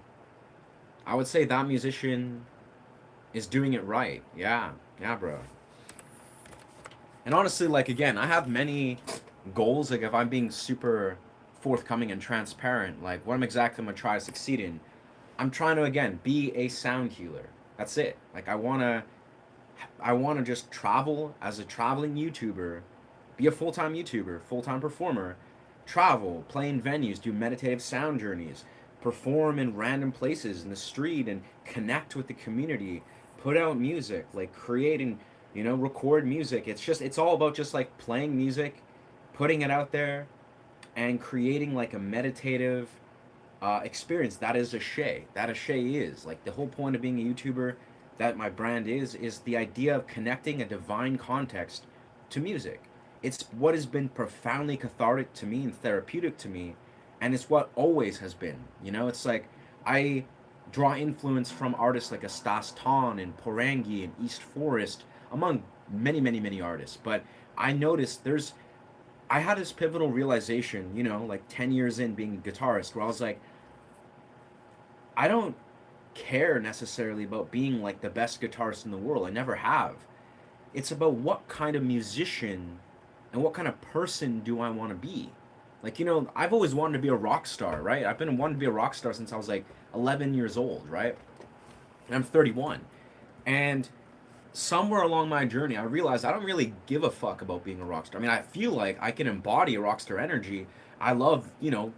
I would say that musician is doing it right. Yeah. Yeah, bro. And honestly, like again, I have many goals. Like if I'm being super forthcoming and transparent, like what I'm exactly going to try to succeed in. I'm trying to, again, be a sound healer. That's it. Like I want to just travel as a traveling YouTuber, be a full-time YouTuber, full-time performer, travel, play in venues, do meditative sound journeys, perform in random places in the street and connect with the community, put out music, like creating, record music. It's all about just like playing music, putting it out there, and creating like a meditative experience. That is a Shay. That a Shay is like the whole point of being a YouTuber. That my brand is the idea of connecting a divine context to music. It's what has been profoundly cathartic to me and therapeutic to me, and it's what always has been. It's like I draw influence from artists like Astas Ton and Porangi and East Forest, among many, many, many artists. But I noticed I had this pivotal realization, like 10 years in being a guitarist, where I was like, I don't care necessarily about being like the best guitarist in the world. I never have. It's about what kind of musician and what kind of person do I want to be. Like, I've always wanted to be a rock star, right? I've been wanting to be a rock star since I was like 11 years old, right? And I'm 31. And somewhere along my journey, I realized I don't really give a fuck about being a rock star. I mean, I feel like I can embody a rock star energy. I love,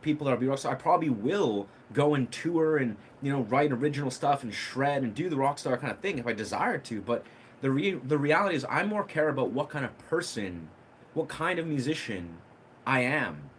people that are rock star. I probably will go and tour and, write original stuff and shred and do the rock star kind of thing if I desire to. But the reality is I more care about what kind of person, what kind of musician I am.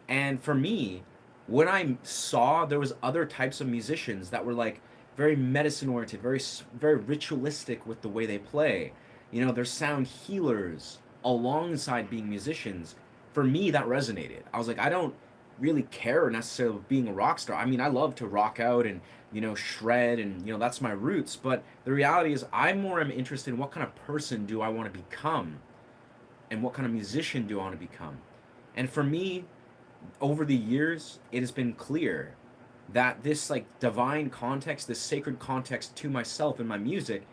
And for me, when I saw there was other types of musicians that were like very medicine oriented, very ritualistic with the way they play. They're sound healers alongside being musicians. For me, that resonated. I was like, I don't really care necessarily being a rock star. I mean, I love to rock out and shred and that's my roots. But the reality is, I more am interested in what kind of person do I want to become, and what kind of musician do I want to become. And for me, over the years, it has been clear that this like divine context, this sacred context to myself and my music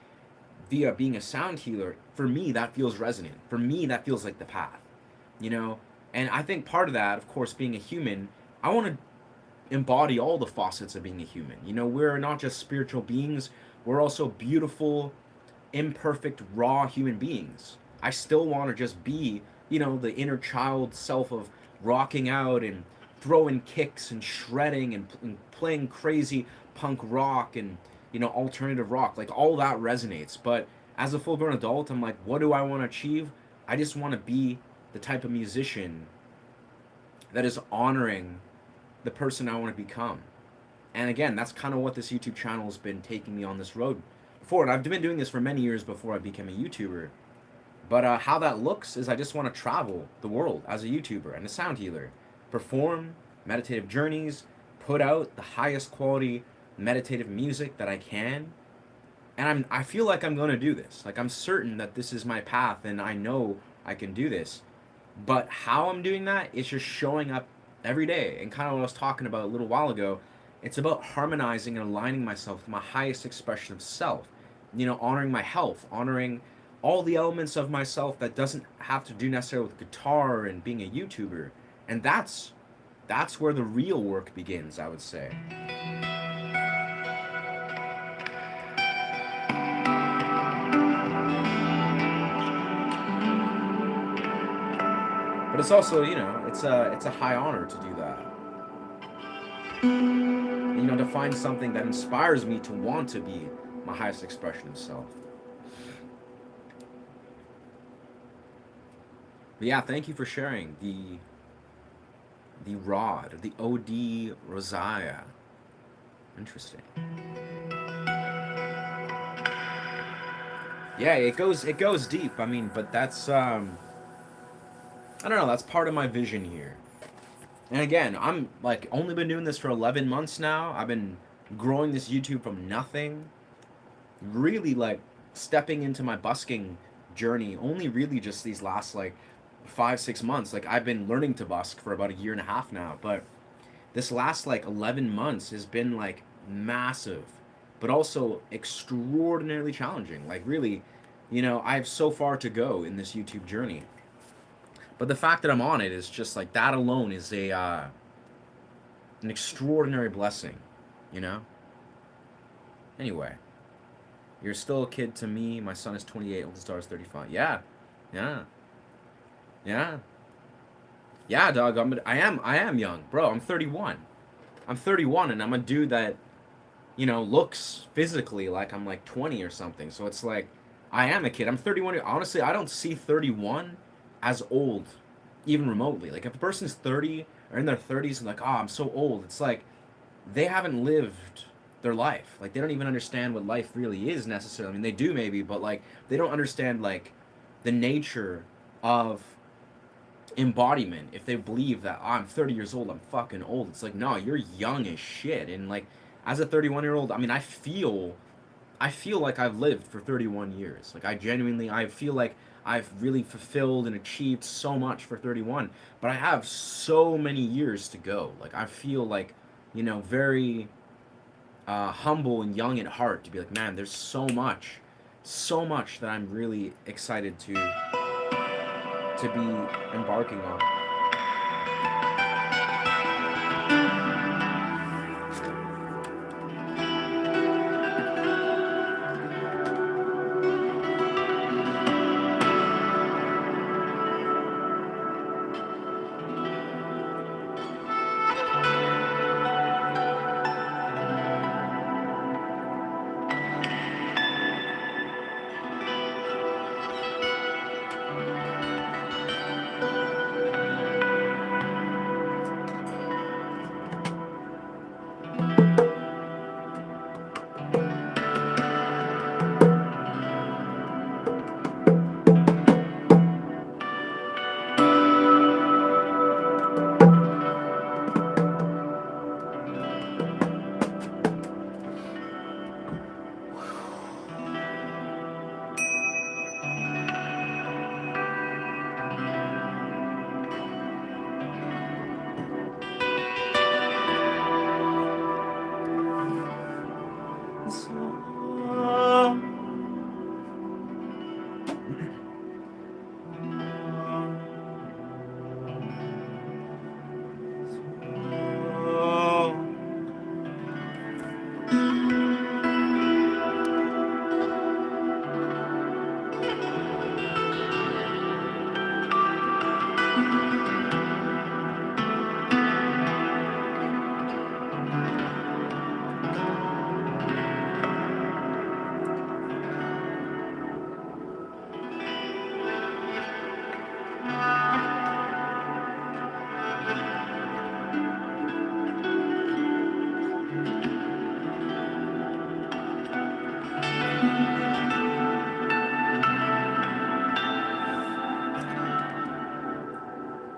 via being a sound healer, for me that feels resonant. For me that feels like the path. And I think part of that, of course, being a human, I want to embody all the facets of being a human. We're not just spiritual beings, we're also beautiful, imperfect, raw human beings. I still want to just be, the inner child self of rocking out and throwing kicks and shredding and playing crazy punk rock and alternative rock. Like all that resonates. But as a full grown adult, I'm like, what do I want to achieve? I just want to be the type of musician that is honoring the person I want to become. And again, that's kind of what this YouTube channel has been taking me on this road for. And I've been doing this for many years before I became a YouTuber. But how that looks is I just want to travel the world as a YouTuber and a sound healer, perform meditative journeys, put out the highest quality meditative music that I can. And I feel like I'm going to do this. Like I'm certain that this is my path and I know I can do this. But how I'm doing that is just showing up every day. And kind of what I was talking about a little while ago, it's about harmonizing and aligning myself with my highest expression of self. Honoring my health, honoring all the elements of myself that doesn't have to do necessarily with guitar and being a YouTuber. And that's where the real work begins, I would say. But it's also, it's a high honor to do that. To find something that inspires me to want to be my highest expression of self. But yeah, thank you for sharing the rod, the OD Rosiah. Interesting. Yeah, it goes deep. I mean, but that's I don't know, that's part of my vision here. And again, I'm like only been doing this for 11 months now. I've been growing this YouTube from nothing. Really like stepping into my busking journey only really just these last like 5-6 months. Like I've been learning to busk for about a year and a half now, but this last like 11 months has been like massive, but also extraordinarily challenging. Like really, I have so far to go in this YouTube journey. But the fact that I'm on it is just like that alone is an extraordinary blessing, you know? Anyway, you're still a kid to me. My son is 28, oldest daughter is 35. Yeah. Yeah. Yeah. Yeah, dog. I am young. Bro, I'm 31. I'm 31 and I'm a dude that, looks physically like I'm like 20 or something. So it's like I am a kid. I'm 31. Honestly, I don't see 31 as old even remotely. Like if a person's 30 or in their 30s and like, "Oh, I'm so old." It's like they haven't lived their life. Like they don't even understand what life really is necessarily. I mean, they do maybe, but like they don't understand like the nature of embodiment. If they believe that, "Oh, I'm 30 years old, I'm fucking old." It's like, no, you're young as shit. And like as a 31-year-old, I mean, I feel like I've lived for 31 years. Like I feel like I've really fulfilled and achieved so much for 31, but I have so many years to go. Like I feel like, very humble and young at heart to be like, man, there's so much that I'm really excited to be embarking on.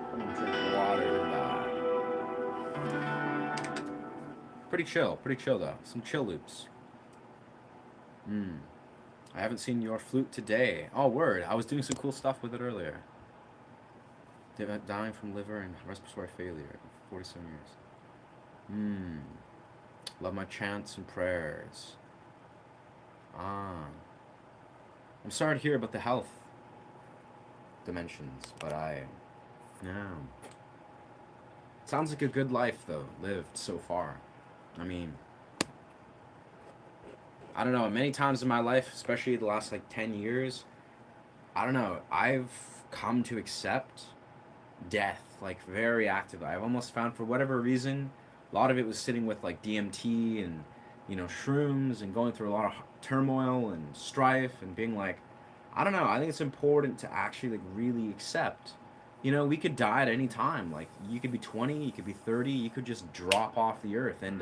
I'm gonna drink water. Pretty chill. Pretty chill though. Some chill loops. Hmm. I haven't seen your flute today. Oh, word. I was doing some cool stuff with it earlier. Dying from liver and respiratory failure. 47 years. Hmm. Love my chants and prayers. Ah. I'm sorry to hear about the health dimensions, but yeah. Sounds like a good life, though, lived so far. I mean, I don't know, many times in my life, especially the last like 10 years, I don't know, I've come to accept death like very actively. I've almost found for whatever reason, a lot of it was sitting with like DMT and shrooms and going through a lot of turmoil and strife and being like, I don't know. I think it's important to actually like really accept. We could die at any time. Like you could be 20, you could be 30, you could just drop off the earth, and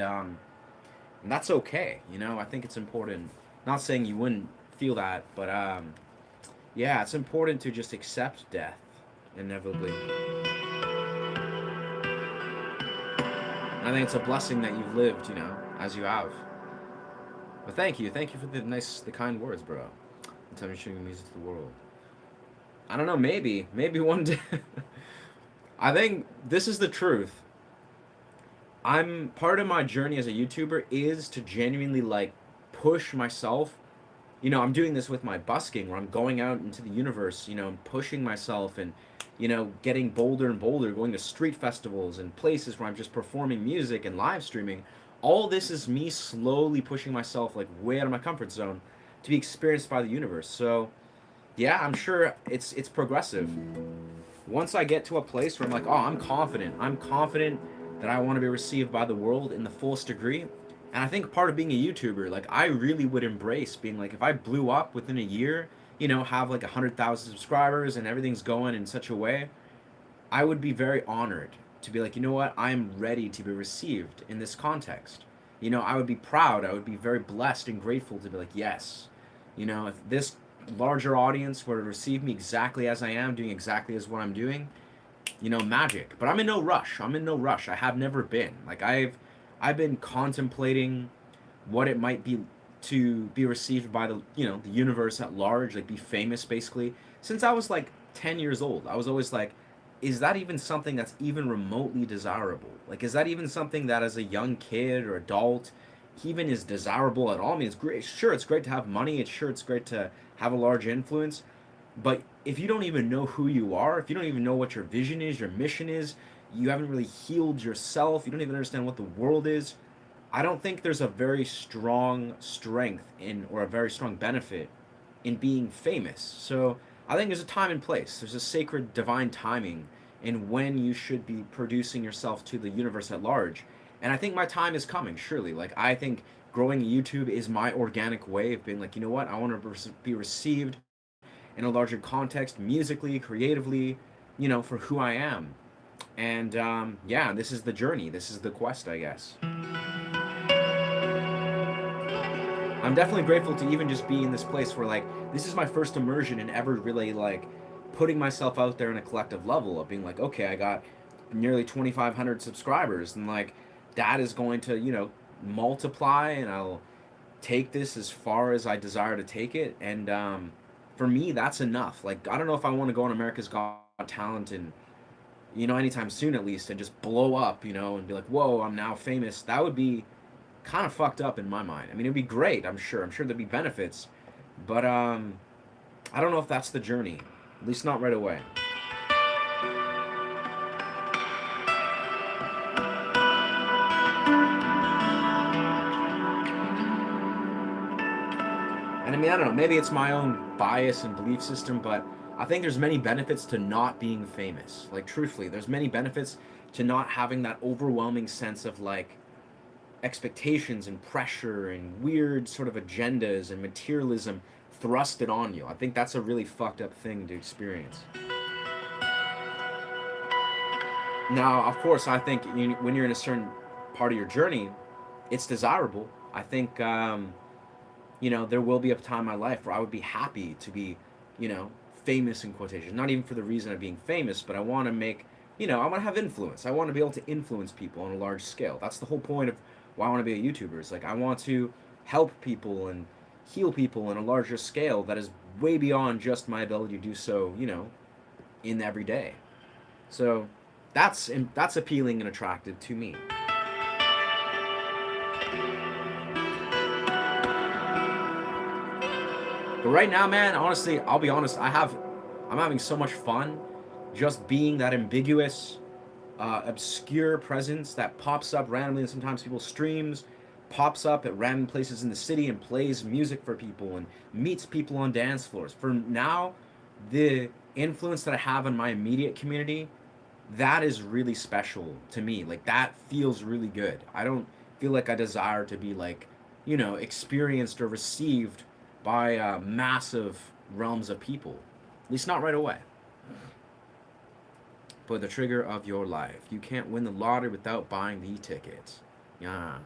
that's okay. I think it's important. Not saying you wouldn't feel that, but yeah, it's important to just accept death inevitably. And I think it's a blessing that you've lived, as you have. But thank you for the kind words, bro. And tell me sharing music to the world. I don't know, maybe one day. I think this is the truth. I'm part of my journey as a YouTuber is to genuinely like push myself. I'm doing this with my busking where I'm going out into the universe, and pushing myself and getting bolder and bolder, going to street festivals and places where I'm just performing music and live streaming. All this is me slowly pushing myself like way out of my comfort zone to be experienced by the universe. So yeah, I'm sure it's progressive. Once I get to a place where I'm like, oh, I'm confident that I want to be received by the world in the fullest degree. And I think part of being a YouTuber, like I really would embrace being like, if I blew up within a year, have like 100,000 subscribers and everything's going in such a way, I would be very honored to be like, you know what, I'm ready to be received in this context. I would be proud, I would be very blessed and grateful to be like, yes, if this larger audience were to receive me exactly as I am, doing exactly as what I'm doing, magic. But I'm in no rush. I'm in no rush. I have never been. Like I've been contemplating what it might be to be received by the universe at large, like be famous basically, since I was like 10 years old. I was always like, is that even something that's even remotely desirable? Like is that even something that as a young kid or adult even is desirable at all? I mean, it's great. Sure, it's great to have money. It's great to have a large influence. But if you don't even know who you are, if you don't even know what your vision is, your mission is, you haven't really healed yourself, you don't even understand what the world is, I don't think there's a very strong strength in or a very strong benefit in being famous. So I think there's a time and place. There's a sacred divine timing in when you should be producing yourself to the universe at large. And I think my time is coming, surely. Like I think growing YouTube is my organic way of being like, you know what, I want to be received in a larger context, musically, creatively, for who I am. And yeah, this is the journey. This is the quest, I guess. I'm definitely grateful to even just be in this place where, like, this is my first immersion in ever really, like, putting myself out there in a collective level of being like, okay, I got nearly 2,500 subscribers, and, like, that is going to, multiply, and I'll take this as far as I desire to take it. And for me, that's enough. Like, I don't know if I want to go on America's Got Talent and, anytime soon at least, and just blow up, and be like, whoa, I'm now famous. That would be kind of fucked up in my mind. I mean, it'd be great, I'm sure. I'm sure there'd be benefits. But I don't know if that's the journey. At least not right away. And I mean, I don't know, maybe it's my own bias and belief system, but I think there's many benefits to not being famous. Like, truthfully, there's many benefits to not having that overwhelming sense of, like, expectations and pressure and weird sort of agendas and materialism thrusted on you. I think that's a really fucked up thing to experience. Now, of course, I think when you're in a certain part of your journey, it's desirable. I think there will be a time in my life where I would be happy to be, famous in quotations. Not even for the reason of being famous, but I want to make, I want to have influence. I want to be able to influence people on a large scale. That's the whole point of why I want to be a YouTuber. It's like I want to help people and heal people on a larger scale that is way beyond just my ability to do so, in every day. So that's appealing and attractive to me. But right now, man, honestly, I'll be honest, I'm having so much fun just being that ambiguous, obscure presence that pops up randomly in sometimes people's streams, pops up at random places in the city and plays music for people and meets people on dance floors. For now, the influence that I have on my immediate community, that is really special to me. Like that feels really good. I don't feel like I desire to be like, experienced or received by massive realms of people. At least not right away. But the trigger of your life. You can't win the lottery without buying the tickets. Yeah.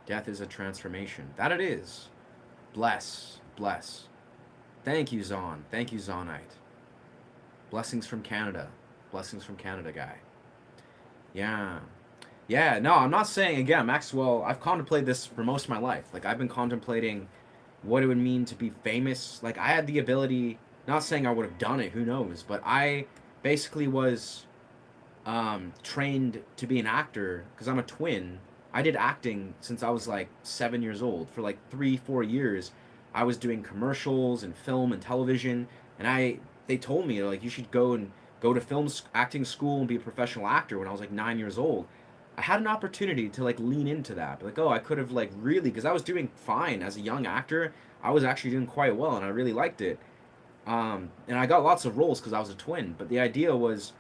Death is a transformation. That it is. Bless. Bless. Thank you, Zon. Thank you, Zonite. Blessings from Canada. Blessings from Canada, guy. Yeah. Yeah, no, I'm not saying, again, Maxwell, I've contemplated this for most of my life. Like, I've been contemplating what it would mean to be famous. Like, I had the ability, not saying I would have done it, who knows, but I basically was trained to be an actor because I'm a twin. I did acting since I was like 7 years old. For like 3-4 years, I was doing commercials and film and television, and I they told me like you should go to acting school and be a professional actor when I was like 9 years old. I had an opportunity to like lean into that. Like, oh, I could have like really, because I was doing fine as a young actor. I was actually doing quite well, and I really liked it. And I got lots of roles because I was a twin. But the idea was,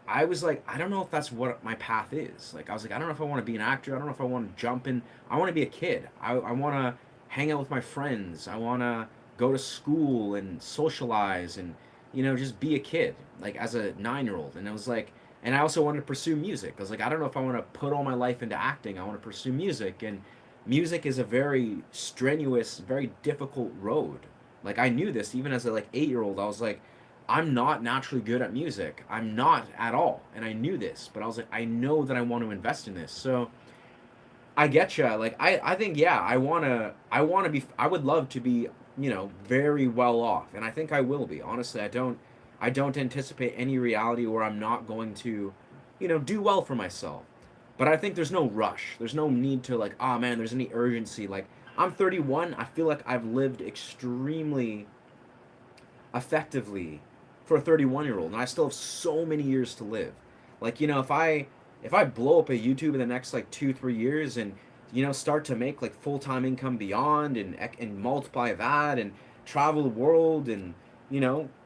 I was like, I don't know if that's what my path is. Like, I was like, I don't know if I want to be an actor. I don't know if I want to jump in. I want to be a kid. I want to hang out with my friends. I want to go to school and socialize and, just be a kid, like as a 9 year old. And I was like, and I also wanted to pursue music. I was like, I don't know if I want to put all my life into acting. I want to pursue music. And music is a very strenuous, very difficult road. Like, I knew this even as a like 8 year old. I was like, I'm not naturally good at music. I'm not at all. And I knew this, but I was like, I know that I want to invest in this. So I get you. Like, I think, yeah, I would love to be, very well off. And I think I will be. Honestly, I don't anticipate any reality where I'm not going to, do well for myself. But I think there's no rush. There's no need to like, oh man, there's any urgency. Like, I'm 31. I feel like I've lived extremely effectively for a 31-year-old, and I still have so many years to live. Like, if I blow up a YouTube in the next like 2 3 years, and start to make like full-time income beyond, and multiply that, and travel the world, and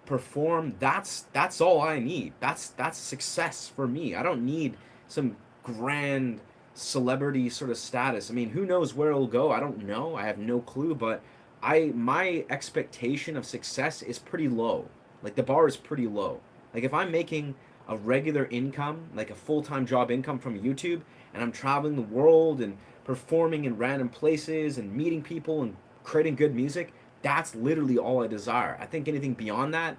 perform, that's all I need. That's success for me. I don't need some grand celebrity sort of status. I mean, who knows where it'll go? I don't know. I have no clue, but my expectation of success is pretty low. Like, the bar is pretty low. Like, if I'm making a regular income, like a full-time job income from YouTube, and I'm traveling the world and performing in random places and meeting people and creating good music, that's literally all I desire. I think anything beyond that,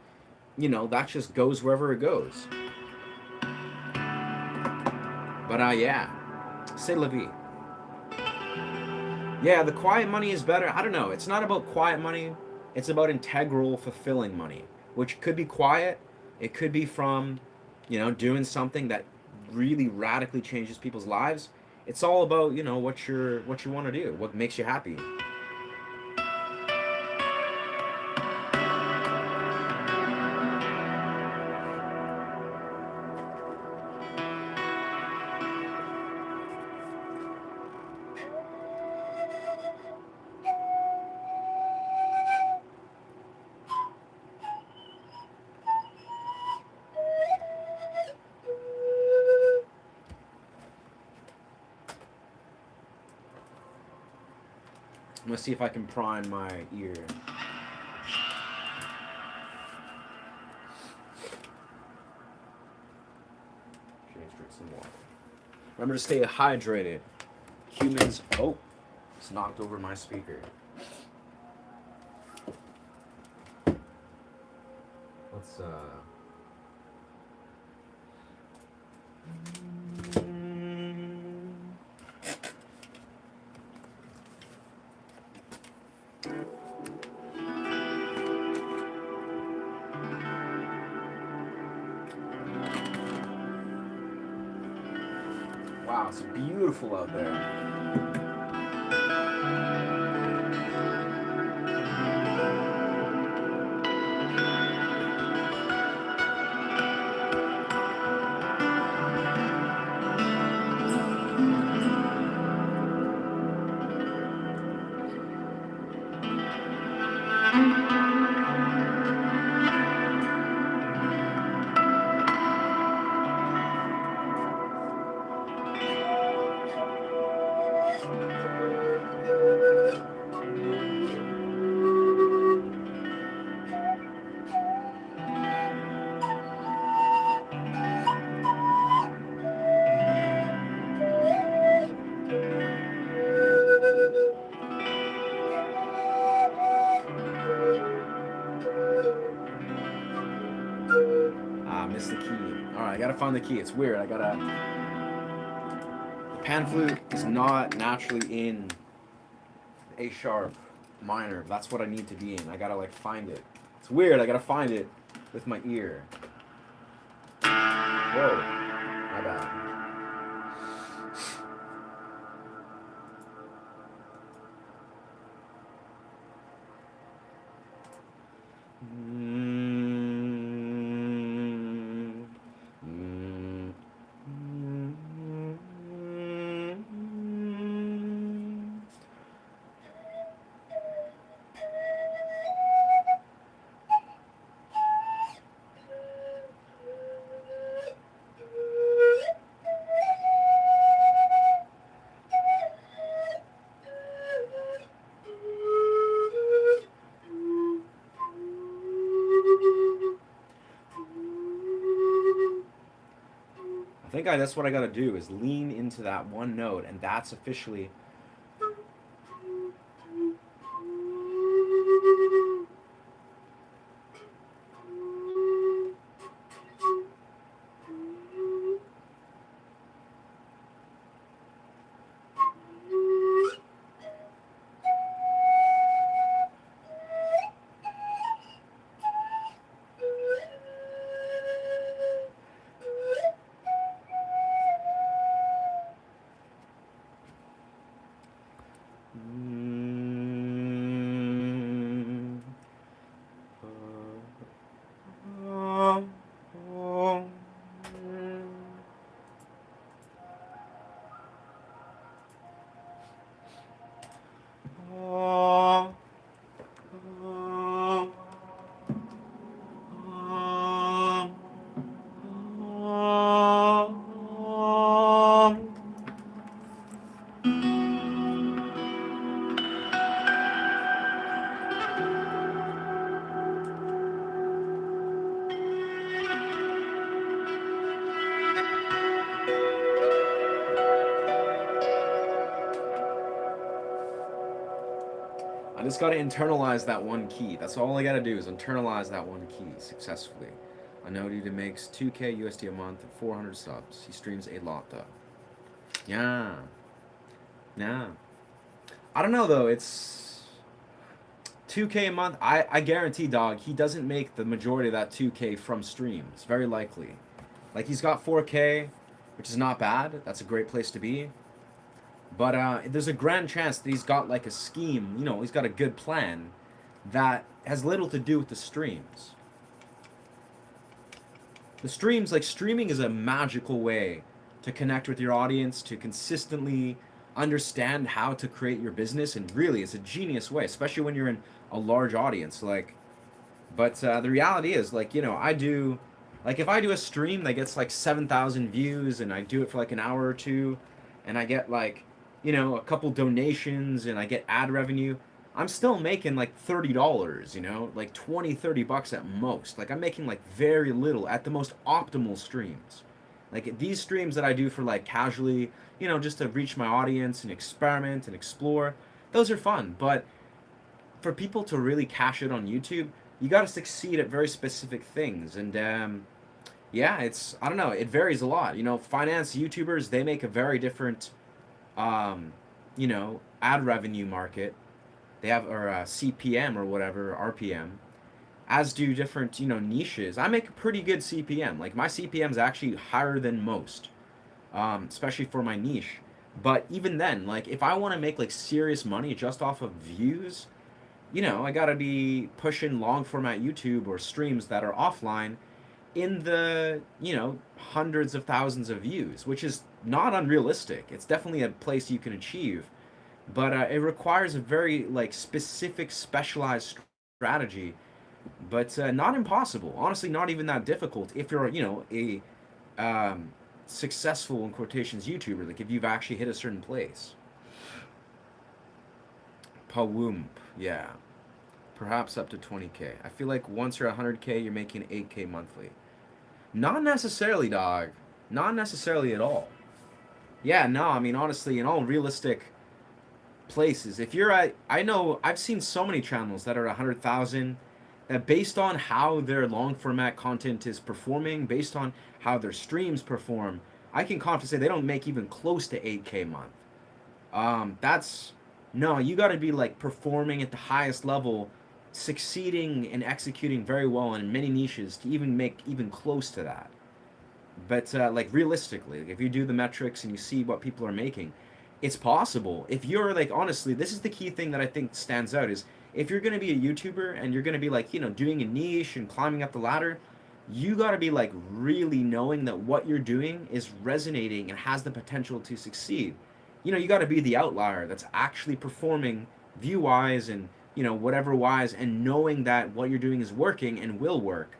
that just goes wherever it goes. But yeah, c'est la vie. Yeah, the quiet money is better. I don't know. It's not about quiet money. It's about integral, fulfilling money, which could be quiet. It could be from, doing something that really radically changes people's lives. It's all about, what you want to do, what makes you happy. I'm gonna see if I can prime my ear. Drink some water. Remember to stay hydrated. Humans. Oh, it's knocked over my speaker. Let's Wow, it's beautiful out there. Ah, missed the key. Alright, I gotta find the key. It's weird. The pan flute is not naturally in A sharp minor. That's what I need to be in. I gotta like find it. It's weird. I gotta find it with my ear. Whoa. My bad. think that's what I gotta do is lean into that one note, and that's officially. I just gotta internalize that one key. That's all I gotta do is internalize that one key successfully. I know he makes 2K USD a month and 400 subs. He streams a lot though. Yeah. Yeah. I don't know though. It's 2K a month. I guarantee, dog, he doesn't make the majority of that 2K from streams. Very likely. Like, he's got 4K, which is not bad. That's a great place to be. But there's a grand chance that he's got like a scheme, you know, he's got a good plan that has little to do with the streams. The streams, like, streaming is a magical way to connect with your audience, to consistently understand how to create your business, and really it's a genius way, especially when you're in a large audience. Like, but the reality is, like, you know, if I do a stream that gets like 7,000 views and I do it for like an hour or two, and I get like, you know, a couple donations and I get ad revenue, I'm still making like $30, you know, like 20, $30 at most. Like, I'm making like very little at the most optimal streams. Like, these streams that I do for like casually, you know, just to reach my audience and experiment and explore, those are fun. But for people to really cash it on YouTube, you got to succeed at very specific things. And yeah, I don't know, it varies a lot. You know, finance YouTubers, they make a very different, you know, ad revenue market. They have, or CPM or whatever, RPM, as do different, you know, niches. I make a pretty good CPM. Like, my CPM is actually higher than most, especially for my niche. But even then, like, if I want to make like serious money just off of views, you know, I gotta be pushing long format YouTube or streams that are offline in the, you know, hundreds of thousands of views, which is not unrealistic. It's definitely a place you can achieve, but it requires a very like specific, specialized strategy, but not impossible. Honestly, not even that difficult if you're, you know, a successful, in quotations, YouTuber. Like, if you've actually hit a certain place. Pawoomp, yeah. Perhaps up to 20K. I feel like once you're 100K, you're making 8K monthly. Not necessarily, dog. Not necessarily at all. Yeah, no, I mean, honestly, in all realistic places, if you're at, I know, I've seen so many channels that are 100,000, that based on how their long format content is performing, based on how their streams perform, I can confidently say they don't make even close to 8K a month. No, you got to be like performing at the highest level, succeeding and executing very well in many niches to even make even close to that. But like, realistically, like, if you do the metrics and you see what people are making, it's possible. If you're like, honestly, this is the key thing that I think stands out is, if you're going to be a YouTuber and you're going to be like, you know, doing a niche and climbing up the ladder, you got to be like really knowing that what you're doing is resonating and has the potential to succeed. You know, you got to be the outlier that's actually performing view wise and, you know, whatever wise, and knowing that what you're doing is working and will work.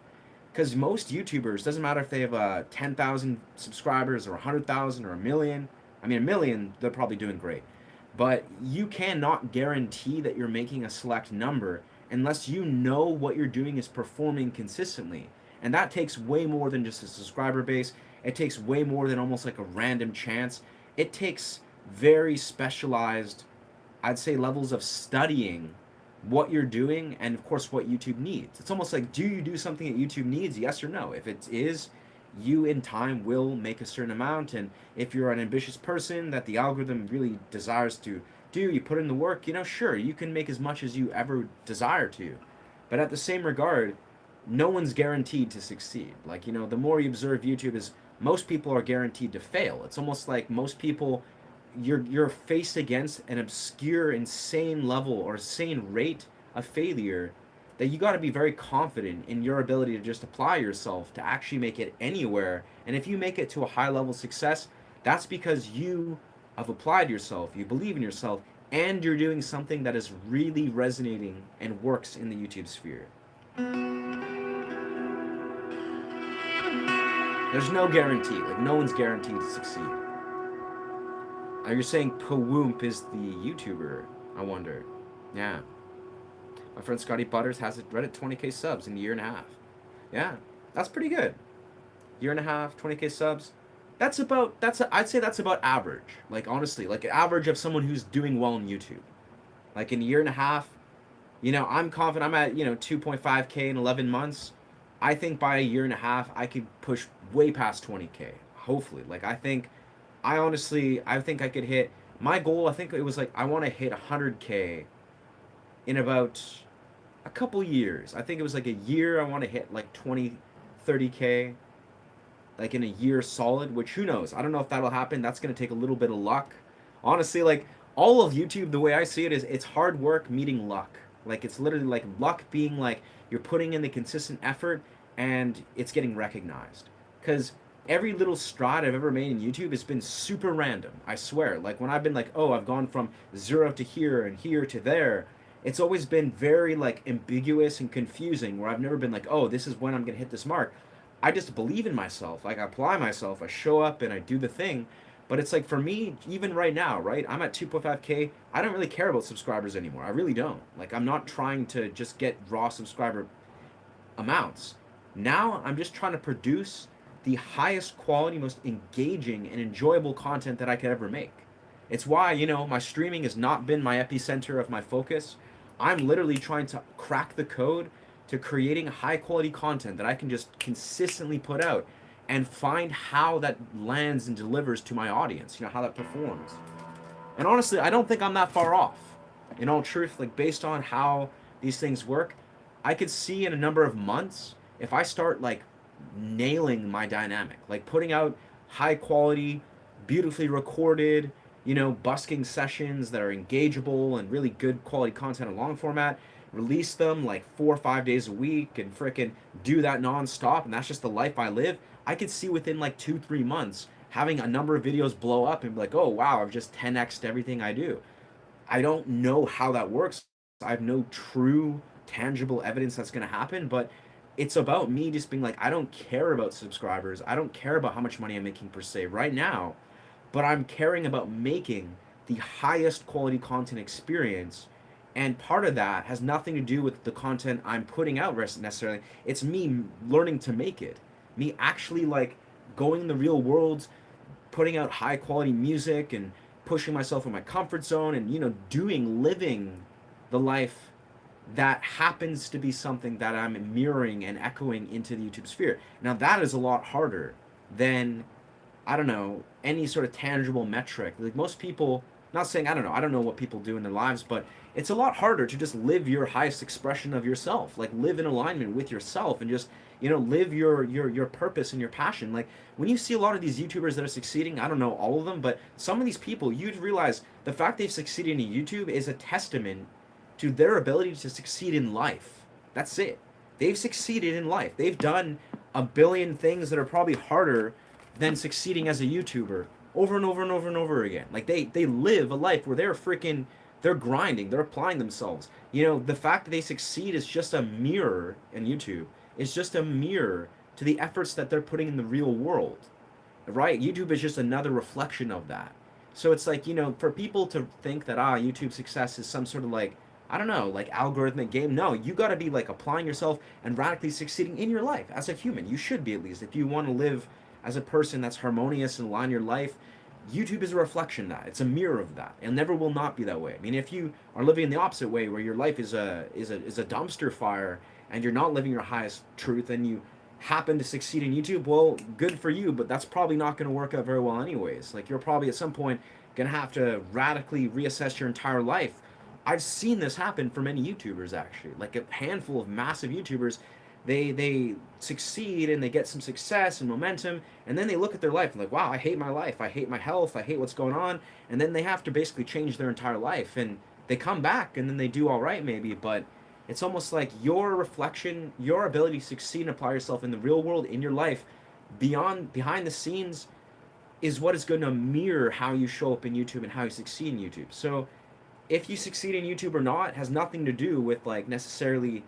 Because most YouTubers, doesn't matter if they have 10,000 subscribers or 100,000 or a million. I mean, a million, they're probably doing great. But you cannot guarantee that you're making a select number unless you know what you're doing is performing consistently. And that takes way more than just a subscriber base. It takes way more than almost like a random chance. It takes very specialized, I'd say, levels of studying what you're doing and of course what YouTube needs. It's almost like, do you do something that YouTube needs? Yes or no. If it is, you in time will make a certain amount, and if you're an ambitious person that the algorithm really desires to do, you put in the work, sure, you can make as much as you ever desire to. But at the same regard, no one's guaranteed to succeed. Like, the more you observe YouTube is most people are guaranteed to fail. It's almost like most people, you're faced against an obscure, insane level or insane rate of failure that you got to be very confident in your ability to just apply yourself to actually make it anywhere. And if you make it to a high level success, that's because you have applied yourself, you believe in yourself, and you're doing something that is really resonating and works in the YouTube sphere. There's no guarantee. Like, no one's guaranteed to succeed. Now you're saying Pawhoomp is the YouTuber, I wonder. Yeah. My friend Scotty Butters has it right at 20k subs in a year and a half. Yeah, that's pretty good. Year and a half, 20k subs. I'd say that's about average. Like, honestly, like average of someone who's doing well on YouTube. Like in a year and a half, I'm confident I'm at, 2.5k in 11 months. I think by a year and a half, I could push way past 20k. Hopefully. Like, I think I could hit my goal. I think it was like, I want to hit 100k in about a couple years. I think it was like a year. I want to hit like 20, 30k, like in a year solid, which who knows? I don't know if that'll happen. That's going to take a little bit of luck. Honestly, like all of YouTube, the way I see it is it's hard work meeting luck. Like it's literally like luck being like you're putting in the consistent effort and it's getting recognized. Because every little stride I've ever made in YouTube has been super random. I swear. Like when I've been like, oh, I've gone from 0 to here and here to there, it's always been very like ambiguous and confusing where I've never been like, oh, this is when I'm going to hit this mark. I just believe in myself. Like I apply myself, I show up and I do the thing. But it's like for me, even right now, right? I'm at 2.5k. I don't really care about subscribers anymore. I really don't. Like I'm not trying to just get raw subscriber amounts. Now I'm just trying to produce the highest quality, most engaging and enjoyable content that I could ever make. It's why, my streaming has not been my epicenter of my focus. I'm literally trying to crack the code to creating high quality content that I can just consistently put out and find how that lands and delivers to my audience, how that performs. And honestly, I don't think I'm that far off. In all truth, like based on how these things work, I could see in a number of months if I start like nailing my dynamic, like putting out high quality, beautifully recorded, busking sessions that are engageable and really good quality content in long format, release them like 4 or 5 days a week and frickin' do that nonstop, and that's just the life I live. I could see within like 2-3 months having a number of videos blow up and be like, oh wow, I've just 10x'd everything I do. I don't know how that works. I have no true tangible evidence that's going to happen, but it's about me just being like, I don't care about subscribers. I don't care about how much money I'm making per se right now, but I'm caring about making the highest quality content experience. And part of that has nothing to do with the content I'm putting out necessarily. It's me learning to make it. Me actually like going in the real world, putting out high quality music and pushing myself in my comfort zone and, living the life that happens to be something that I'm mirroring and echoing into the YouTube sphere. Now that is a lot harder than, I don't know, any sort of tangible metric. Like most people, not saying, I don't know what people do in their lives, but it's a lot harder to just live your highest expression of yourself, like live in alignment with yourself and just, live your purpose and your passion. Like when you see a lot of these YouTubers that are succeeding, I don't know all of them, but some of these people, you'd realize the fact they've succeeded in YouTube is a testament to their ability to succeed in life. That's it. They've succeeded in life. They've done a billion things that are probably harder than succeeding as a YouTuber over and over and over and over again. Like they live a life where they're grinding, they're applying themselves. The fact that they succeed is just a mirror in YouTube. It's just a mirror to the efforts that they're putting in the real world. Right? YouTube is just another reflection of that. So it's like, for people to think that YouTube success is some sort of like, I don't know, like algorithmic game. No, you got to be like applying yourself and radically succeeding in your life as a human. You should be, at least, if you want to live as a person that's harmonious and align your life. YouTube is a reflection of that. It's a mirror of that. It never will not be that way. I mean, if you are living in the opposite way, where your life is a dumpster fire, and you're not living your highest truth, and you happen to succeed in YouTube, well, good for you, but that's probably not going to work out very well anyways. Like, you're probably at some point going to have to radically reassess your entire life. I've seen this happen for many YouTubers, actually. Like, a handful of massive YouTubers, they succeed and they get some success and momentum, and then they look at their life and like, wow, I hate my life, I hate my health, I hate what's going on, and then they have to basically change their entire life, and they come back and then they do all right maybe, but it's almost like your reflection, your ability to succeed and apply yourself in the real world, in your life, behind the scenes, is what is going to mirror how you show up in YouTube and how you succeed in YouTube. So if you succeed in YouTube or not has nothing to do with like necessarily,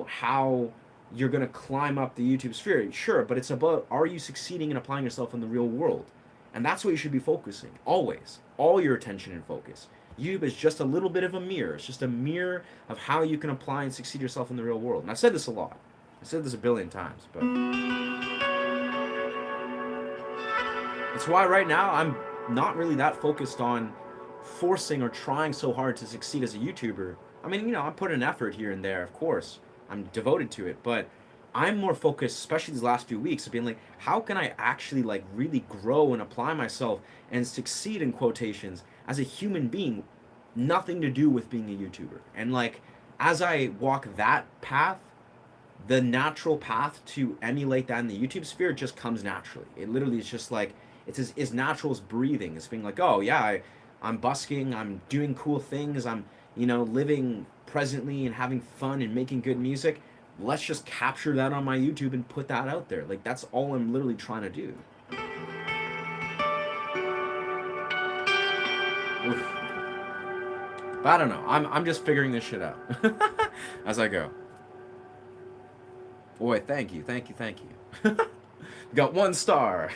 how you're going to climb up the YouTube sphere. Sure, but it's about, are you succeeding in applying yourself in the real world? And that's what you should be focusing, always. All your attention and focus. YouTube is just a little bit of a mirror. It's just a mirror of how you can apply and succeed yourself in the real world. And I've said this a lot. I've said this a billion times, but it's why right now I'm not really that focused on forcing or trying so hard to succeed as a YouTuber. I mean, I put an effort here and there, of course. I'm devoted to it, but I'm more focused, especially these last few weeks, of being like, how can I actually like really grow and apply myself and succeed in quotations as a human being, nothing to do with being a YouTuber. And like, as I walk that path, the natural path to emulate that in the YouTube sphere just comes naturally. It literally is just like, it's as natural as breathing. It's being like, oh yeah, I'm busking, I'm doing cool things, I'm, living presently and having fun and making good music. Let's just capture that on my YouTube and put that out there. Like, that's all I'm literally trying to do. Oof. But I don't know. I'm just figuring this shit out as I go. Boy, thank you. Got 1 star.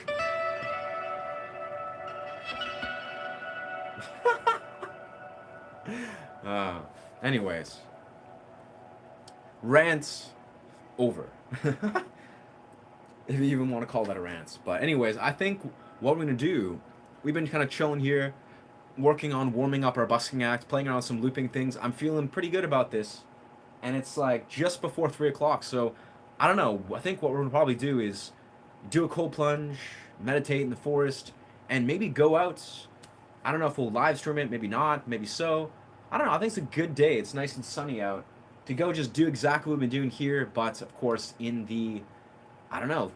Anyways, rants over. If you even want to call that a rant. But anyways, I think what we're gonna do, we've been kind of chilling here, working on warming up our busking act, playing around with some looping things. I'm feeling pretty good about this, and it's like just before 3 o'clock. So I don't know. I think what we're gonna probably do is do a cold plunge, meditate in the forest, and maybe go out. I don't know if we'll live stream it, maybe not, maybe so. I don't know. I think it's a good day. It's nice and sunny out to go just do exactly what we've been doing here, but of course in the, I don't know,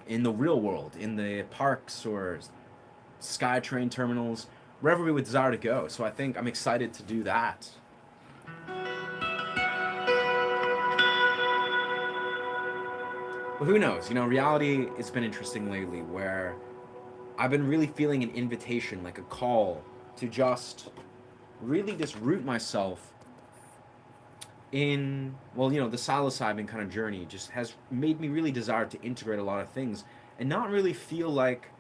in the real world, in the parks or SkyTrain terminals, wherever we would desire to go. So I think I'm excited to do that. But who knows? Reality has been interesting lately, where I've been really feeling an invitation, like a call to just really just root myself in, well, the psilocybin kind of journey just has made me really desire to integrate a lot of things and not really feel like,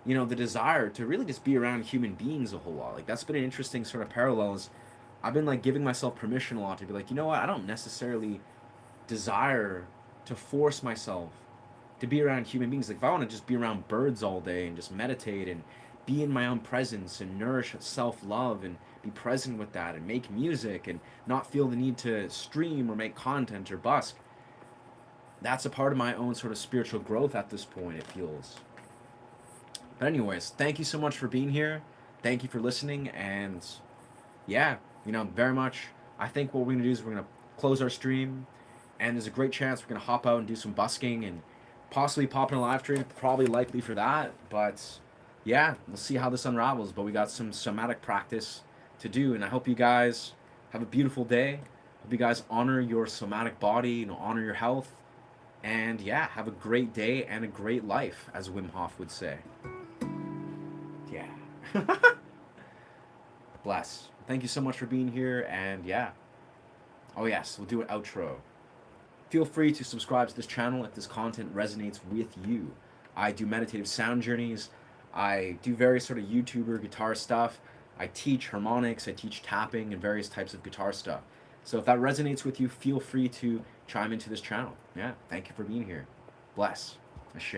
the desire to really just be around human beings a whole lot. Like, that's been an interesting sort of parallels. I've been like giving myself permission a lot to be like, what, I don't necessarily desire to force myself to be around human beings. Like, if I want to just be around birds all day and just meditate and be in my own presence and nourish self-love and be present with that and make music and not feel the need to stream or make content or busk, that's a part of my own sort of spiritual growth at this point, it feels. But anyways, thank you so much for being here. Thank you for listening. And yeah, very much, I think what we're going to do is we're going to close our stream, and there's a great chance we're going to hop out and do some busking and possibly pop in a live stream, probably likely for that. But yeah, we'll see how this unravels. But we got some somatic practice to do, and I hope you guys have a beautiful day. Hope you guys honor your somatic body, honor your health, and yeah, have a great day and a great life, as Wim Hof would say. Yeah. Bless. Thank you so much for being here, and yeah. Oh yes, we'll do an outro. Feel free to subscribe to this channel if this content resonates with you. I do meditative sound journeys. I do various sort of YouTuber guitar stuff. I teach harmonics, I teach tapping and various types of guitar stuff. So if that resonates with you, feel free to chime into this channel. Yeah, thank you for being here. Bless. Ashe.